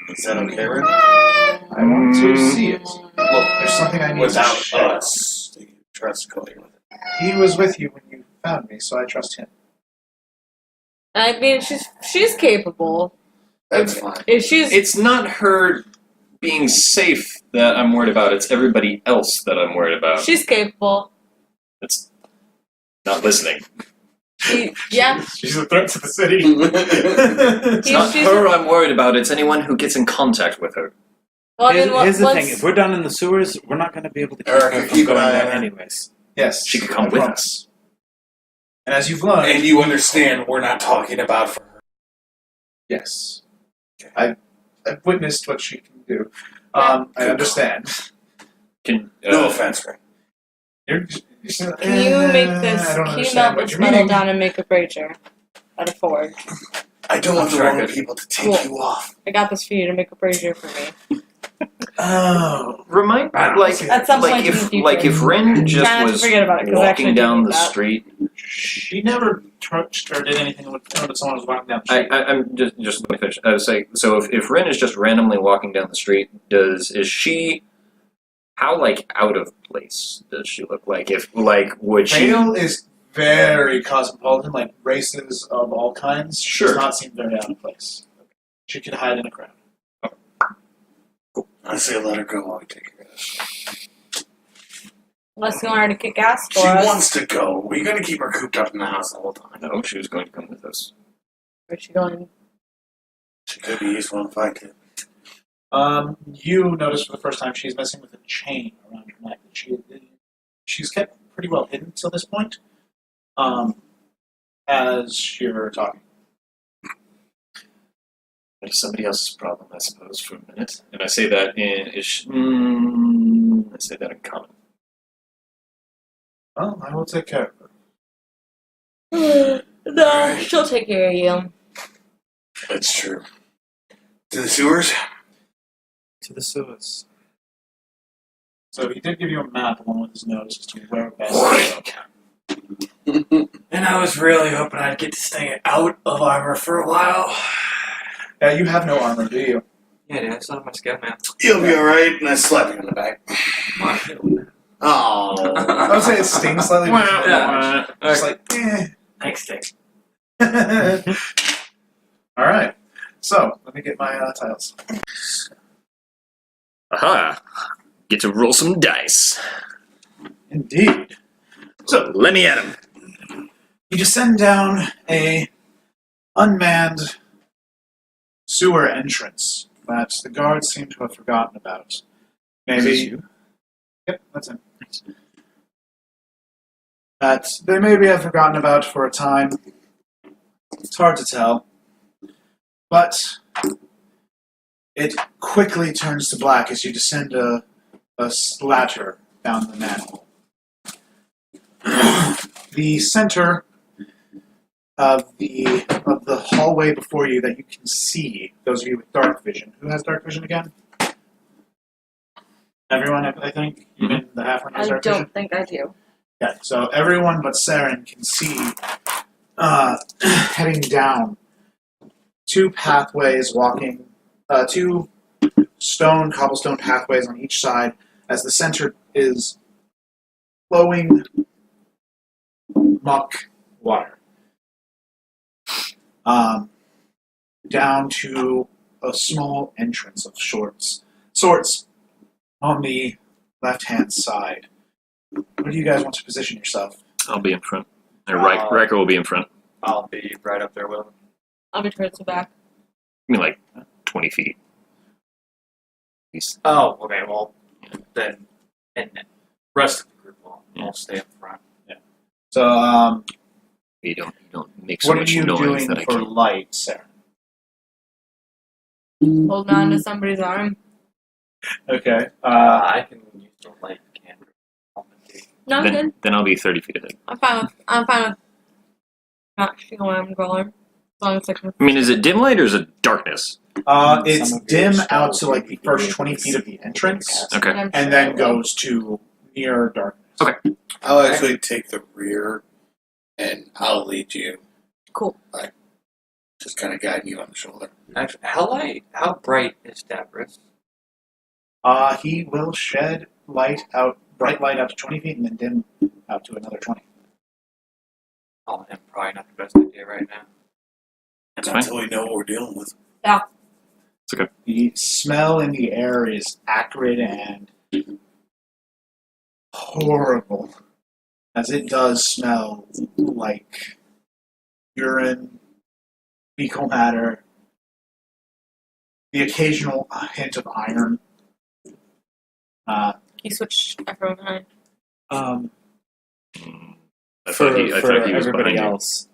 Is that okay, Ren? I want to see it. Look, there's something I need to Without share. us. Do you trust Cody with it? He was with you when you found me, so I trust him. I mean, she's capable. That's fine. If she's It's not her being safe that I'm worried about, it's everybody else that I'm worried about. she's capable. It's not listening. Yeah. She's a threat to the city. It's not she's- her I'm worried about, it's anyone who gets in contact with her. Well, I mean, Here's the once, thing: if we're down in the sewers, we're not going to be able to keep Eric, her you from keep an going eye there on her. anyways. Yes, She could come I with promise. us. And as you've learned, And you understand we're not talking about for her. yes, I've witnessed what she can do. I understand. Can No offense, Ren. You're, can you make this? I don't Can you understand melt what this you're metal meaning. down and make a brazier out of forge? I don't want the Sure, wrong good. people to take Cool. you off. I got this for you to make a brazier for me. Oh, Remind I don't like see At some like point in the if future. like if Ren just Try not to was forget about it, 'cause I actually walking do down need the that. street. she never touched or did anything when someone was walking down the I, street. I'm just let me finish. I was saying, so if Ren is just randomly walking down the street, is she how like out of place does she look? Like if like would she? Vale is very cosmopolitan, like races of all kinds. She Sure. does not seem very out of place. She could hide in a crowd. I say let her go while we take care of this. Unless you want her to kick ass for She us. wants to go. We're going to keep her cooped up in the house the whole time. No, she was going to come with us. Where's she going? She could be useful if I could. You notice for the first time she's messing with a chain around her neck. She's kept pretty well hidden till this point. As you're talking. It's somebody else's problem, I suppose, for a minute. And I say that in I say that in common. Well, I will take care of her. No, she'll take care of you. That's true. To the sewers? To the sewers. So he did give you a map along with his notes as to where best to go. And I was really hoping I'd get to stay out of armor for a while. Yeah, you have no armor, do you? Yeah, dude, it's not my scout man. You'll be alright, and I slap you in the back. Oh. I would say it stings slightly, but it's not Yeah. much. Just like, eh. Thanks, Dick. Alright. So, let me get my tiles. Aha! Get to roll some dice. Indeed. So let me at him. You descend down a unmanned sewer entrance that the guards seem to have forgotten about. Maybe. Yep, that's him. That they maybe have forgotten about for a time. It's hard to tell. But it quickly turns to black as you descend a ladder down the manhole. The center of the hallway before you that you can see, those of you with dark vision. Who has dark vision again? Everyone, I think? Even the half-one has I dark vision? don't think I do. Yeah, so everyone but Seren can see heading down two pathways walking, two cobblestone pathways on each side as the center is flowing muck water. Down to a small entrance of sorts on the left-hand side. Where do you guys want to position yourself? I'll be in front. Ryker will be in front. I'll be right up there with him. I'll be towards the back. I mean, like 20 feet. He's Oh, okay, well, then, and rest of the group will Yeah. stay up front. So, You don't make so what are much you noise doing that I for can't. light, Seren? Hold on to somebody's arm. Okay. I can use the light candle. No, I'm good. Then I'll be 30 feet ahead. I'm fine with not seeing where I'm going. As long as I can. I mean, is it dim light or is it darkness? It's Some of your dim spells out to like will the be first able 20 to feet of the see entrance, Okay. I'm and sure then I will. goes to near darkness. I'll actually take the rear, and I'll lead you. Cool. Just kind of guiding you on the shoulder. Actually, how bright is Davros? He will shed bright light out to 20 feet, and then dim out to another 20. Oh, and probably not the best idea right now. That's fine. Until we know what we're dealing with. It's okay. The smell in the air is acrid and horrible, as it does smell like urine, fecal matter, the occasional hint of iron. He switched Ephraim and I For, thought he was everybody behind you. else,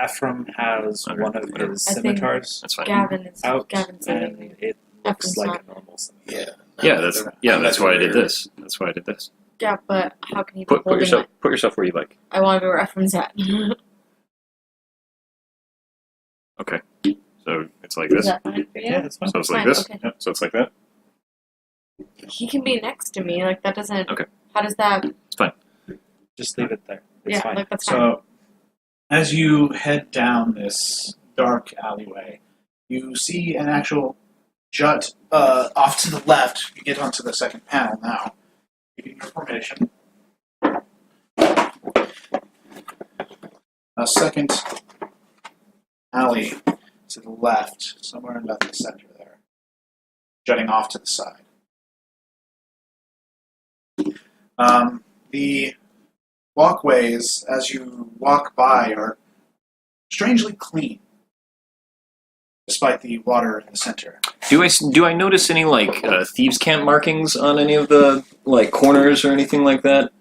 Ephraim has Okay, one of whatever. his I think- scimitars That's fine. Gavyn is out, Gavin's and leading me. it looks Ephraim's like not. a normal scimitar. Yeah, that's why I did rear. this. That's why I did this. Yeah, but how can he be Put holding yourself where you like. it? I want to be where Ephraim's at. Okay. So it's like Is this. that fine for you? Yeah, that's fine. So it's like Fine, this. okay. Yep. So it's like that. He can be next to me. Like that doesn't. Okay. How does that? Just leave it there. It's yeah, fine. like that's fine. So, as you head down this dark alleyway, you see an actual jut off to the left. You get onto the second panel now. Keeping your formation. A second alley to the left, somewhere in about the center there, jutting off to the side. The walkways, as you walk by, are strangely clean, despite the water in the center. Do I notice any like thieves' camp markings on any of the like corners or anything like that,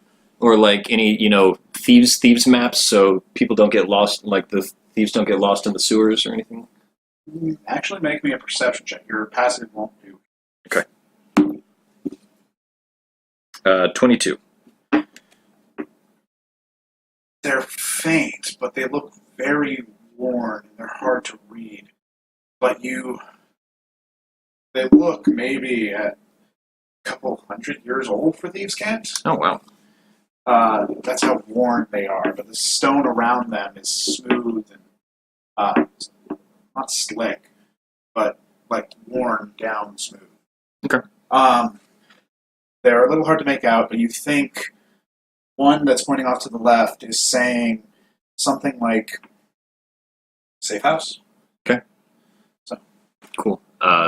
or like any thieves maps so people don't get lost, like the thieves don't get lost in the sewers or anything? Actually, make me a perception check. Your passive won't do. 22. They're faint, but they look very worn, and they're hard to read. But they look maybe a couple 100 years old for thieves' camps. Oh wow. That's how worn they are. But the stone around them is smooth and not slick, but like worn down smooth. Okay. They're a little hard to make out, but you think one that's pointing off to the left is saying something like "safe house." Cool.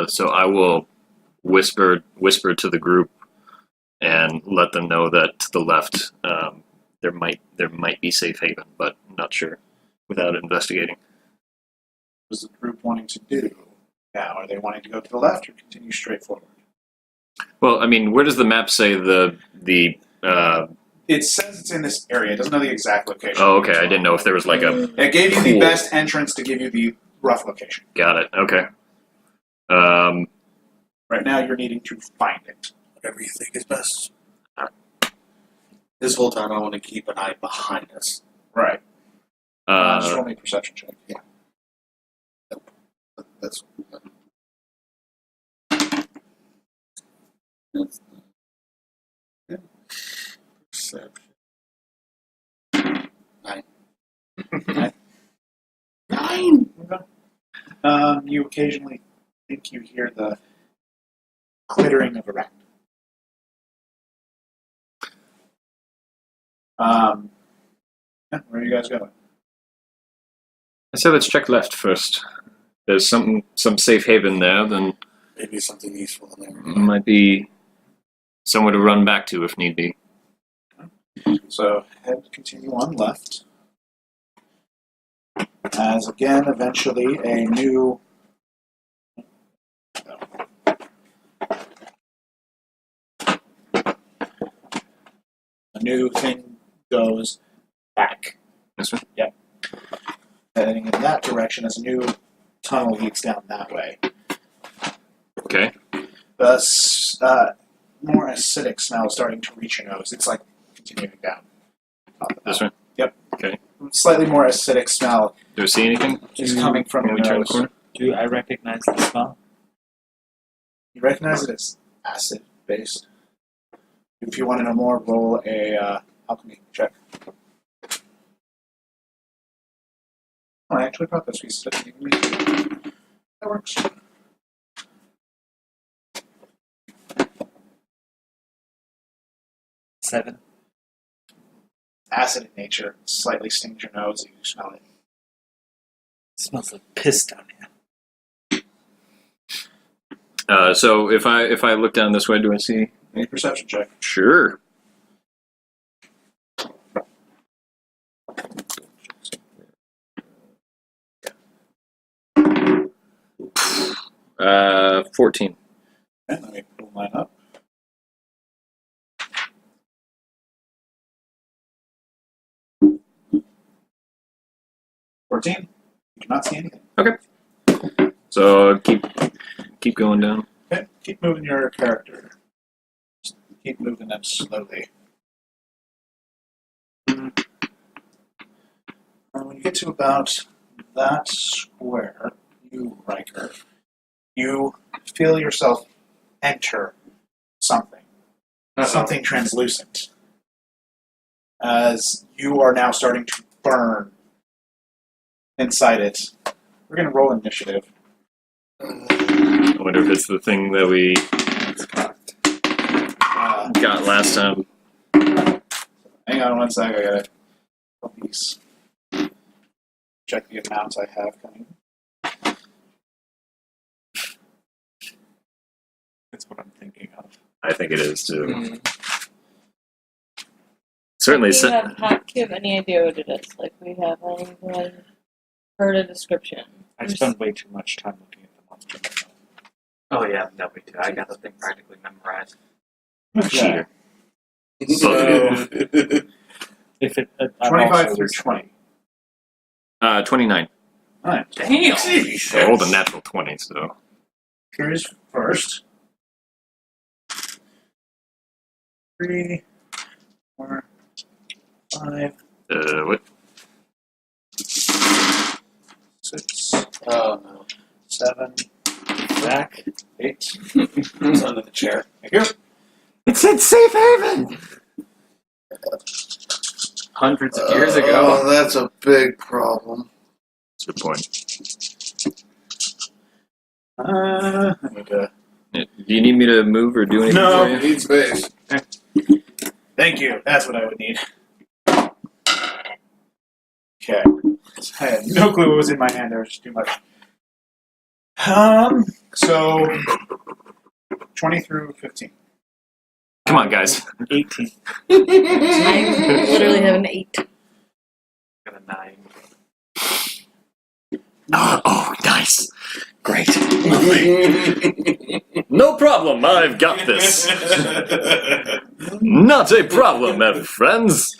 So I will whisper to the group and let them know that to the left there might be safe haven, but I'm not sure without investigating. What is the group wanting to do now? Are they wanting to go to the left or continue straight forward? Well, I mean, where does the map say the It says it's in this area. It doesn't know the exact location. Oh, okay. I didn't know if there was like a. It gave you the Cool. best entrance to give you the rough location. Got it. Okay. Right now, you're needing to find it. Whatever you think is best. This whole time, I want to keep an eye behind us. Right. Just roll me a perception check. That's perception. 9. You occasionally think you hear the clittering of a rat. Where are you guys going? I say let's check left first. There's some safe haven there, then Maybe something useful in there. might be somewhere to run back to if need be. So continue on left. As again, eventually a new new thing goes back. This one? Yep. Heading in that direction as a new tunnel leads down that way. Okay. The more acidic smell starting to reach your nose. It's like continuing down. This one? Yep. Okay. Slightly more acidic smell Do I see anything is coming from when your we turn the nose. corner? Do I recognize the smell? You recognize it as acid based. If you want to know more, roll a alchemy check. Oh, I actually brought those pieces with me. That works. Seven. Acid in nature, slightly stings your nose if you smell it. Smells like piss down here. So if I look down this way, do I see? Make a perception check. Sure. Uh, 14. Okay, let me pull mine up. You cannot see anything. So keep going down. Okay, keep moving your character. Just keep moving them slowly. When you get to about that square, you, Ryker, you feel yourself enter something. Something translucent. As you are now starting to burn inside it. We're going to roll initiative. I wonder if it's the thing that we got last time. Hang on one sec, I gotta these. Check the amounts I have coming. That's what I'm thinking of. I think it is too. Certainly. Do you have any idea what it is? Like, we have heard a description. I spend way too much time looking at the monster manual. Oh yeah, no, we do. I got the thing practically memorized. Cheater. So, If it, I'm 25 also through listening. 20. 29. Alright. Damn. I rolled a natural 20, so. Here's first. 3, 4, 5, What? 6, Oh no. 7, Back. 8. It's under the chair. Thank you. It said safe haven! Hundreds of years ago. Oh, that's a big problem. That's a good point. I need to. Do you need me to move or do anything No. for you? Need space. Thank you. That's what I would need. Okay. I had no clue what was in my hand. There was just too much. So 20 through 15. Come on, guys. 18. I literally have an 8. Got a 9. Oh, nice. Great. No problem. I've got this. Not a problem, my friends.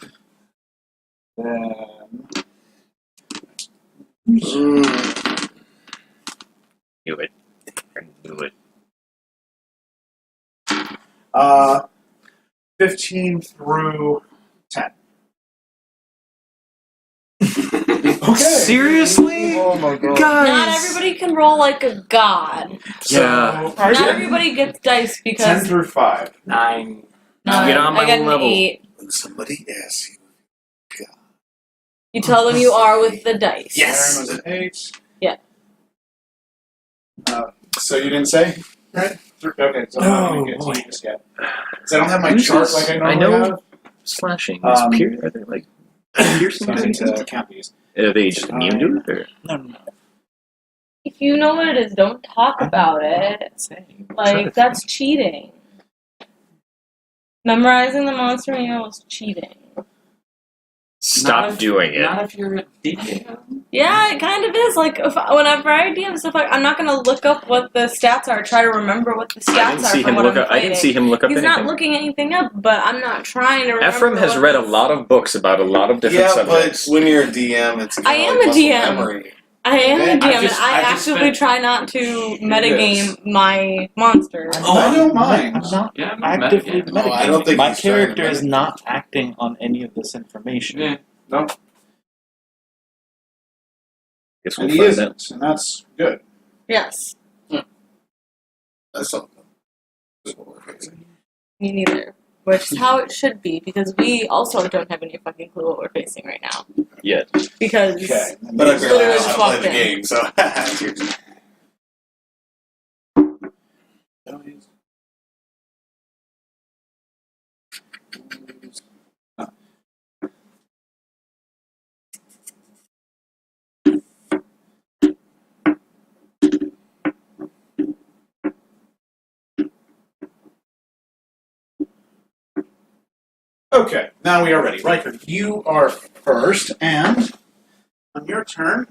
Then Do it. Do it. 15 through 10. Okay. Seriously? Oh my god. Guys. Not everybody can roll like a god. Yeah. So, Not everybody gets dice 10 because through 5. 9. no, Get on my I got an level. 8. When somebody asks you, You tell them you are with the dice. Seren was an 8. Yeah. So you didn't say? Right? Okay, so Oh, I'm gonna get boy. to this guy. Because I don't have my Who's chart this? like I I normally know. have. Slashing. Um, Are they like piercing? So I need to count these. Are they just immune to it? Or? No. If you know what it is, don't talk about it. Like, that's cheating. Memorizing the monster manual is cheating. Stop doing it. Not if you're a DM. Yeah, it kind of is. Like, whenever I DM stuff, I'm not going to look up what the stats are, try to remember what the stats are from what I'm I didn't see fighting. him look up He's anything. not looking anything up, but I'm not trying to remember. Ephraim has read a lot of books about a lot of different Yeah, subjects. but when you're a DM, it's I am like a muscle DM. memory. I am a DM, I've and just I actively spent- try not to metagame my monsters. I don't mind. I'm not Yeah, I'm actively metagaming. No, I don't think my he's trying to character is metagame. not acting on any of this information. Yeah. No. Guess And we'll he find out. isn't, and that's good. Yes, That's something. That's what we're facing. me neither. Which is how it should be, because we also don't have any fucking clue what we're facing right now. Yeah. Because Okay. But I Literally realize just how to play walked the in. game, so. Okay, now we are ready. Ryker, you are first, and on your turn,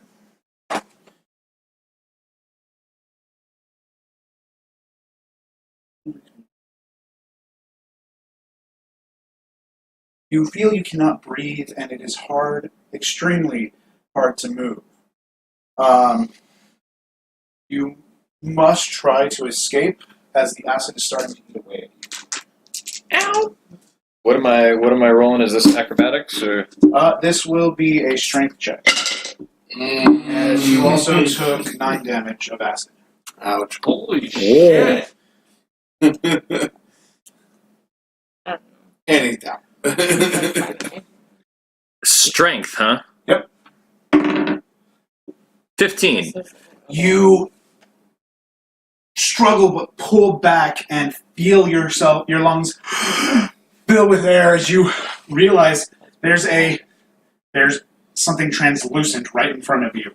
you feel you cannot breathe, and it is hard, extremely hard to move. You must try to escape as the acid is starting to eat away at you. ow. What am I rolling? Is this acrobatics or? This will be a strength check, as you also took 9 damage of acid. Ouch. Holy shit. Anytime. Strength, huh? Yep. 15. You struggle but pull back and feel your lungs fill with air as you realize there's something translucent right in front of you.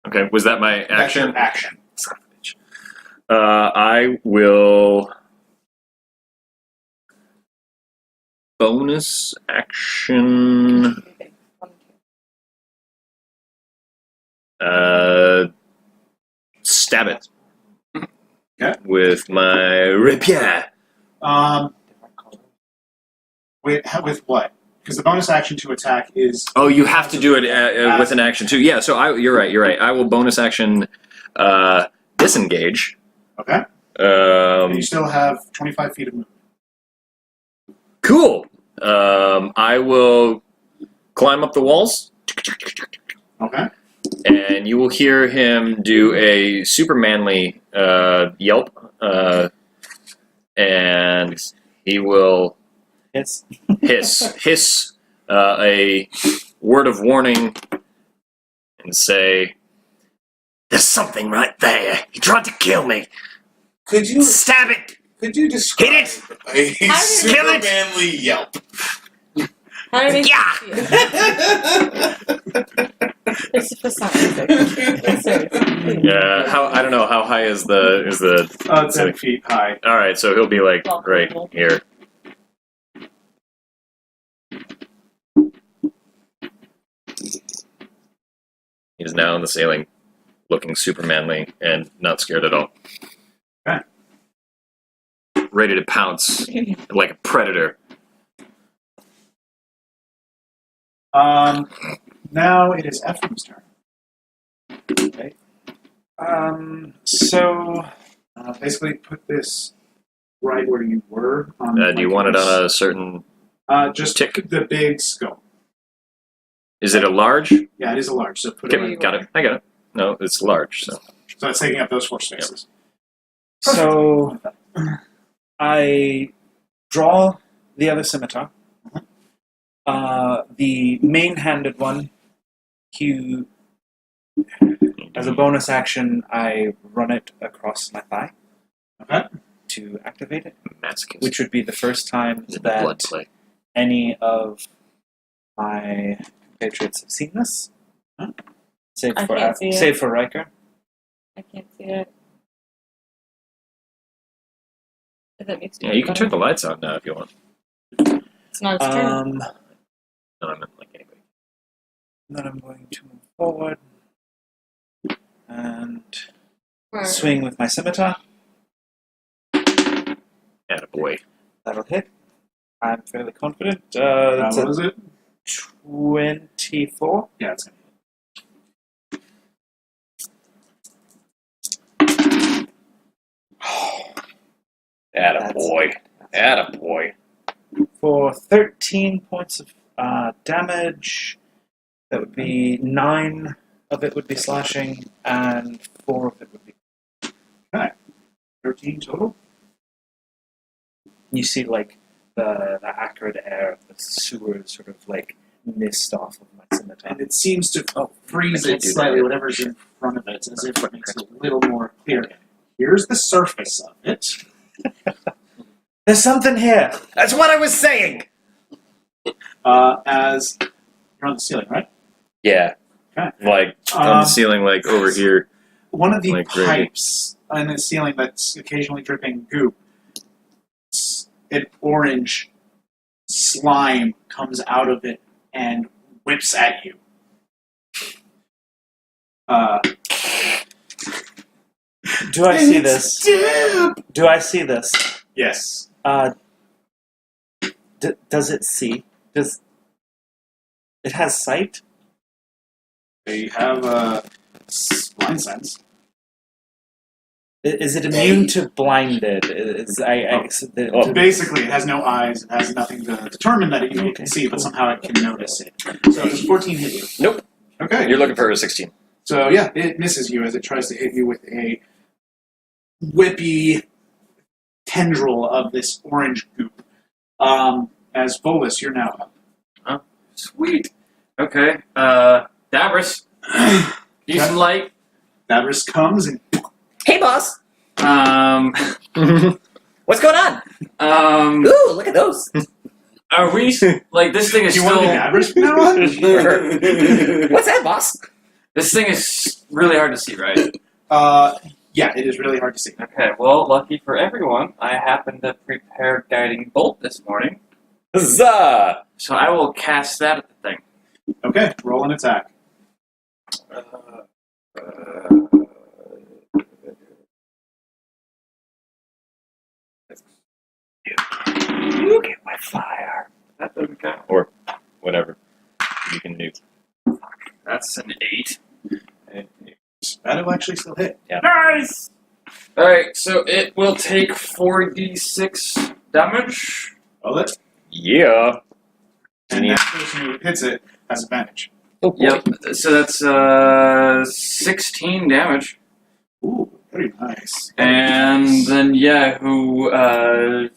Okay, was that my That's action? your action. Son of a bitch. I will bonus action. Stab it. Okay. With my rapier. With what? Because the bonus action to attack is Oh, you have to do it with an action too. Yeah, so you're right. I will bonus action disengage. okay. And you Um, still have 25 feet of movement. cool. I will climb up the walls, Okay. and you will hear him do a super manly yelp, and he will It's hiss a word of warning and say, "There's something right there. He tried to kill me. Could you Stab it. describe Hit a Kill super it! manly yelp? How did it Yeah. It's for something. Seriously. Yeah. I don't know how high is the 10 feet high. All right, so he'll be like Oh, right cool. here. He's now on the ceiling, looking super manly and not scared at all. Okay. Ready to pounce like a predator. Now it is Ephraim's turn. Okay. So basically put this right where you were. Do you want it on a certain? just tick? the big scope. Is it a large? Yeah, it is a large. So put it Okay, right. got it. I got it. No, it's large. So So it's taking up those 4 spaces. so I draw the other scimitar. The main-handed one, as a bonus action, I run it across my thigh. Okay. To activate it, masochist. which would be the first time is it the blood that play? any of my compatriots have seen this. Save I for can't see it. save for Ryker. I can't see it. If that makes Yeah, you can turn the lights out now if you want. It's not his turn. No, I meant like anybody. And then I'm going to move forward and Right. swing with my scimitar. Attaboy. That'll hit. I'm fairly confident. What That's was it? 24. Yeah, it's going Attaboy. Attaboy. For 13 points of damage. That would be 9 of it would be slashing, and 4 of it would be. 13 total. You see, like, the acrid air of the sewer sort of, like, mist off of my scimitar. And it seems to freeze I can't it do slightly, that. whatever's in front of it, as if it makes it a little more clear. Here's the surface of it. There's something here! That's what I was saying! As you're on the ceiling, right? Yeah. Okay. Like, on the ceiling, like, over here. One of the Like right pipes on the ceiling that's occasionally dripping goop, an orange slime comes out of it and whips at you. Do I see this? Do I see this? Yes. Does it see? Does it has sight? They have a blind sense. Is it immune to blinded? Basically, it has no eyes. It has nothing to determine that it can see, but somehow it can notice it. So does 14 hit you? Nope. Okay. You're looking for a 16. So yeah, it misses you as it tries to hit you with a whippy tendril of this orange goop. As Vulas, you're now up. Sweet. Okay. Davros. Use some light. Davros comes and Hey, boss. What's going on? Ooh, look at those. Are we like this thing is do you still? want to be Davros from now on? What's that, boss? This thing is really hard to see, right? Yeah, it is really hard to see. Okay. Well, lucky for everyone, I happened to prepare guiding bolt this morning, Huzzah! so I will cast that at the thing. Okay, roll an attack. Look at my fire. That doesn't count. Or whatever you can do. That's an 8. That'll actually still hit. Nice. All right, so it will take 4d6 damage. Roll it. Yeah. And that person who hits it has advantage. Oh, Yep. So that's 16 damage. Ooh, very nice. And then, yeah, the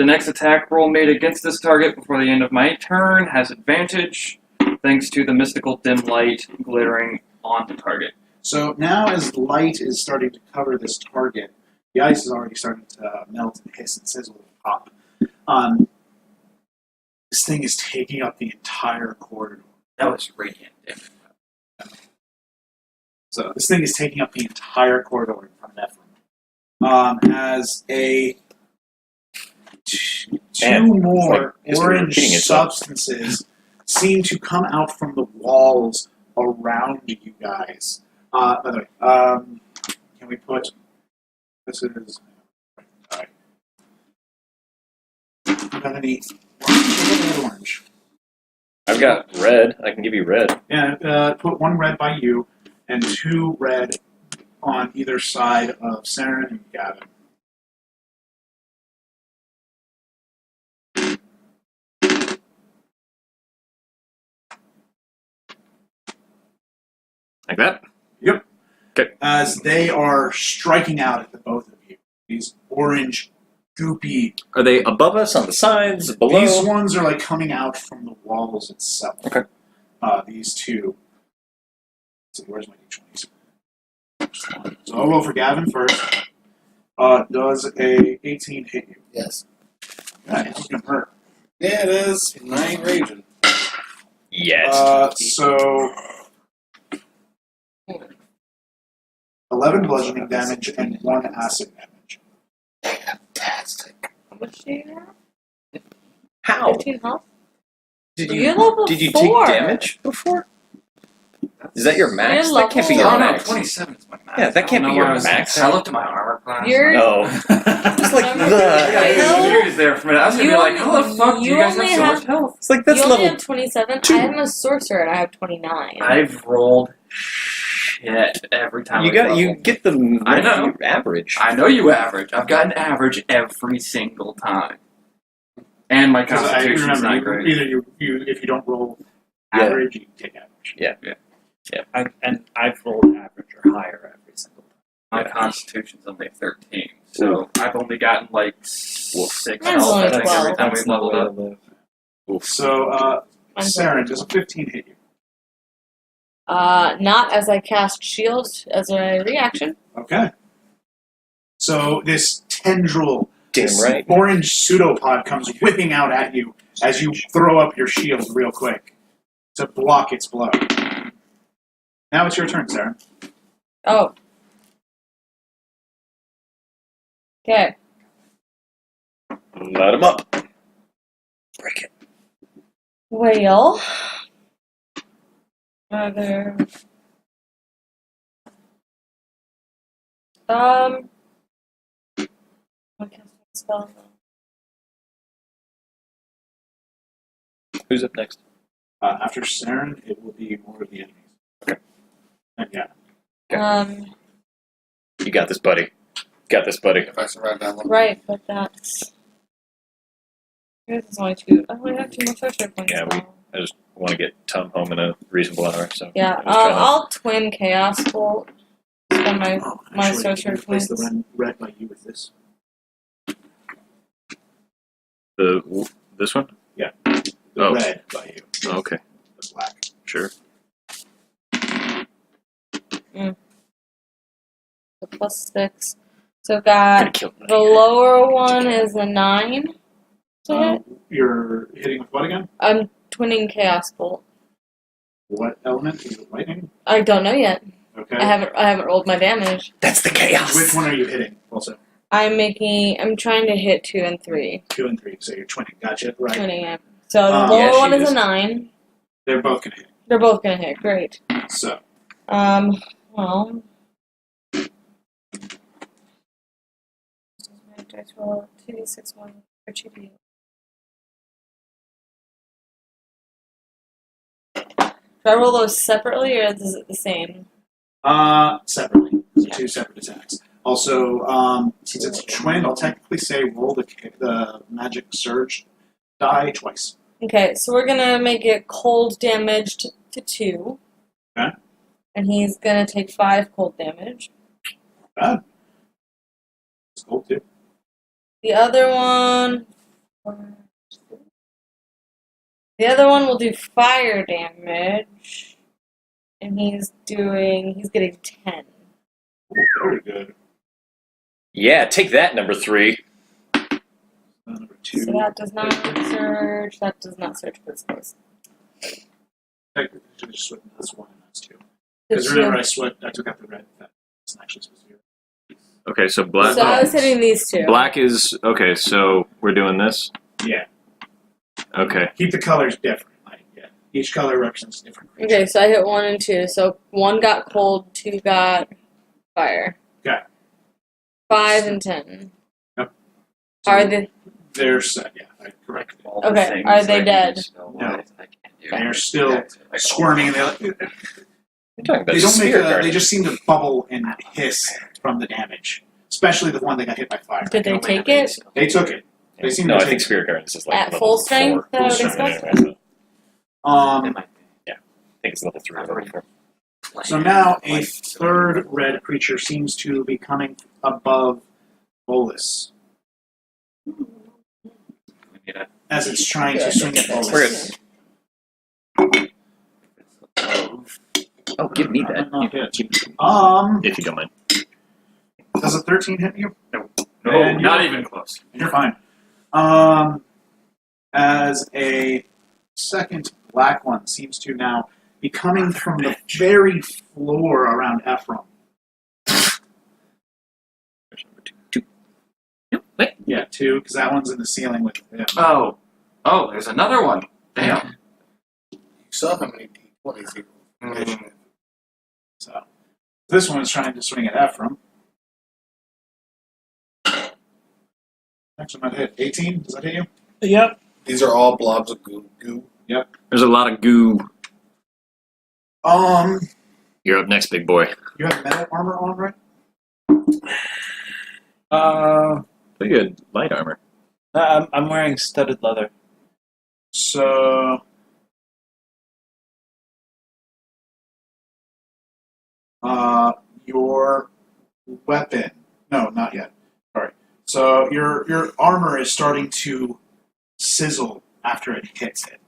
next attack roll made against this target before the end of my turn has advantage, thanks to the mystical dim light glittering on the target. So now as light is starting to cover this target, the ice is already starting to melt and hiss and sizzle and pop. This thing is taking up the entire corridor. That was radiant. So this thing is taking up the entire corridor in front of Ephraim. As two Man, more it's like orange repeating itself. substances seem to come out from the walls around you guys. By the way, can we put this is all right. You got any orange? I've got red. I can give you red. Yeah, put 1 red by you and 2 red on either side of Seren and Gavyn. Like that? Yep. Okay. As they are striking out at the both of you, these orange, goopy. Are they above us, on the sides, below? These ones are like coming out from the walls itself. Okay. These two. So where's my d20s? So I'll roll for Gavyn first. Does a 18 hit you? Yes. Yeah, it's gonna hurt. Yeah, it is. 9 raging. Yes. So 11 bludgeoning damage and 1 acid damage. Fantastic. How much do you have? How? 15 health? You're level Did you 4. take damage before? Is that your max? You're That can't be level- your Oh no, max. 27 is my max. Yeah, that can't I don't be know your where I was- max. I looked at my armor class. You're- No. It's like Remember the. I got Hell? confused there for a minute. I was gonna You be like, only- how the fuck do you you guys have only so have- much health? It's like that's you only level. have 27. 2. I am a sorcerer and I have 29. I've rolled shit every time. You we got level. you get the I know. average. I know you average. I've gotten average every single time. And my Because I constitution's not remember great. either you if you don't roll Yeah. average, you take average. And I've rolled average or higher every single time. My constitution's only 13, so I've only gotten like 6 Mine's health only I think, every 12. time we've leveled up. So, Mine's Seren, does a 15 hit you? Not as I cast shield as a reaction. Okay. So this tendril, Damn this right. orange pseudopod comes whipping out at you as you throw up your shield real quick to block its blow. Now it's your turn, Seren. Oh. Okay. Let him up. Break it. Well. Other. I cast a spell. Who's up next? After Seren, it will be more of the enemies. Okay. And yeah. You got this, buddy. Got this, buddy. If I survive that one. Right, but that's. Here's only 2. I only have 2 more sorcerer points. Yeah, now. I just want to get Tom home in a reasonable hour. So Yeah, I'm just trying to- I'll twin Chaos Bolt. Spend my my actually, sorcerer can you replace the points. red by you with this. this one. The Oh. red by you. Oh, okay, The black. sure. So +6. So got Gonna kill the lower one is a 9. to hit. You're hitting with what again? I'm twinning Chaos Bolt. What element? Is it lightning? I don't know yet. Okay. I haven't rolled my damage. That's the chaos. Which one are you hitting? Also, I'm trying to hit 2 and 3. 2 and 3. So you're twinning. Gotcha. Right. Twinning it. So the Yeah, lower she one is is. a 9. They're both gonna hit. They're both gonna hit. Great. So Well. Dice roll 2d6 1 for 2d. Do I roll those separately or is it the same? separately. So 2 separate attacks. Also, since it's a twin, I'll technically say roll the magic surge die twice. Okay, so we're gonna make it cold damage to 2. Okay. And he's gonna take 5 cold damage. Bad. It's cool too. The other one will do fire damage. And he's getting 10. Ooh, very good. Yeah, take that, number 3. Number 2. So that does not surge. That does not surge, but it's close. Technically, I should have just switched this 1 and that's 2. The Because two- remember, I took out the red. That's not actually supposed to be. Okay, so black. So I was hitting these 2. Black is okay. So we're doing this. Yeah. Okay. Keep the colors different. Like, yeah. Each color represents a different creature. Okay, so I hit 1 and 2. So 1 got cold, 2 got fire. Okay. 5 and 10. Yep. Are they? They're set. Yeah, I corrected it. All the Okay, things are they I dead? use spell-wise, No. I can't do. They're still squirming, and You're talking about they don't make. spirit They guardian. just seem to bubble and hiss from the damage. Especially the one that got hit by fire. Did they take it? They took it. They seem No, to I think take spirit guardians is like At level full strength? 4. That I would Full strength, expect. it. I think it's level 3 or level 4. So now a third red creature seems to be coming above Volus as it's trying to swing at We're Volus. Oh, give me that if you don't mind. Does a 13 hit you? No, And not you're- even close. You're fine. As a second black one seems to now be coming from the very floor around Ephraim. There's number 2. No, wait. Yeah, 2, because that one's in the ceiling with him. Oh, there's another one. Damn. saw how many D20s he rolled. So this one is trying to swing at Ephraim. Actually, might hit 18. Does that hit you? Yep. These are all blobs of goo. There's a lot of goo. You're up next, big boy. You have metal armor on, right? Pretty good light armor. I'm wearing studded leather. So your weapon. No, not yet. Sorry. So your armor is starting to sizzle after it hits it.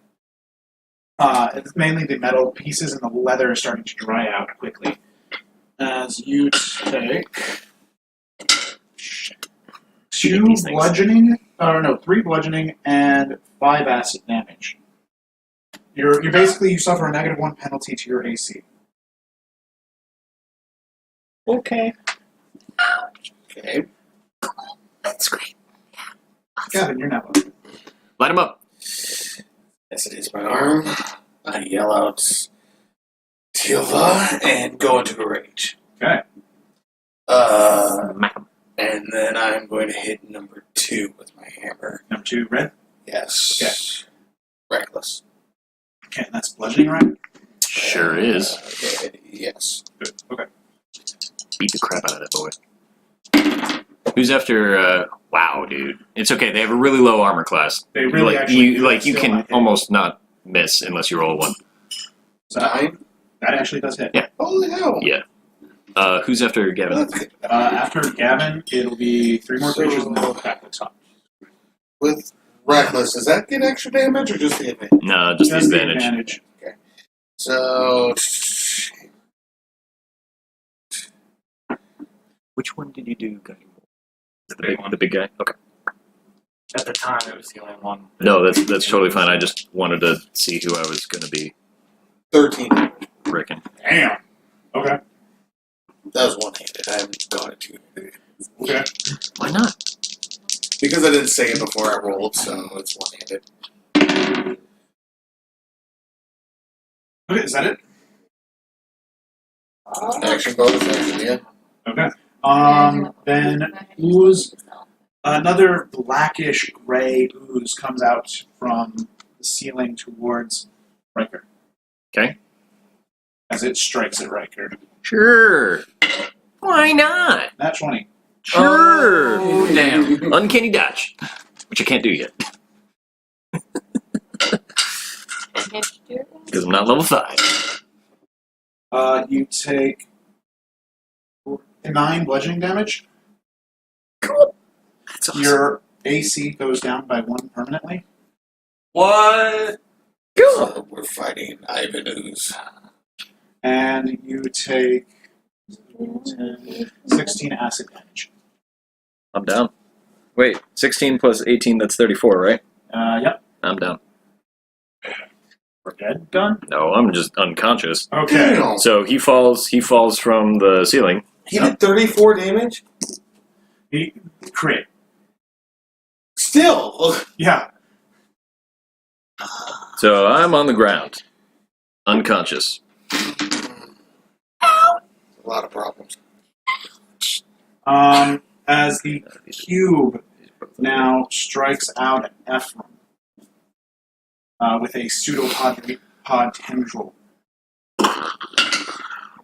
It's mainly the metal pieces, and the leather is starting to dry out quickly. As you take 3 bludgeoning and 5 acid damage. You basically suffer a -1 penalty to your AC. Okay. Okay. That's great. Gavyn, you're now up. Light him up. As it is my arm, I yell out Tilva and go into a rage. Okay. Smack him. And then I'm going to hit number 2 with my hammer. Number 2, red. Yes. Okay. Reckless. Okay, and that's bludgeoning, right? Sure is. Yes. Good. Okay. Beat the crap out of that boy. Who's after? Wow, dude. It's okay. They have a really low armor class. They really like actually you, do, like you still can not hit. almost not miss unless you roll a 1. So 9. that actually does hit. Yeah. Holy hell. Yeah. Who's after Gavyn? After Gavyn, it'll be 3 more creatures and then we'll back to top. With Reckless, does that get extra damage or just the advantage? No, just the That's advantage. So, Which one did you do, guy? The Big big one. The big guy? Okay. At the time, it was the only one. No, that's totally fine. I just wanted to see who I was going to be 13. frickin'. Damn. Okay. That was one-handed. I haven't got it two-handed. Okay. Why not? Because I didn't say it before I rolled, so it's one-handed. Okay, is that it? Action bonus action, yeah. Okay. Then ooze, another blackish gray ooze comes out from the ceiling towards Ryker. Okay. As it strikes at Ryker. Sure. Why not? Nat 20. Sure. Oh, damn. Uncanny dodge, which I can't do yet because I'm not level 5. You take 9 bludgeoning damage. Cool. That's awesome. Your AC goes down by 1 permanently. What? So we're fighting Ivan Ooze. And you take 16 acid damage. I'm down. Wait, 16 plus 18, that's 34, right? Yep. I'm down. We're dead. Done. No, I'm just unconscious. Okay. Damn. So he falls from the ceiling. He did 34 damage? He crit. Still! Yeah. So I'm on the ground. Unconscious. A lot of problems. As the cube now strikes out at Ephraim with a pseudopod tendril.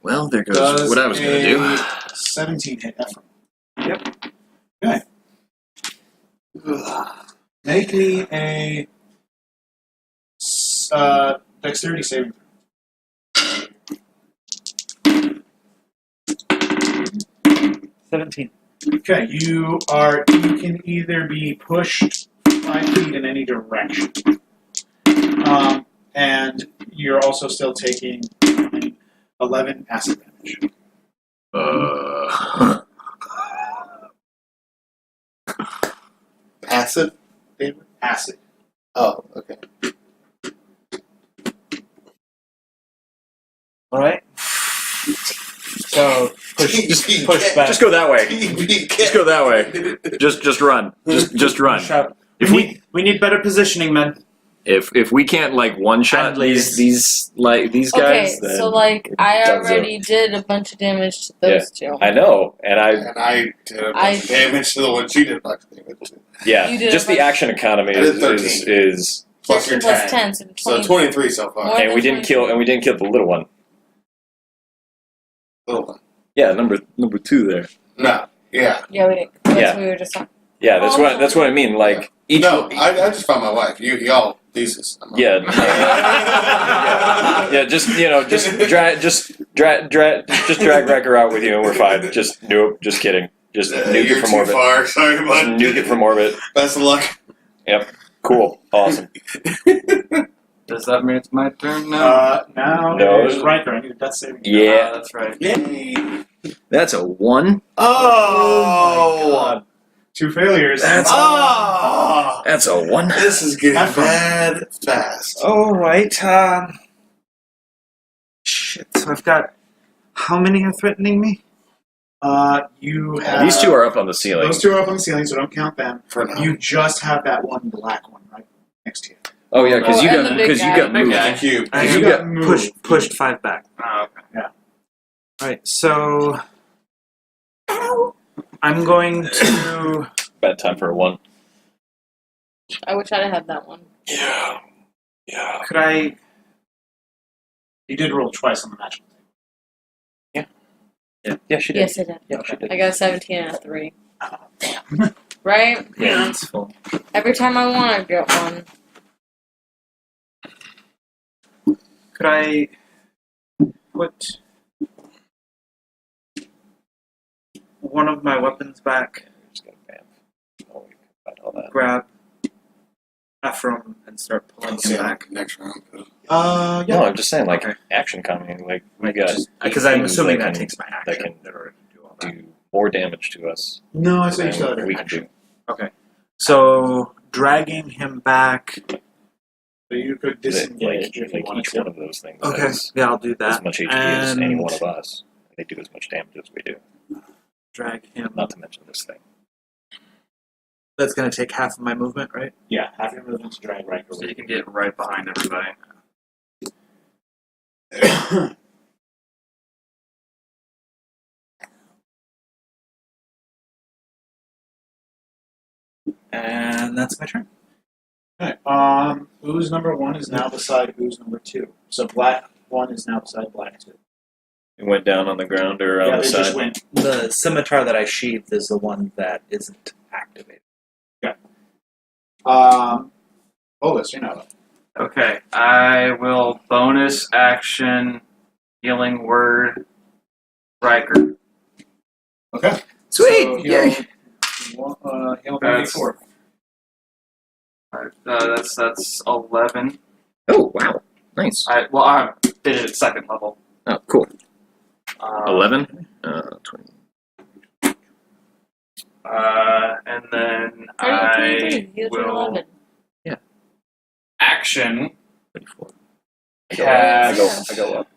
Well, there goes Does what I was going to a do. 17 hit Ephraim. Yep. Okay. Make me a dexterity saving throw. 17. Okay, you can either be pushed 5 feet in any direction. And you're also still taking 11 acid damage. Passive damage? Acid. Oh, okay. Alright. So, push back. Just go that way. Just go that way. Just run. Just run. Shout. If We need better positioning, men. If we can't like one shot And ladies. these guys, Okay, then so like I donezo. already did a bunch of damage to those two. I know, and I And I did a bunch of damage to the one she did a bunch of damage to. You did just a the bunch- action economy I did is Plus your 15 plus 10. 10, so 20. So 23 so far. More and than we didn't 23. kill the little one. Little one. Yeah, number 2 there. No. Yeah. Yeah, we did. That's Yeah. what we were just talking. Yeah, that's what I mean. Like each No, I just found my wife. Y'all pieces. yeah. Yeah, just drag Ryker out with you and we're fine. Just nope, just kidding. Just nuke You're it from too orbit. far. Sorry, Just bud. nuke it from orbit. Best of luck. Cool. Awesome. Does that mean it's my turn now? Now No. it is Ryker. I need a death saving. Yeah. That's right. Yay! That's a 1. Oh! 2 failures. Oh! That's a 1. This is getting Have fun. bad fast. All right. Shit. So I've got. How many are threatening me? You have These 2 are up on the ceiling. Those 2 are up on the ceiling, so don't count them. For now. You just have that one black one right next to you. Oh yeah, because Oh, you and got the big because you guy. got Big moved. guy. Cube. I You got got moved. pushed 5 back. Oh, okay. All right. So I'm going to. Bad time for a 1. I wish I'd have had that one. Yeah. Could I? You did roll twice on the match. Yeah, she did. Yes, I did. Yeah, she did. I got a 17 and a 3. Oh, damn. Right? Yeah, it's full. Every time I want, I get one. Could I put one of my weapons back? Just gotta bam. Oh, we can find all that. Grab Ephraim and start pulling him back. Next round. Yeah. No, I'm just saying, like Okay. action coming. Like we got Because I'm things assuming that can- takes my that action can in order to do all that. do more damage to us. No, I said you than still had we an can action. do. Okay. So dragging him back. So you could Like, disengage if you like wanted each to. one of those things Okay. has Yeah, I'll do as that. much HP as any And one of us. They do as much damage as we do. drag him. Not to mention this thing. That's going to take half of my movement, right? Yeah, have your movement to drag Ryker. So you can get right behind everybody. And that's my turn. Okay. Who's number 1 is now beside who's number 2. So black 1 is now beside black 2. It went down on the ground or Yeah, on the they side. just went. The scimitar that I sheathed is the one that isn't activated. Volus, you're not. Okay, I will bonus action healing word Ryker. Okay. Sweet! So Yay! he'll That's- 4. That's 11. Oh wow, nice. I did it at second level. Oh cool. 11. 11. 20. And then 30, I 23. You did will 11. action 24. cast I go up.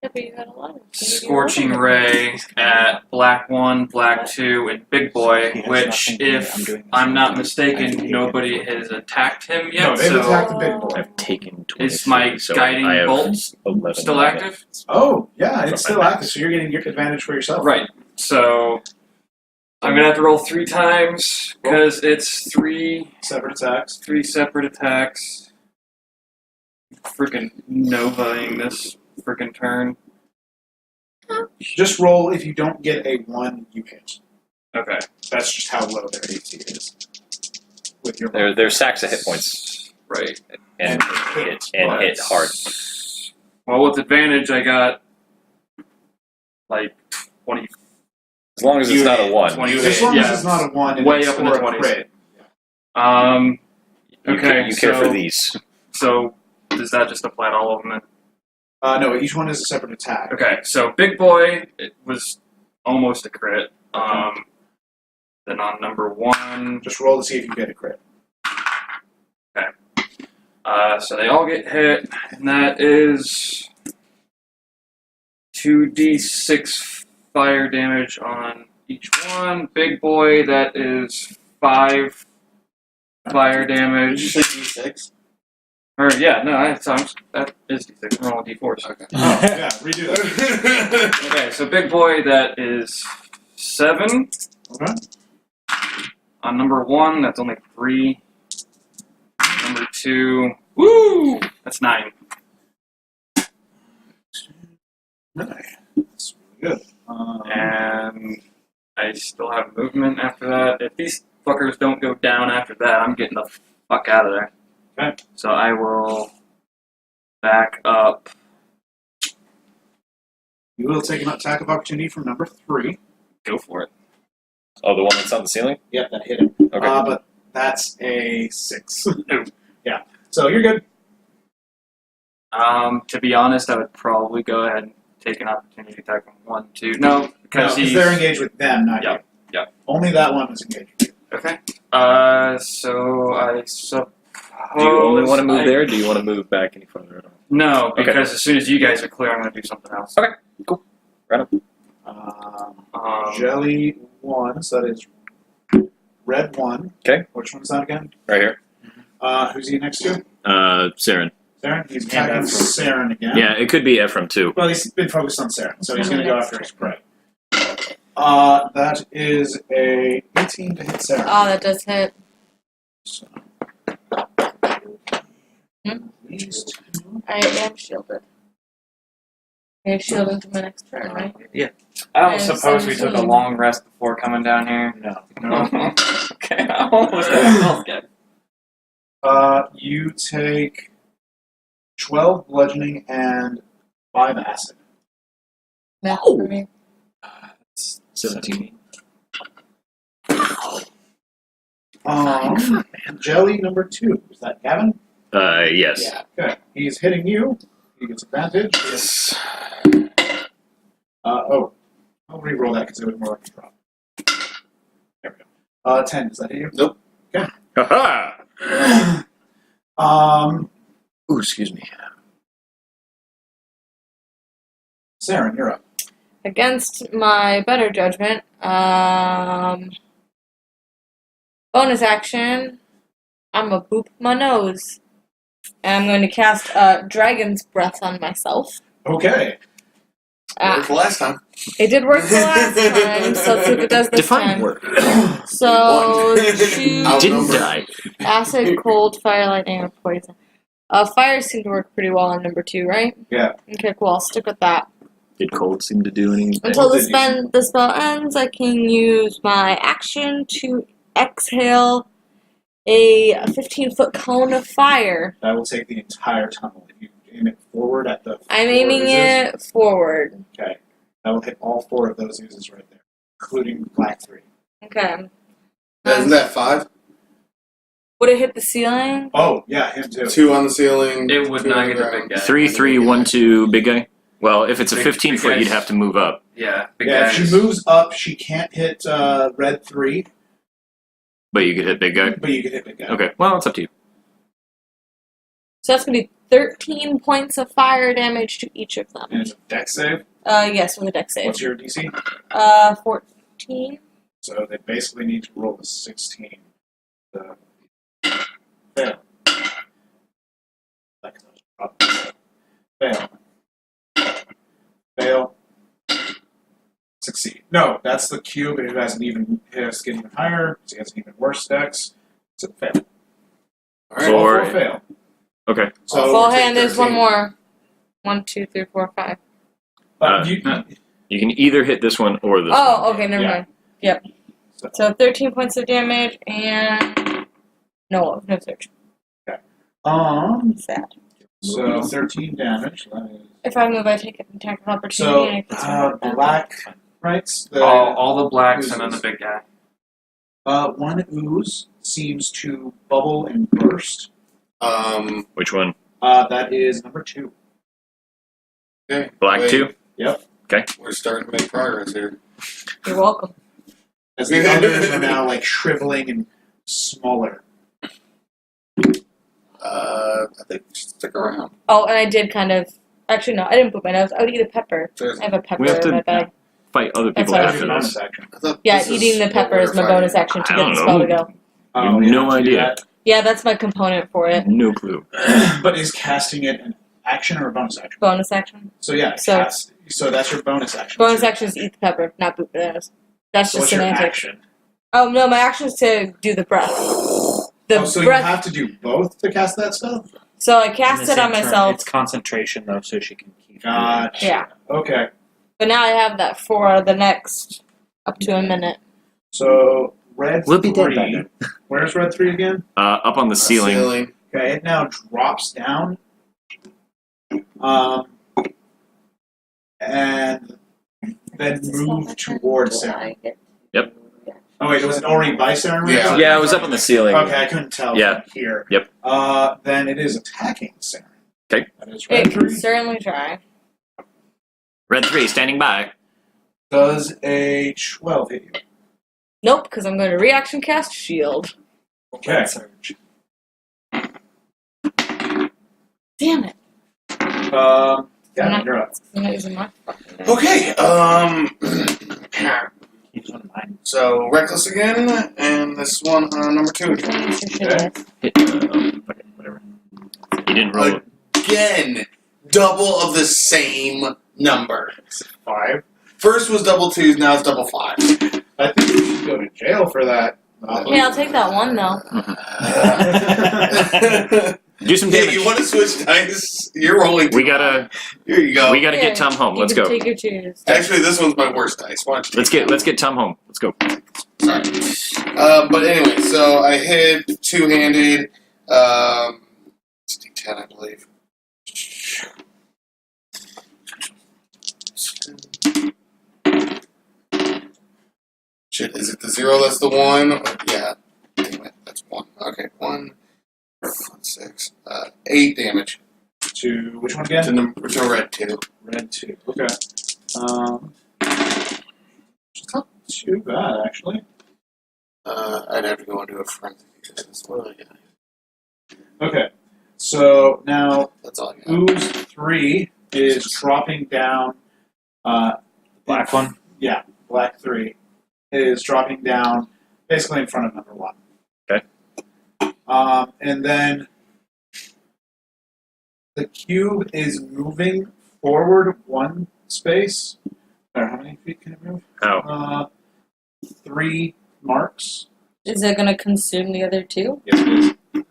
Yeah, but you had 11. So you did Scorching 11. Ray at Black 1, Black 2, and Big Boy, He has which, nothing to do. if I'm doing this. I'm not I mistaken, hate nobody it. has attacked him No, yet, they've so attacked the big boy. I've taken 23. is my so guiding I have bolt 11 still left. active? Oh, yeah, it's From still my active, so you're getting your advantage for yourself. Right, so I'm going to have to roll 3 times, because it's 3 Separate attacks. separate attacks. Freaking Novaing this freaking turn. Just roll. If you don't get a 1, you hit. Okay. That's just how low their AC is. With your They're sacks of hit points Right. and hit. hit hard. Well, with advantage, I got like 20. As long as it's not a 1. 20. As long Yeah. as it's not a 1 and Way it's up in the for a 20s. crit. Okay. You care so, for these. So does that just apply to all of them? Then? No, each one is a separate attack. Okay. So Big Boy, it was almost a crit. Then on number 1, Just roll to see if you get a crit. so they all get hit, and that is 2d6 fire damage on each one. Big Boy, that is 5 fire Did you damage. say D6? Or yeah, no, that is D6. We're all D4s. Okay. Oh, yeah, redo that. Okay, so big boy, that is 7. Okay. On number 1, that's only 3. Number 2, woo! That's 9. That's really good. And I still have movement after that. If these fuckers don't go down after that, I'm getting the fuck out of there. Okay. So I will back up. You will take an attack of opportunity from number 3. Go for it. Oh, the one that's on the ceiling? Yep, that hit him. Okay. But that's a 6. No. Yeah. So you're good. To be honest, I would probably go ahead and take an opportunity attack from 1, 2. No, because he's they're engaged with them, not Yep, you. yep. Only that one was engaged with you. okay. So I suppose Do you only want to move I- there, or do you want to move back any further at all? No, Okay. because as soon as you guys are clear, I'm going to do something else. Okay. Cool. Right Um, Jelly 1, so that is red 1. Okay. Which one's that again? Right here. Who's he next to? Seren. Seren? He's attacking Seren again. Yeah, it could be Ephraim too. Well, he's been focused on Seren, so he's going to go after his prey. That is a 18 to hit Seren. Oh, that does hit. So, Hmm? these two. I am shielded. I have shielding to my next turn, right? I don't And suppose we took a 17. long rest before coming down here. No. Okay, I almost got scared. You take 12 bludgeoning and 5 acid. Math for me. 17. Jelly number 2. Is that Gavyn? Yes. Yeah. Okay. He's hitting you. He gets advantage. Yes. I'll re-roll that because it was more like a drop. There we go. 10. Does that hit you? Nope. Ha Ooh, excuse me. Seren, you're up. Against my better judgment, bonus action, I'm gonna boop my nose. And I'm going to cast Dragon's Breath on myself. Okay. Worked last time. It did work the last time, so let's see if it does this Define time. work. So, Out. Didn't Outnumbered. die. acid, cold, fire, lightning, or poison. Fire seemed to work pretty well on number 2, right? Yeah. Okay, cool. I'll stick with that. Did cold seem to do anything? Until What did you the spell ends, I can use my action to exhale a 15-foot cone of fire. That will take the entire tunnel. If you aim it forward at the I'm 4 aiming oozes, it forward. Okay. That will hit all 4 of those oozes right there, including black 3. Okay. Isn't that 5? Would it hit the ceiling? Oh, yeah, him too. 2 on the ceiling. It would 2 not on the get the ground. big guy. 3, 3, 1, 2, big guy. Well, if it's a Big- 15 big foot, you'd guys. have to move up. Yeah, big Yeah, guys. if she moves up, she can't hit red 3, But you could hit big guy. but you can hit big guy. Okay, well, it's up to you. So that's going to be 13 points of fire damage to each of them. And it's a dex save. Yes, with a dex save. What's your DC? 14. So they basically need to roll a 16. Fail. Fail. Fail. Succeed. No, that's the cube, and it has an even his get even higher, so he has an even worse dex. So fail. Alright. So all Or- 4 fail. Okay. So Well, take hey, and there's one 13. more. 1, 2, 3, 4, 5. but you, You can either hit this one or this one. Oh, okay, never Yeah. mind. Yep. So 13 points of damage and no search. Sad. so 13 damage. That is- If I move, I take an attack of opportunity. and I can swing with that. black, right? all the blacks and then the oozes. big guy. One ooze seems to bubble and burst. Which one? That is number 2. Okay. Black Wait, 2? We're starting to make progress here. You're welcome. As the others are now like shriveling and smaller. I think we should stick around. Oh, and I did kind of. Actually, no, I didn't put my nose. I would eat a pepper. I have a pepper We have to- in my bag. Fight other That's people what I after was bonus this. action. I thought Yeah, this is eating the what pepper we is were my fighting. bonus action to I get don't the spell to know. go. have we no have to do idea. that. Yeah, that's my component for it. No clue. But is casting it an action or a bonus action? Bonus action. So yeah, So- so that's your bonus action. Bonus action is eat the pepper, not boot bananas. That's So just what's your semantics. action? Oh no, my action is to do the breath. The So breath. you have to do both to cast that spell? So I In cast the it on same turn. myself. It's concentration though, so she can keep. Gotcha. Yeah. Okay. But now I have that for the next up to a minute. So red We'll be 3. dead by then. Where's red 3 again? Up on the ceiling. Okay, it now drops down. And then move towards Seren. Yep. Oh wait, was it already by Seren? Yeah. Yeah, it was up on the ceiling. Okay, I couldn't tell Yeah. from here. Yep. Then it is attacking Seren. Okay. That is It red can 3. certainly try. Red 3, standing by. Does a 12 hit you? Nope, because I'm going to reaction cast shield. Okay. Damn it. Yeah, you're up. I'm not using my fucking dice. Okay, Use one of mine. so Reckless again, and this one number 2 again. Finish your shit with. Hit, fuck it, whatever. You didn't roll it. Again, double of the same number. 5. First was double 2s, now it's double 5. I think you should go to jail for that. Yeah, I'll take that one though. Do some Yeah, damage. you want to switch dice? You're rolling. We gotta Here you go. we gotta get Tom home. Let's You go. can take your cheers. Actually, this one's my worst dice. Why don't you Let's get Tom home. Let's go. Sorry. But anyway, so I hit two-handed. It's D10, I believe. Shit, is it the 0 that's the 1? Or, yeah. Damn it, that's 1. Okay, 1, 6, 8 damage. To which one To, again? to red 2. Red 2. Okay. It's not too bad, actually. I'd have to go into a frenzy. Well, yeah, Okay. So now that's all I got. Ooze 3 is dropping down. Black one. Yeah, black 3 is dropping down basically in front of number 1. Okay. And then the cube is moving forward 1 space. Or how many feet can it move? How? 3 marks. Is it going to consume the other two? Yes, it is.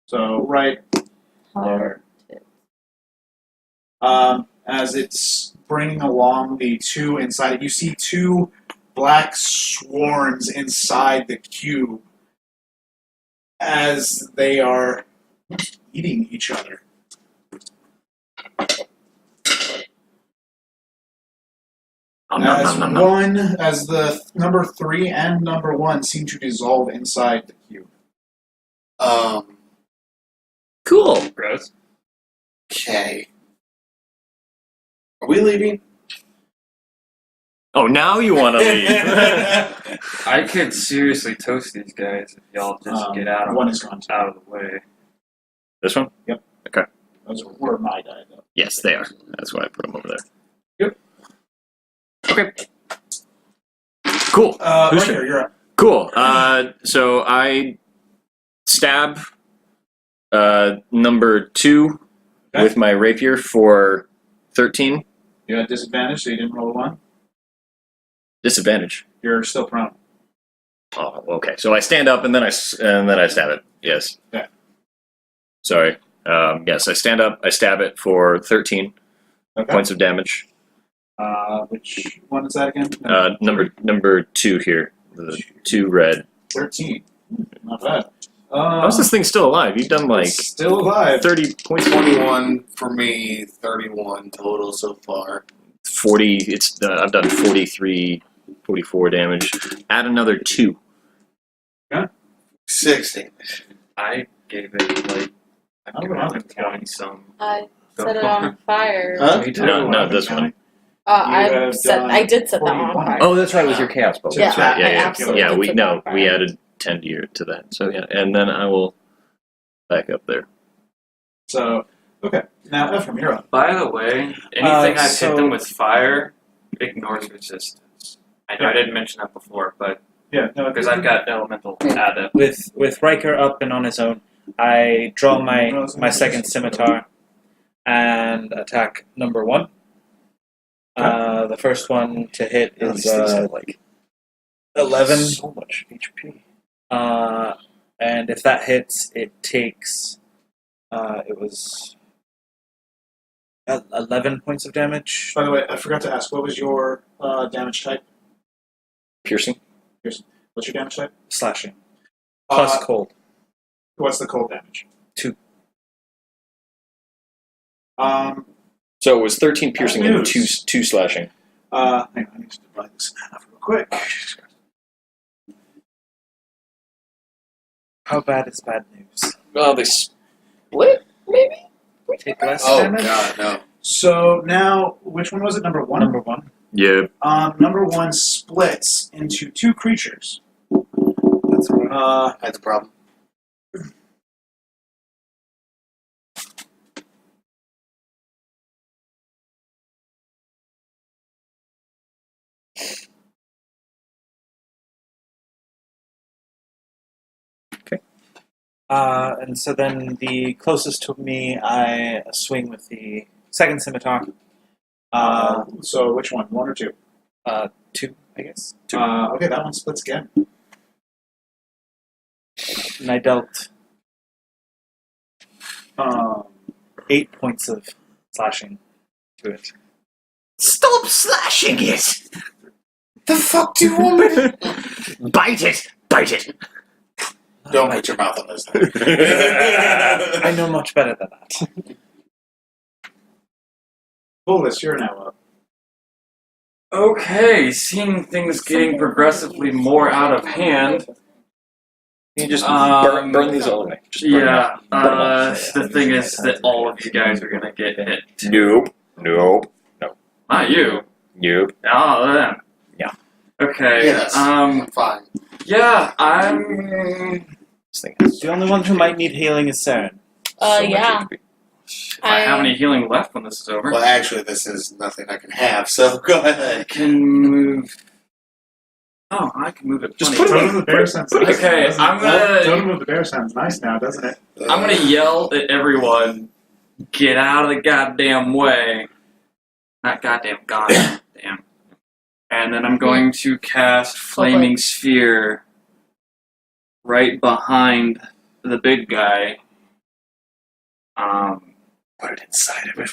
So right there. As it's bringing along the 2 inside it, you see 2 black swarms inside the cube as they are eating each other. As the number 3 and number 1 seem to dissolve inside the cube. Cool. Gross. Okay. Are we leaving? Oh, now you want to leave? I could seriously toast these guys if y'all just get out of One is gone. out of the way. This one? Those were my die, though. Yes, they are. That's why I put them over there. Yep. Okay. Cool. Who's Ryker, you're up. Cool. So I stab number 2 Okay. with my rapier for 13. You had disadvantage, so you didn't roll a 1. Disadvantage. You're still prone. Oh, okay. So I stand up and then I stab it. Yes. Okay. Sorry. Yes, I stand up. I stab it for 13 Okay. points of damage. Which one is that again? Number 2 here. The 2 red. 13. Not bad. How's this thing still alive? You've done like It's still alive. 30 points. 21 for me, 31 total so far. 40. It's I've done 43, 44 damage. Add another 2. 6 damage. I gave it like I don't know. 20 some. I set it on fire. Huh? Me too. No, not this one. I did set that one on 41. fire. Oh, that's right. With your chaos bolt. Yeah, That's right. I Yeah, yeah. absolutely Yeah, did we set that on no, we fire. added 10 to that. So yeah, and then I will back up there. So, okay. Now, Ephraim, you're up. By the way, anything I've so- hit them with fire ignores resistance. I know I didn't mention that before, but Yeah, no, Because I've got elemental adept. With Ryker up and on his own, I draw my second scimitar and attack number 1. The first one to hit Oh, is these things have, like 11. so much HP. And if that hits, it takes it was 11 points of damage. By the way, I forgot to ask, what was your damage type? Piercing. What's your damage type? Slashing. Plus cold. What's the cold damage? 2. So it was 13 piercing and 2 slashing. Hang on, I need to divide this in half real quick. How bad is bad news? Well, they split, maybe? Take less Oh damage? God, no. So now, which one was it? Number 1? Number 1. Yeah. Number 1 splits into 2 creatures. That's right. That's a problem. And so then the closest to me, I swing with the second scimitar. So which one? 1 or 2? 2, I guess. 2. Okay, that one splits again. And I dealt 8 points of slashing to it. Stop slashing it! The fuck do you want me to... Bite it! Bite it! Don't put your mouth on this thing. I know much better than that. Vulas, you're now up. Okay, seeing things getting progressively more out of hand. You just burn these all away. Just burn Yeah, them. Burn them all. the thing is that all of you guys are gonna get hit. Nope. Not you. Nope. Oh, them. Yeah. Okay. Yes. I'm fine. Yeah, I'm. This thing has The only one who might need healing is Seren. so much Yeah. HP. If I have any healing left when this is over, Well, actually, this is nothing I can have, so go I ahead. can move. Oh, I can move it. Just plenty. Totem of the Bear sounds nice. Okay, now, doesn't I'm it? gonna- Totem of the Bear sounds nice now, doesn't it? I'm gonna yell at everyone, get out of the goddamn way. Not goddamn, goddamn. And then I'm going to cast Flaming Sphere right behind the big guy. Put it inside of it.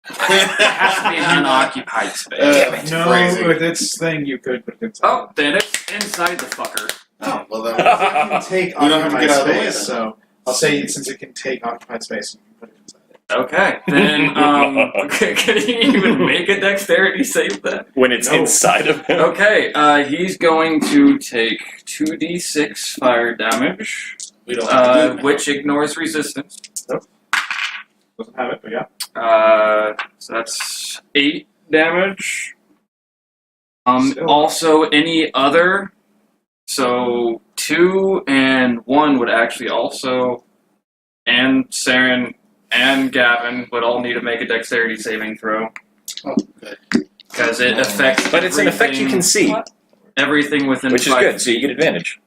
It has to be an unoccupied space. Damn it, No, crazy. with its thing you could put it inside. Oh, then it's inside the fucker. Oh, well then. It can take You don't have to occupied get out of the way, space, then. so I'll say since it can take occupied space, you can put it inside it. Okay, then, can you even make a dexterity save then? When it's No. inside of him. Okay, he's going to take 2d6 fire damage, We don't have to do it. which ignores resistance. Doesn't have it, but yeah. So that's 8 damage. Still. Also, any other. So 2 and 1 would actually also, and Seren and Gavyn would all need to make a dexterity saving throw. Oh, good. Because it affects. But it's an effect you can see, What? Everything within which is 5 good, so you get advantage.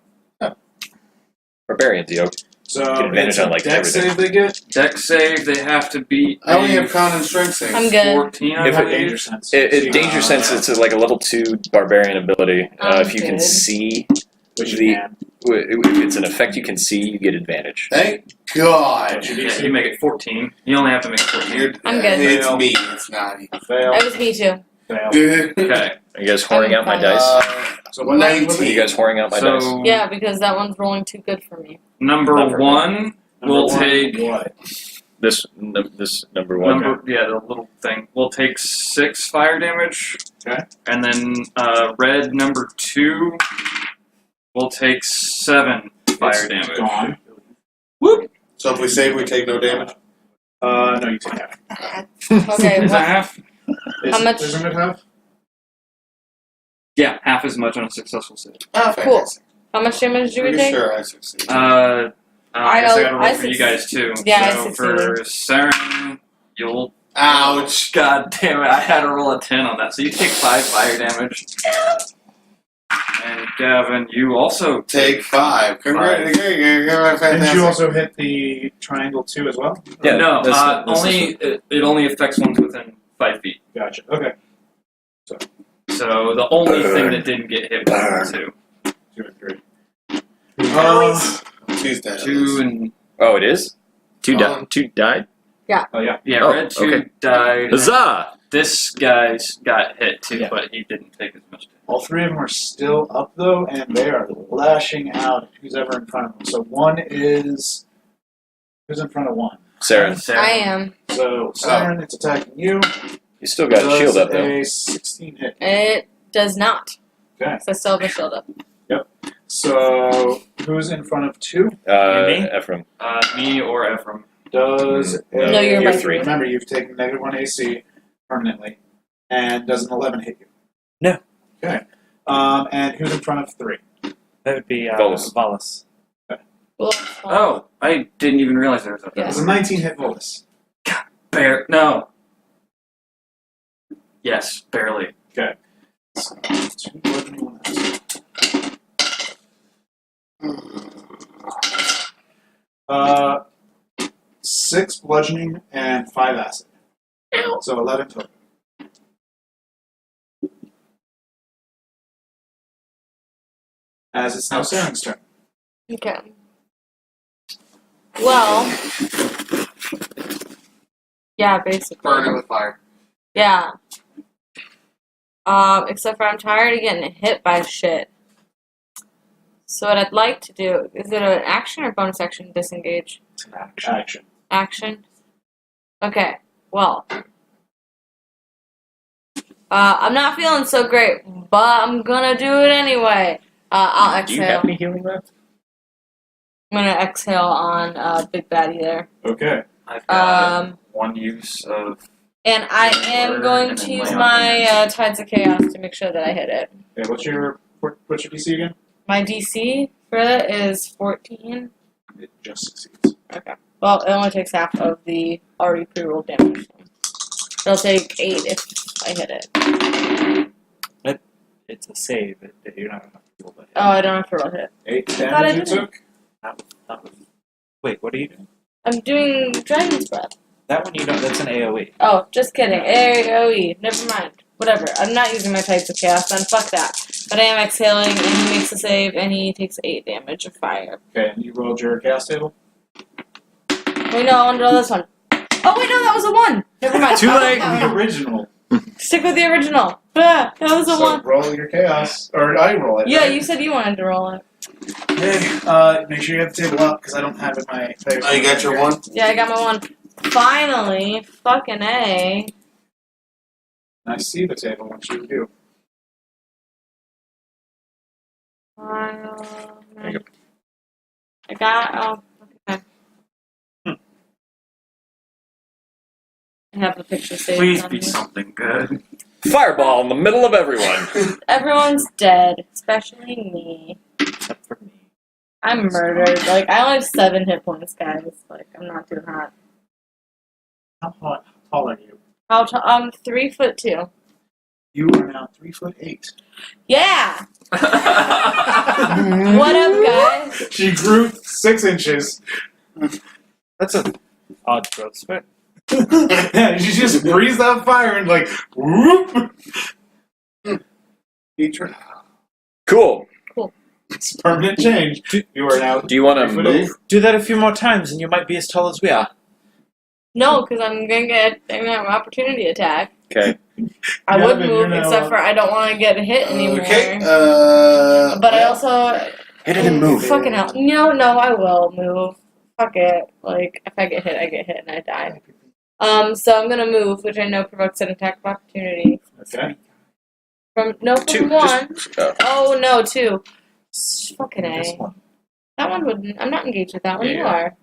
Barbarians, yo. So Get advantage it's a on, like, dex everything. save they get. Dex save, they have to beat. I only a have con and strength saves. I'm good. 14, I If it- believe. Danger sense. Danger sense, it's like a level 2 barbarian ability. If you can good. see, Which you the- can. if it's an effect you can see, you get advantage. Thank God. Yeah, you make it 14. You only have to make it 14. You're- I'm good. It's me. It's not you. Fail. That was me too. Fail. Okay. Are you guys whoring out my dice? So what line was Are it? you guys whoring out my dice? So, Yeah, because that one's rolling too good for me. number Not for 1 will Number one, take. what? This number 1. The little thing. Will take 6 fire damage. Okay. And then red number 2 will take 7 fire It's damage. Gone. Whoop! So if we save, we take no damage? No, you take half. Okay, Is that what? half? How much- Isn't it half? Yeah, half as much on a successful save. Oh, Cool. fantastic. How much damage do we Pretty take? sure I succeed. I guess I gotta roll I for you succeed. guys too. Yeah, I so for Seren, you'll. Ouch. God damn it! I had to roll a 10 on that, so you take 5 fire damage. And Gavyn, you also Take 5. Congratulations. Didn't you also hit the triangle too as well? Yeah, no, this only it only affects ones within 5 feet. Gotcha. Okay. So the only thing that didn't get hit was the 2. 2 and 3. Tuesday. 2 and Oh, it is? Two Oh. died? Oh yeah. yeah, Oh, red 2 okay. died. Huzzah! This guy's got hit too, Yeah. but he didn't take as much damage. All 3 of them are still up though, and they are lashing out at who's ever in front of them. So one is who's in front of one. Seren. I am. So Seren, it's attacking you. You still got a shield up, though. A 16 hit. It does not. Okay. So I still have a shield up. So who's in front of 2? Me? Ephraim. Me or Ephraim. Does No, you're You're right. 3. Remember, you've taken -1 AC permanently, and does an 11 hit you? No. Okay. And who's in front of 3? That would be Vulas. Vulas. Oh, I didn't even realize there was a Yeah. Does a 19 hit Vulas? No. Yes, barely. So, 2 bludgeoning, 1 acid. 6 bludgeoning and 5 acid. So 11 total. As it's now Seren's turn. Okay. Well. Yeah, basically. Burning with fire. Yeah. Except for I'm tired of getting hit by shit. So what I'd like to do, is it an action or bonus action to disengage? It's an action. Action? Okay, well. I'm not feeling so great, but I'm gonna do it anyway. I'll Do you exhale. have any healing left? I'm gonna exhale on Big Baddie there. Okay. I've got Um, one use of. and I am Order going and to then use lay on my hands. Tides of Chaos to make sure that I hit it. Okay, what's your DC again? My DC for it is 14. It just succeeds. Okay. Well, it only takes half of the already pre-rolled damage. It'll take 8 if I hit it. It's a save. You're not going to have to roll that. Oh, I don't have to roll hit. 8 thought I damage you didn't. took? Wait, what are you doing? I'm doing Dragon's Breath. That one you don't. That's an AOE. Oh, just kidding. AOE. Never mind. Whatever. I'm not using my Tides of Chaos, then fuck that. But I am exhaling, and he makes a save, and he takes 8 damage of fire. Okay, and you rolled your chaos table? Wait, no, I want to roll this one. Oh, wait, no, that was a 1. Never mind. Too late. The original. Stick with the original. That was a So 1. roll your chaos. Or I roll it. Yeah, right? you said you wanted to roll it. Okay, make sure you have the table up, because I don't have it in my favor. Oh, you got your 1? Yeah, I got my 1. Finally. Fucking A. I see the table once you do. There you go. I got. Oh, okay. I have the picture saved. Please on be here. something good. Fireball in the middle of everyone. Everyone's dead, especially me. Except for me. I'm murdered. Like, I only have 7 hit points, guys. Like, I'm not doing hot. How tall are you? I'm 3'2". You are now 3'8". Yeah! What up, guys? She grew 6 inches. That's an odd growth spurt. Yeah, she just breathes out fire and like whoop. Cool. It's permanent change. You are now. Do you want to 3'8". move? Do that a few more times, and you might be as tall as we are. No, because I'm gonna get an opportunity attack. Okay. I Yeah, would but move, you're now- except for I don't want to get hit anymore. Okay. But I also. Hit it and move. Fucking hell. No, I will move. Fuck it. Like, if I get hit, and I die. So I'm gonna move, which I know provokes an attack of opportunity. Okay. From 2. 1. Just, Oh, no, 2. Fucking This A. one. That one wouldn't. I'm not engaged with that one. Yeah, You you are.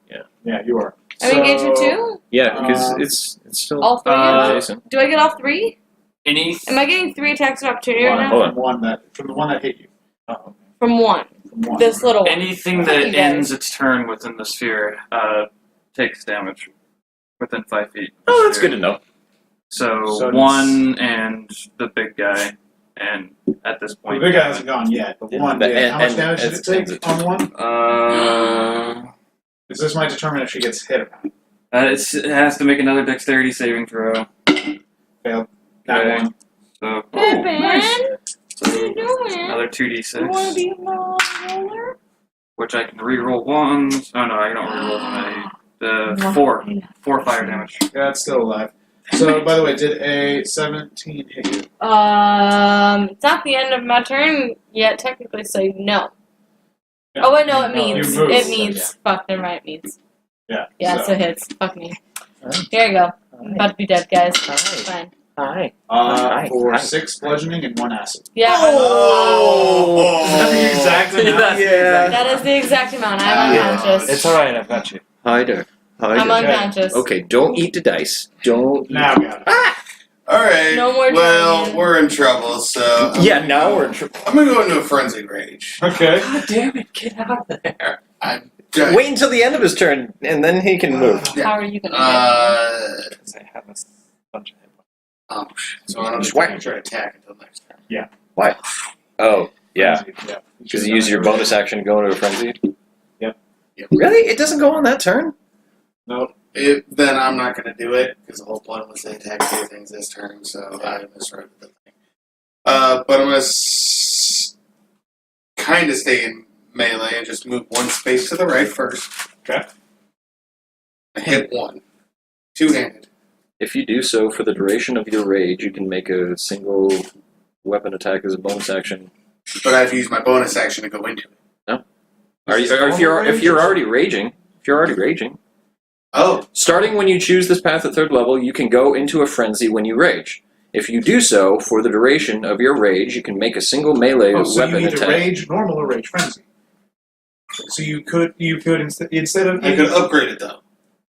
Yeah, you are. I'm engaged with 2? yeah, because Uh, it's still All 3 of them? Jason. Do I get all 3? Any Am I getting 3 attacks of opportunity right now? Hold on. From the one that hit you. Oh, From 1. from one. This little one. anything Fuck that you guys. ends its turn within the sphere takes damage within 5 feet. Oh, that's good to know. So So 1 and the big guy, And at this The point, big guy hasn't gone yet, but one But- did. How much and damage did it take on one? Because this might determine if she gets hit or not. it has to make another dexterity saving throw. Failed. That Okay. one. So, Gavyn, what are so you doing? another You want to 2d6, be a roller? which I can reroll ones. Oh no, I don't reroll the 4 fire damage. Yeah, it's still alive. So, by the way, did a 17 hit you? It's not the end of my turn yet, technically, so no. Yeah. Oh wait, no, it No, means you moved, it so means fuck. Never mind, it means Yeah. so it hits. Fuck me. Here you go. I'm about to be dead, guys. Fine. Hi. For Hi. 6 bludgeoning and 1 acid. Yeah. Oh! Is that the exact amount? That is the exact amount. I'm unconscious. It's alright, I've got you. Hi there. I'm unconscious. Okay, don't eat the dice. Don't. Now we got it. Alright. No more Well, dragon. we're in trouble, so. Yeah, now we're in trouble. I'm gonna go into a frenzied rage. Okay. God damn it, get out of there. Wait until the end of his turn, and then he can move. How are you gonna Because I have a bunch of hit points. Oh shit. So I don't Just just whack. wait to attack until next turn. Oh, yeah. Yeah. Because you use your bonus action to go into a frenzy. Yep. Really? It doesn't go on that turn? No. Then I'm not gonna do it because the whole point was to attack two things this turn, so I misread the thing. But I'm gonna kind of stay in melee and just move one space to the right first. Okay. I hit one, two-handed. If you do so for the duration of your rage, you can make a single weapon attack as a bonus action. But I have to use my bonus action to go into it. Or if you're already raging, Oh, starting when you choose this path at 3rd level, you can go into a frenzy when you rage. If you do so for the duration of your rage, you can make a single melee Oh, so you weapon either attack. rage normal or rage frenzy. So you could instead of I could upgrade it though.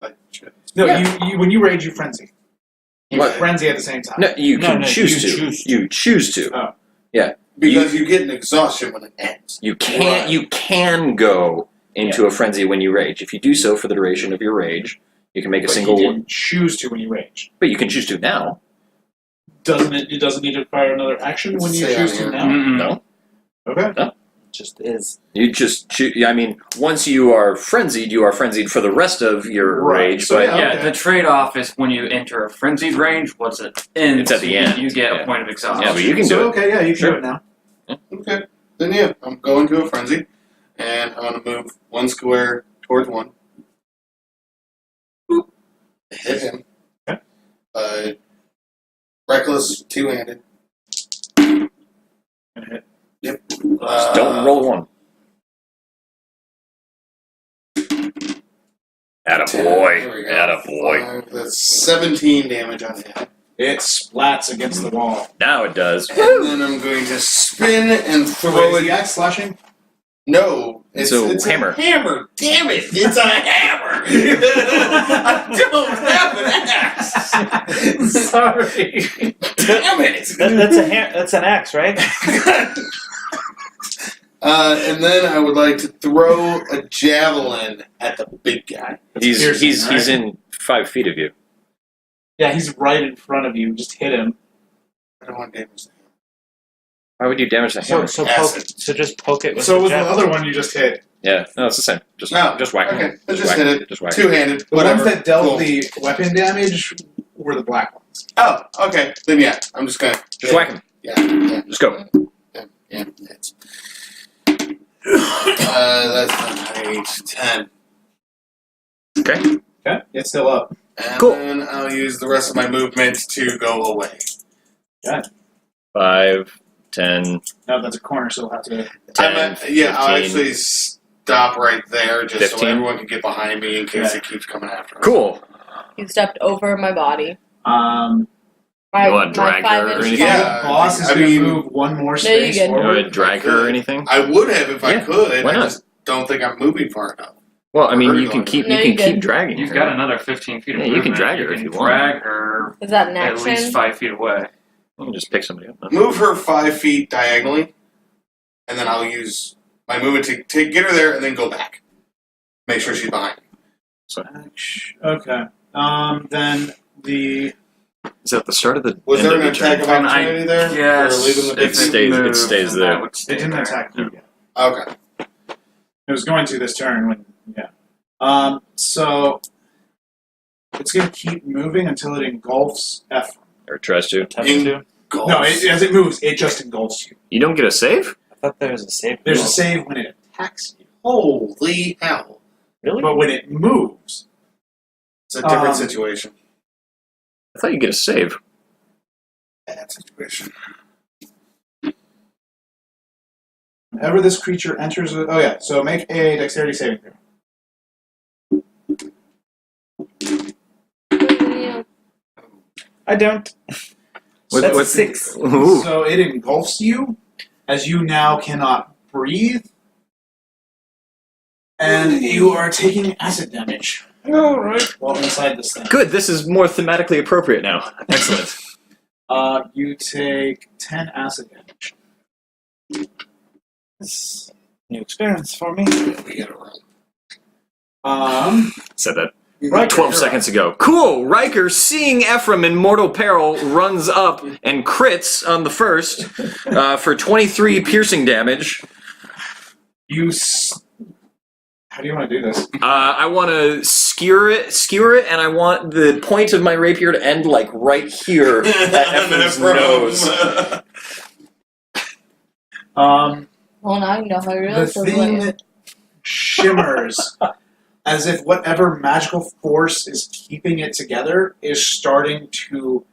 Like, shit. no, Yeah. you when you rage you frenzy. You What? frenzy at the same time. No, you No, can no, choose you to. choose to. You choose to. Oh. Because you get an exhaustion when it ends. You can go into a frenzy when you rage. If you do so for the duration of your rage, you can make a But single you one. didn't choose to when you rage. But you can choose to now. Doesn't it? It doesn't need to require another action when you Say choose on to here. now. Mm-mm. No. Okay. It just is. You just choose. I mean, once you are frenzied for the rest of your Right. rage. So But yeah, Yeah, okay. the trade-off is when you enter a frenzied range, what's it ends? It's at the end, You get yeah. a point of exhaustion. yeah, but you can So do it. okay, yeah, you can Sure. do it now. Okay. Then yeah, I'm going to a frenzy, and I'm gonna move one square towards one. Boop. Hit him. Okay. Reckless, two-handed. And hit. Yep. Just don't roll one. There Attaboy. we go. Attaboy. That's 17 damage on hit. It splats against the wall. Now it does. And then I'm going to spin and So throw wait, is it. the axe slashing? No, it's a hammer. A hammer. Damn it! It's a hammer. I don't have an axe. Sorry. Damn it! That's an axe, right? And then I would like to throw a javelin at the big guy. He's piercing, he's right? in 5 feet of you. Yeah, he's right in front of you. Just hit him. I don't want to damage him. Why would you damage the hammer? So Acid. just poke it with So the was the javelin. other one you just hit? Yeah, no, it's the same. Just No, whack okay, him. I just whack hit him. it. Just whack him. Two-handed. The Whatever. ones that dealt Cool. the weapon damage were the black ones. Oh, okay. Then yeah, I'm just gonna. Just whack him. Yeah. Just go. Yeah. It's. That's 8, 10. Okay. Okay, it's still up. And Cool. then I'll use the rest of my movement to go away. 5, 10, No, that's a corner, so we'll have to. 10, I'll 15. actually stop right there just 15. so everyone can get behind me in case it keeps coming after us. Cool. You stepped over my body. You want to drag her or 5-inch anything? Yeah. The boss is I going to mean- move one more No, you space good. You forward. want to drag her or anything? I would have if I Yeah, could. why I not? just don't think I'm moving far enough. Well, I mean, Where are you you can going? keep No, you can you keep good. dragging You've her. got another 15 feet of Yeah, you can movement. drag her if you want. Drag her Is that an at action? least 5 feet away. You can just pick somebody up. Move her 5 feet diagonally, and then I'll use my movement to get her there and then go back. Make sure she's behind me. Okay. Then the Is that the start of the Was end there of an the turn? attack of Can I opportunity there? Yes. Or leaving the big It stays- it moved, stays then there. that would stay It didn't there. attack you yet. Okay. It was going to this turn when, yeah. So it's going to keep moving until it engulfs Ephraim. Or tries to. Attempt In- to. Golf. No, as it moves, it just engulfs you. You don't get a save? I thought there was a save. There's a save when it attacks you, Holy hell. Really? but when it moves, It's a different Um, situation. I thought you get a save. Bad situation. whenever this creature enters. So make a dexterity saving throw. I don't. That's a 6. Ooh. So it engulfs you as you now cannot breathe, and you are taking acid damage. All right. While inside this thing. Good, this is more thematically appropriate now. Excellent. You take 10 acid damage. This new experience for me. We gotta roll. Said that Right, 12 you're seconds ago. Cool! Riker, seeing Ephraim in mortal peril, runs up and crits on the first for 23 piercing damage. How do you want to do this? I want to skewer it, and I want the point of my rapier to end like right here at Ephraim's nose. Well, now you know how you're The thing shimmers as if whatever magical force is keeping it together is starting to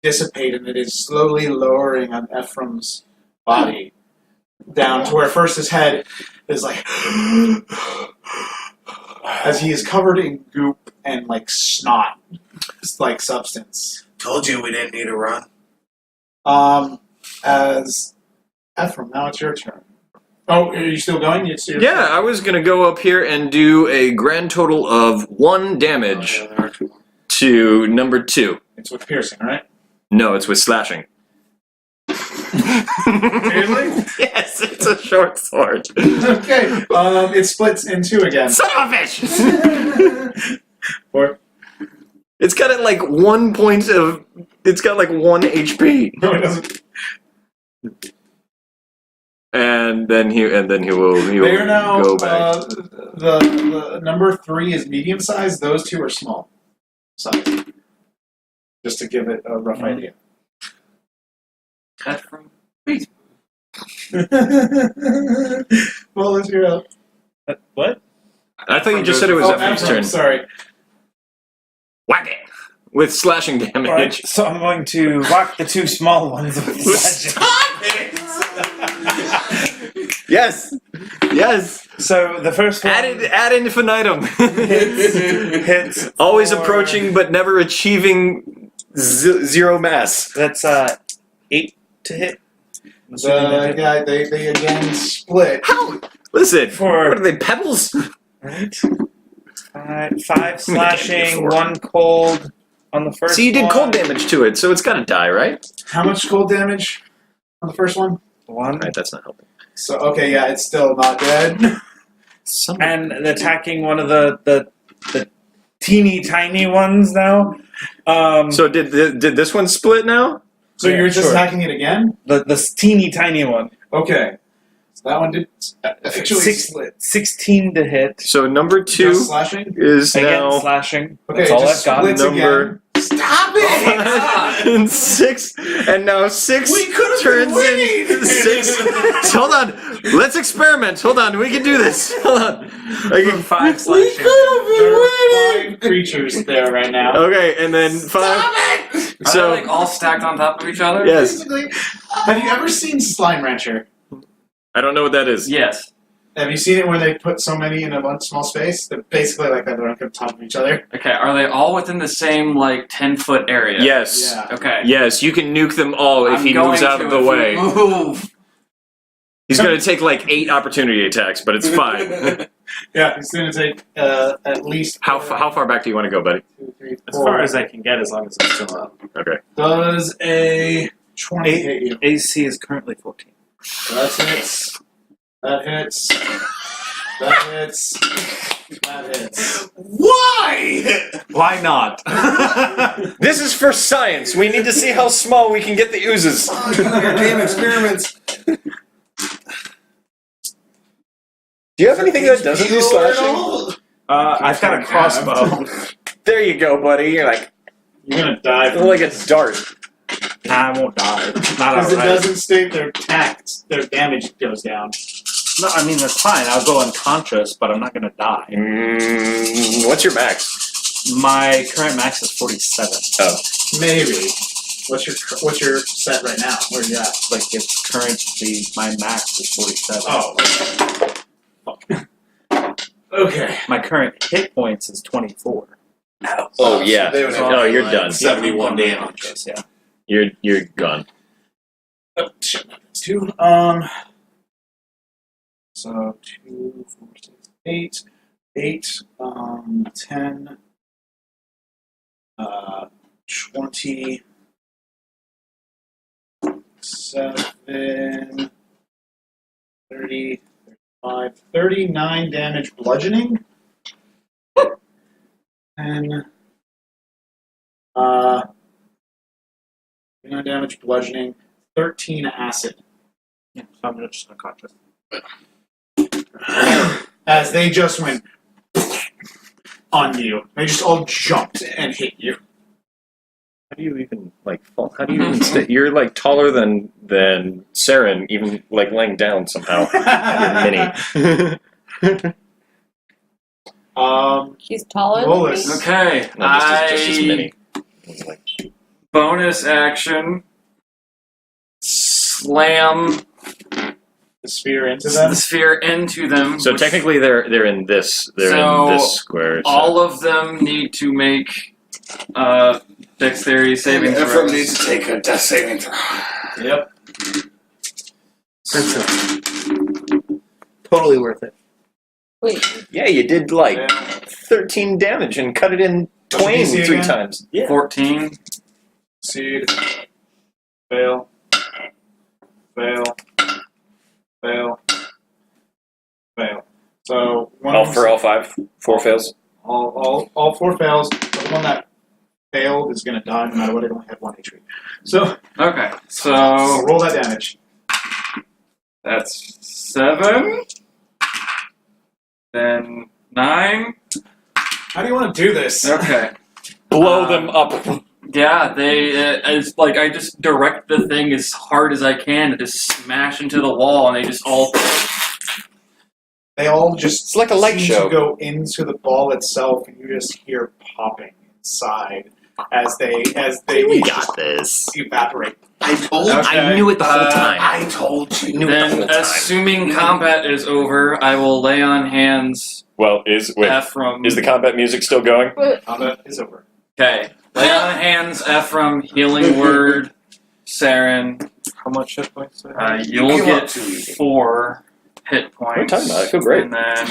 dissipate, and it is slowly lowering on Ephraim's body down to where first his head is like as he is covered in goop and like snot, like substance. Told you we didn't need to run. As Ephraim, now it's your turn. Oh, are you still going? It's your Yeah, turn. I was going to go up here and do a grand total of 1 damage Oh, yeah, there are 2 more. to number 2. It's with piercing, right? No, it's with slashing. Seriously? Yes, it's a short sword. Okay. It splits in 2 again. Son of a bitch! Or It's got it like 1 point of. It's got like 1 HP, no, it doesn't. and then he will They are now go back. the number 3 is medium size. Those 2 are small size. Just to give it a rough idea. Cut from Well, let's hear out. What? I thought you just said it was Ephraim's Ephraim, turn. sorry. Whack it with slashing damage. Alright, so I'm going to whack the 2 small ones with slashing. Yes, yes. So the first one Ad infinitum. hits. Always for- approaching, but never achieving zero mass. That's 8 to hit. I'm assuming that hit. Yeah, they again split. How? Listen, For- what are they, pebbles? Right. 5 slashing, 1 cold on the first. So you did one. cold damage to it, so it's got to die, right? How much cold damage on the first one? 1. Right, that's not helping. So okay, yeah, it's still not dead. And attacking one of the teeny tiny ones now. So did this one split now? So Yeah, you're just sure. attacking it again? the teeny tiny one. Okay. So that one did actually split. 16 to hit. So number 2 Just slashing? is Again, now slashing. Okay, That's it all just I've got. splits number- again. Stop it! and 6, and now 6 We could have turns been winning! into 6. Hold on, let's experiment. Hold on, we can do this. Hold on. I can, 5 slashing. There are 5 creatures there right now. okay, and then 5. Are So they like all stacked on top of each other? yes, Basically, have you ever seen Slime Rancher? I don't know what that is. Yes. Have you seen it where they put so many in a one small space? They're basically like that. They're on top of each other. Okay, are they all within the same, 10-foot area? Yes. Yeah. Okay. Yes, you can nuke them all if I'm he moves going out to of the if you way. Move. He's going to take like 8 opportunity attacks, but it's fine. Yeah, it's going to take at least. How far back do you want to go, buddy? 2, 3, 4. As far as I can get, as long as I'm still up. Okay. Does a 20 hit you? AC is currently 14. So that hits. That hits. That hits. That hits. Why? Why not? This is for science. We need to see how small we can get the oozes. Oh, your damn experiments. Do you have anything that doesn't do slashing? I've got a crossbow. There you go, buddy. You're like You're gonna die. like a dart. Nah, I won't die. Not Because it outright. doesn't state their their damage goes down. No, I mean that's fine. I'll go unconscious, but I'm not gonna die. What's your max? My current max is 47. Oh, Maybe. What's your set right now? Where you at? Like it's currently my max is 47. Oh. Okay. My current hit points is 24. oh yeah. They would have No, you're like done. 71 damage. Yeah. You're gone. Oh, shit. Two. So 2, 4, 6, 8. 8. 10. 20. 7. 30. 35. 39 damage bludgeoning. And 39 damage bludgeoning. 13 acid. Yeah, so I'm just unconscious. As they just went On you. They just all jumped and hit you. How do you even like fall? How do you even stay? You're like taller than Seren, even like laying down somehow. You're mini. He's taller Vulas. than me. Okay, No, just as mini. It's like, bonus action. Slam The sphere into the them. sphere into them. so which technically they're in this in this square. So. all of them need to make dexterity saving Ephraim throws. needs to take a death saving throw. Yep. Totally worth it. Wait, Yeah, you did like 13 damage and cut it in twain What's the DC 3 again? times. 14. Succeed. Fail. Fail. Fail. Fail. So one All of for all 5? 4 fails? all 4 fails. But the one that failed is going to die no matter what. It only had 1 HP. So Okay, so roll that damage. that's 7. Then 9. How do you want to do this? Okay. Blow them up. Yeah, they it's like I just direct the thing as hard as I can to just smash into the wall, and they just all. They all just It's like a light seem show. to go into the ball itself, and you just hear popping inside as they We each got this. evaporate. I told you. Okay. I knew it the whole time. I told you. Knew it the Then, whole time. assuming combat is over, I will lay on hands. Well, is Ephraim. the combat music still going? Combat is over. Okay. Lay on hands, Ephraim. Healing word, Seren. How much hit points do I have? You'll Give up get too easy. 4 hit points. What are you talking about? I feel great. And then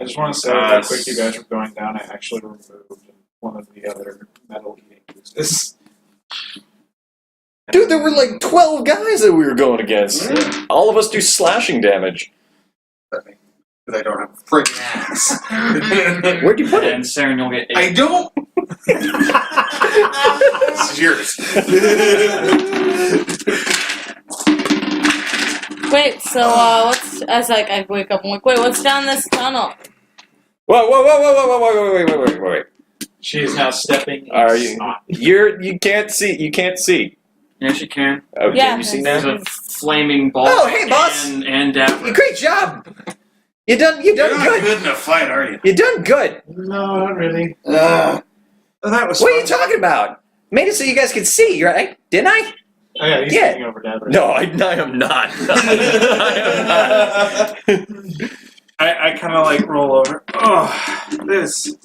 I just want to say how quick you guys were going down. I actually removed one of the other metal eating uses. Dude, there were like 12 guys that we were going against. All of us do slashing damage. Because I don't have a friggin' ass. Where'd you put it? and Seren, you'll get 8. I don't. This is yours. wait. So what's as like I wake up and like, wait, what's down this tunnel? Whoa, whoa, whoa, whoa, whoa, whoa, whoa, wait. She is now stepping in Are you? snot. You can't see. You can't see. Yes, you can. Okay, Yeah, you see There's now? a flaming ball. Oh, hey, boss. And dapper. Great job. You done You're not good. good in a fight, are you? You done good. No, not really. Oh, that was What are you talking about? Made it so you guys could see, right? Didn't I? Oh yeah, he's Yeah. taking over Dabber. No, I am not. I am not. I kind of like roll over. Oh, this is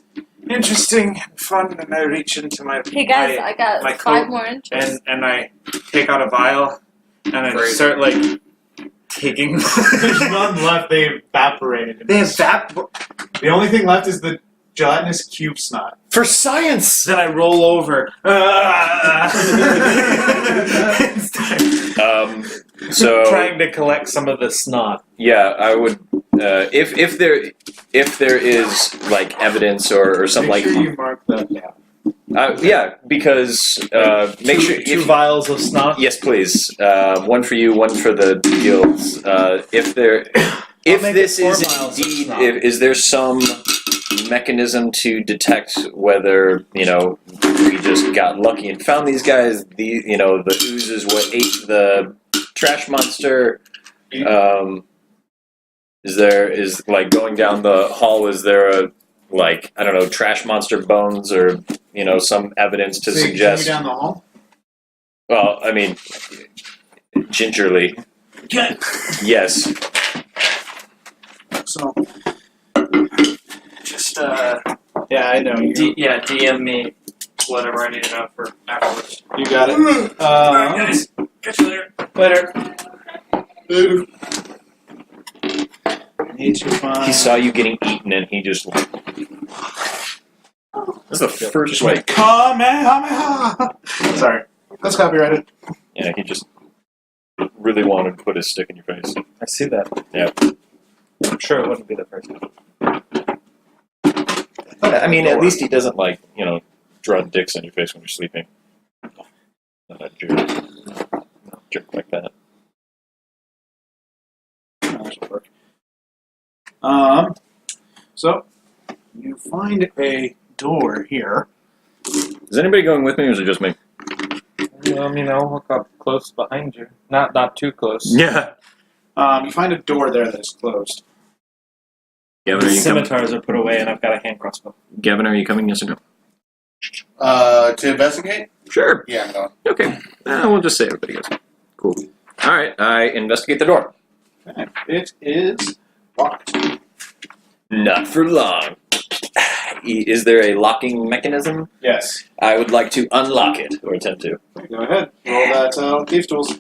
interesting and fun, and I reach into my Hey guys, I got my 5 coat more inches. and I take out a vial and I Great. start like taking. There's none left. They evaporated. They evaporate. The only thing left is the gelatinous cube snot. For science. Then I roll over. So trying to collect some of the snot. yeah, I would if there is like evidence or something Make like sure you mark that down. yeah, because make sure two if, vials of snot. yes, please. One for you, one for the guilds. If make this it 4 is vials of indeed, snot. is there some mechanism to detect whether we just got lucky and found these guys? The ooze is what ate the trash monster. Is like going down the hall? Is there a trash monster bones or some evidence to So you suggest? continue down the hall? Well, I mean, gingerly. Yes. So, Just Yeah, I know. DM me whatever I need to know for afterwards. you got it. Alright, guys. Catch you later. Later. Need to find. He saw you getting eaten, and he just. This is the first way. Kamehameha! Sorry. That's copyrighted. Yeah, he just really wanted to put his stick in your face. I see that. Yeah. I'm sure it wouldn't be the first time. I mean, at least he doesn't draw dicks on your face when you're sleeping. Not a jerk. Not a jerk like that. That should work. So, you find a door here. Is anybody going with me, or is it just me? I'll look up close behind you. Not too close. Yeah. You find a door there that is closed. Gavyn, The are you coming? scimitars are put away, and I've got a hand crossbow. Gavyn, are you coming? Yes or no? To investigate? Sure. Yeah, I'm going. Okay. We'll just say everybody goes. Cool. All right. I investigate the door. Okay. It is locked. Not for long. Is there a locking mechanism? Yes. I would like to unlock it, or attempt to. Okay, go ahead. Roll that thieves tools.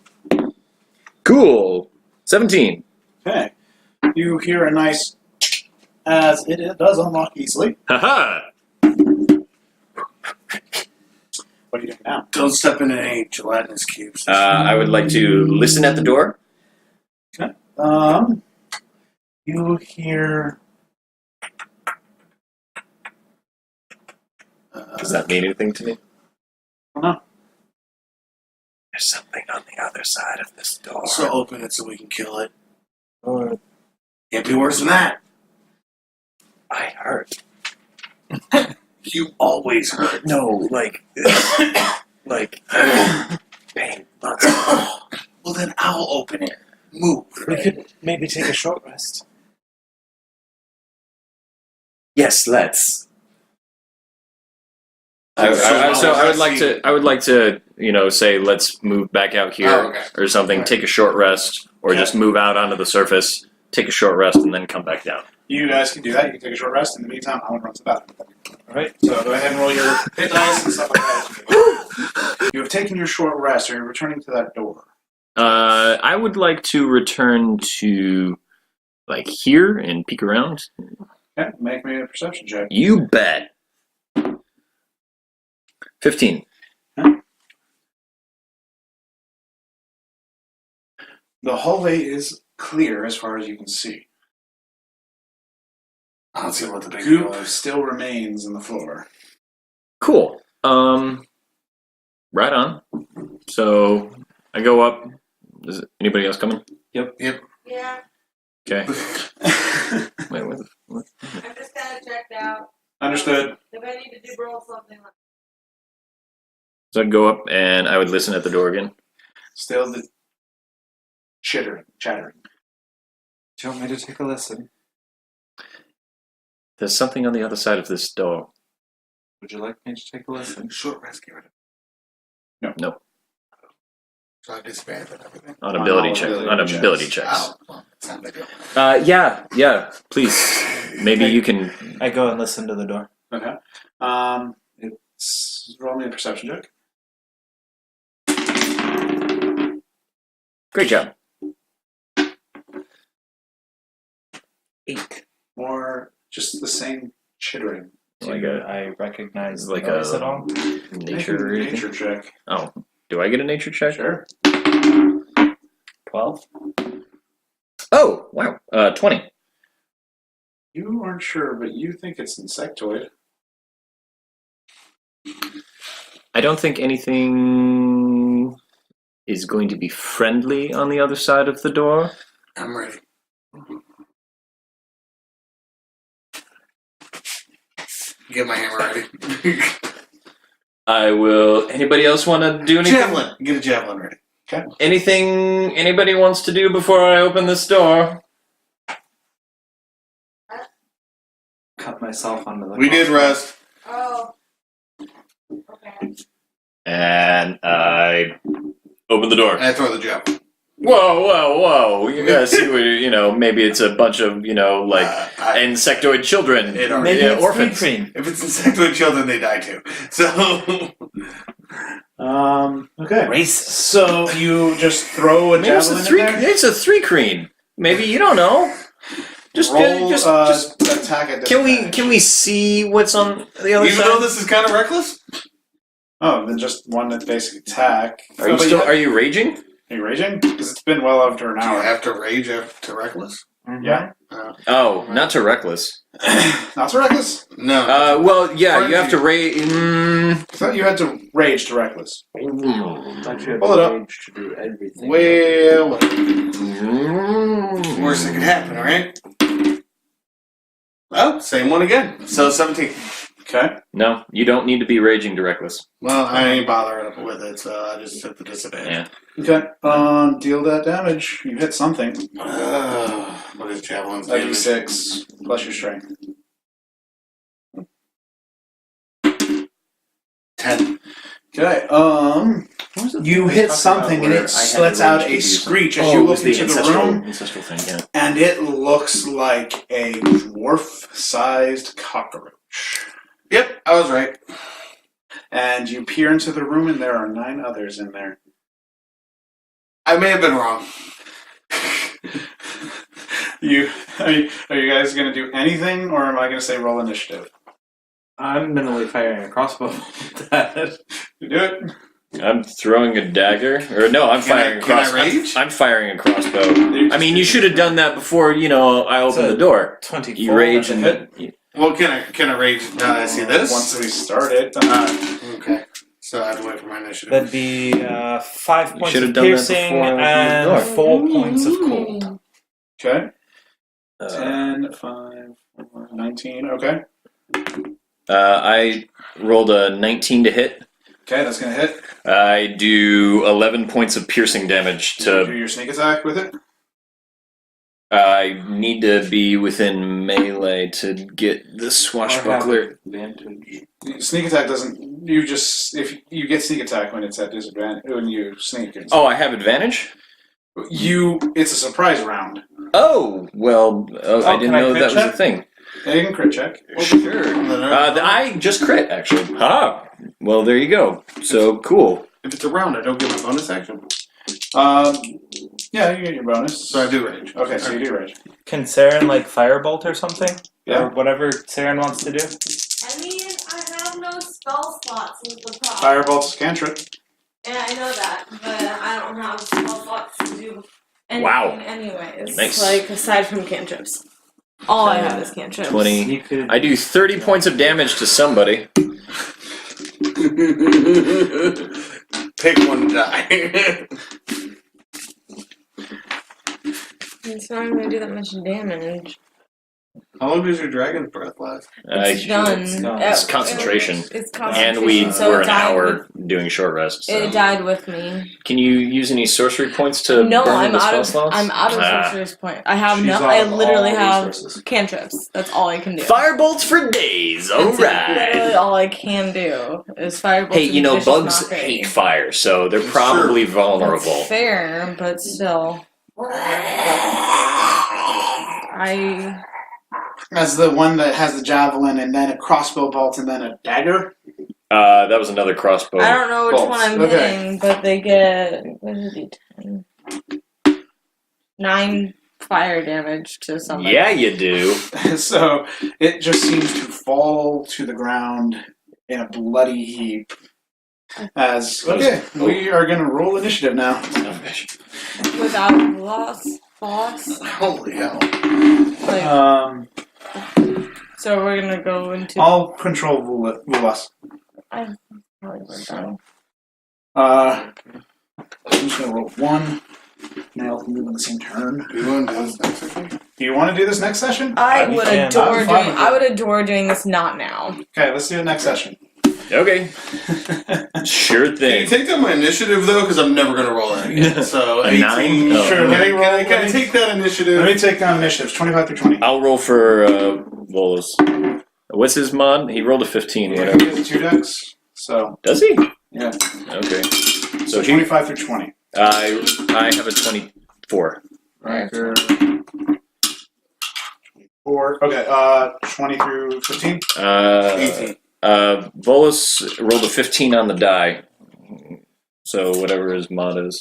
Cool. 17. Okay. You hear a nice, as it does unlock easily. Haha. What are you doing now? Don't step in any gelatinous cubes. I would like to listen at the door. You hear. Does that mean anything to me? No. There's something on the other side of this door. So open it so we can kill it. Or Can't be worse than that. I heard. You always hurt. No, pain. Well, then I'll open it. Move. we could maybe take a short rest. Yes, let's. I would like to, say let's move back out here Oh, okay. or something. Alright. Take a short rest, or Okay. just move out onto the surface. Take a short rest and then come back down. You guys can do that. You can take a short rest. In the meantime, I'm going to run to the bathroom. Alright? So go ahead and roll your hit dice and stuff like that. You have taken your short rest. Are you returning to that door? I would like to return to here and peek around. Okay. Make me a perception check. You bet. 15. The hallway is clear as far as you can see. I don't see what the big Goop deal is. still remains in the floor. Cool. Right on. So I go up. Is anybody else coming? Yeah. Okay. Understood. Wait, what? I'm just kind of checked out. Understood. If I need to do roll something like So I'd go up and I would listen at the door again. Still the chattering. Do you want me to take a listen? There's something on the other side of this door. Would you like me to take a listen? Short rest, get rid of it. No. So I disbanded everything. On ability On check. ability On checks. ability checks. Oh, well, it's not a big deal. Yeah. Please. Maybe you can. I go and listen to the door. Okay. It's roll me a perception check. Great job. 8. Or just the same chittering. Like Do a I recognize like noise a- at all? nature. Or anything? Nature check. Oh, do I get a nature check? Sure. 12? Oh, wow. 20. You aren't sure, but you think it's insectoid. I don't think anything is going to be friendly on the other side of the door. I'm ready. Get my hammer ready. I will. Anybody else want to do anything? Javelin. Get a javelin ready. Anything anybody wants to do before I open this door? Cut myself onto the. We did rest. Oh. Okay. And I open the door. I throw the javelin. Whoa! You guys see where maybe it's a bunch of insectoid children, Maybe it's orphans. cream. If it's insectoid children, they die too. So. Okay. Racist. So you just throw a Maybe it's a javelin three. in there? It's a 3-creen. Maybe you don't know. Just Roll, just attack at can disadvantage. we see what's on the other Even side? though this is kind of reckless. Oh, then just one that basic attack. Are you still? Are you raging? Are you raging? Because it's been well after an Do you hour. have to rage after reckless? Yeah. Oh, not to reckless. Not to reckless? No. Well, yeah, you have to Frenzy. rage. I thought you had to rage to reckless. Don't you have Pull it up. rage to do everything? Well, worst that could happen, right? Well, same one again. So 17. Okay. No, you don't need to be raging to reckless. Well, I ain't bothering with it, so I just took the disadvantage. Yeah. Okay. Deal that damage. You hit something. What is javelin's A damage? d6 plus your strength. 10. Okay. You hit something and it lets out a screech as you look into the room, ancestral thing, yeah. and it looks like a dwarf-sized cockroach. Yep, I was right. And you peer into the room, and there are 9 others in there. I may have been wrong. Are you guys going to do anything, or am I going to say roll initiative? I'm mentally firing a crossbow. You do it. I'm throwing a dagger, or no, I'm firing a Can I crossbow. rage? I'm firing a crossbow. I mean, you should have done that before. I opened the door. 24. You rage that's a and hit. Well, can I rage now that I see this? Once we start it. Okay. So I have to wait for my initiative. That'd be 5 points should've of done that piercing before I opened the and door. 4 points of cold. Okay. 10, 5, 4, 19. Okay. I rolled a 19 to hit. Okay, that's going to hit. I do 11 points of piercing damage Do to. your sneak attack with it. I need to be within melee to get the swashbuckler. Advantage. Sneak attack doesn't. You just if you get sneak attack when it's at disadvantage when you sneak. Oh, I have advantage? It's a surprise round. Oh, well, I didn't can I know crit that was check? a thing. Yeah, you can crit check. Sure. I just crit, actually. Ah, well, there you go. So, cool. If it's a round, I don't get my bonus action. Yeah, you get your bonus. So I do rage. Okay, so you do rage. Can Seren firebolt or something? Yeah. Or whatever Seren wants to do? I mean, I have no spell slots in the problem. Firebolt's cantrip. Yeah, I know that, but I don't have spell slots to do anything Wow. anyways. Nice. Like, aside from cantrips. All I have is cantrips. 20. You could. I do 30 points of damage to somebody. Pick one to die. It's not going to do that much damage. How long does your dragon's breath last? It's done. It's concentration. It's concentration. And we so were it an died hour doing short rest. With, it So. died with me. Can you use any sorcery points to No, burn I'm the out spell of. slots? I'm out of Ah. sorcerer's point. I have She's no. out I of literally all have resources. cantrips. That's all I can do. Firebolts for days. All That's literally right. all I can do is firebolt. Hey, and vicious bugs mockery. hate fire, so they're probably vulnerable. That's fair, but still. As the one that has the javelin and then a crossbow bolt and then a dagger. That was another crossbow. I don't know which bolts. one I'm Okay. hitting, but they get what is it? 9 fire damage to somebody. Yeah, you do. So it just seems to fall to the ground in a bloody heap. We are going to roll initiative now. Without boss. Holy hell. Like, So we're gonna go into. I'll control Vulas. I probably we're done. I'm just gonna roll 1. Now can move in the same turn. Do you want to do this next session? Do you want to do this next session? I You would can. adore I'm fine doing. with I it. would adore doing this. Not now. Okay, let's do it next session. Okay. Sure Can you thing. take down my initiative though? Because I'm never gonna roll that again. So A 18. 9? Oh. Sure, let me roll. Can I take that initiative? Let me take down initiatives. 25 through 20. I'll roll for Vulas. What's his mod? He rolled a 15. He Whatever. has 2 decks. So Does he? yeah. Okay. So So he. 25 through 20. I have a 24. Ryker. 24. Okay. 20 through 15. 18. Vulas rolled a 15 on the die. So whatever his mod is.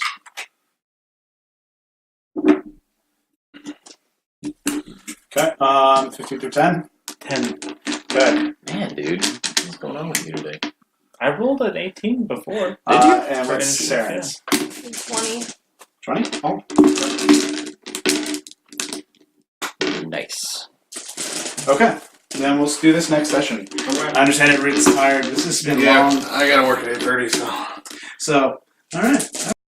Okay. 15 through 10. 10. Okay. Man, dude, what's going on with you today? I rolled an 18 before. Did you? And For what's initiative, Seren's? 20. 20? Oh. Nice. Okay. Then we'll do this next session. I understand everybody's tired. This has been Yeah, long. I gotta work at 8:30, so. So, alright.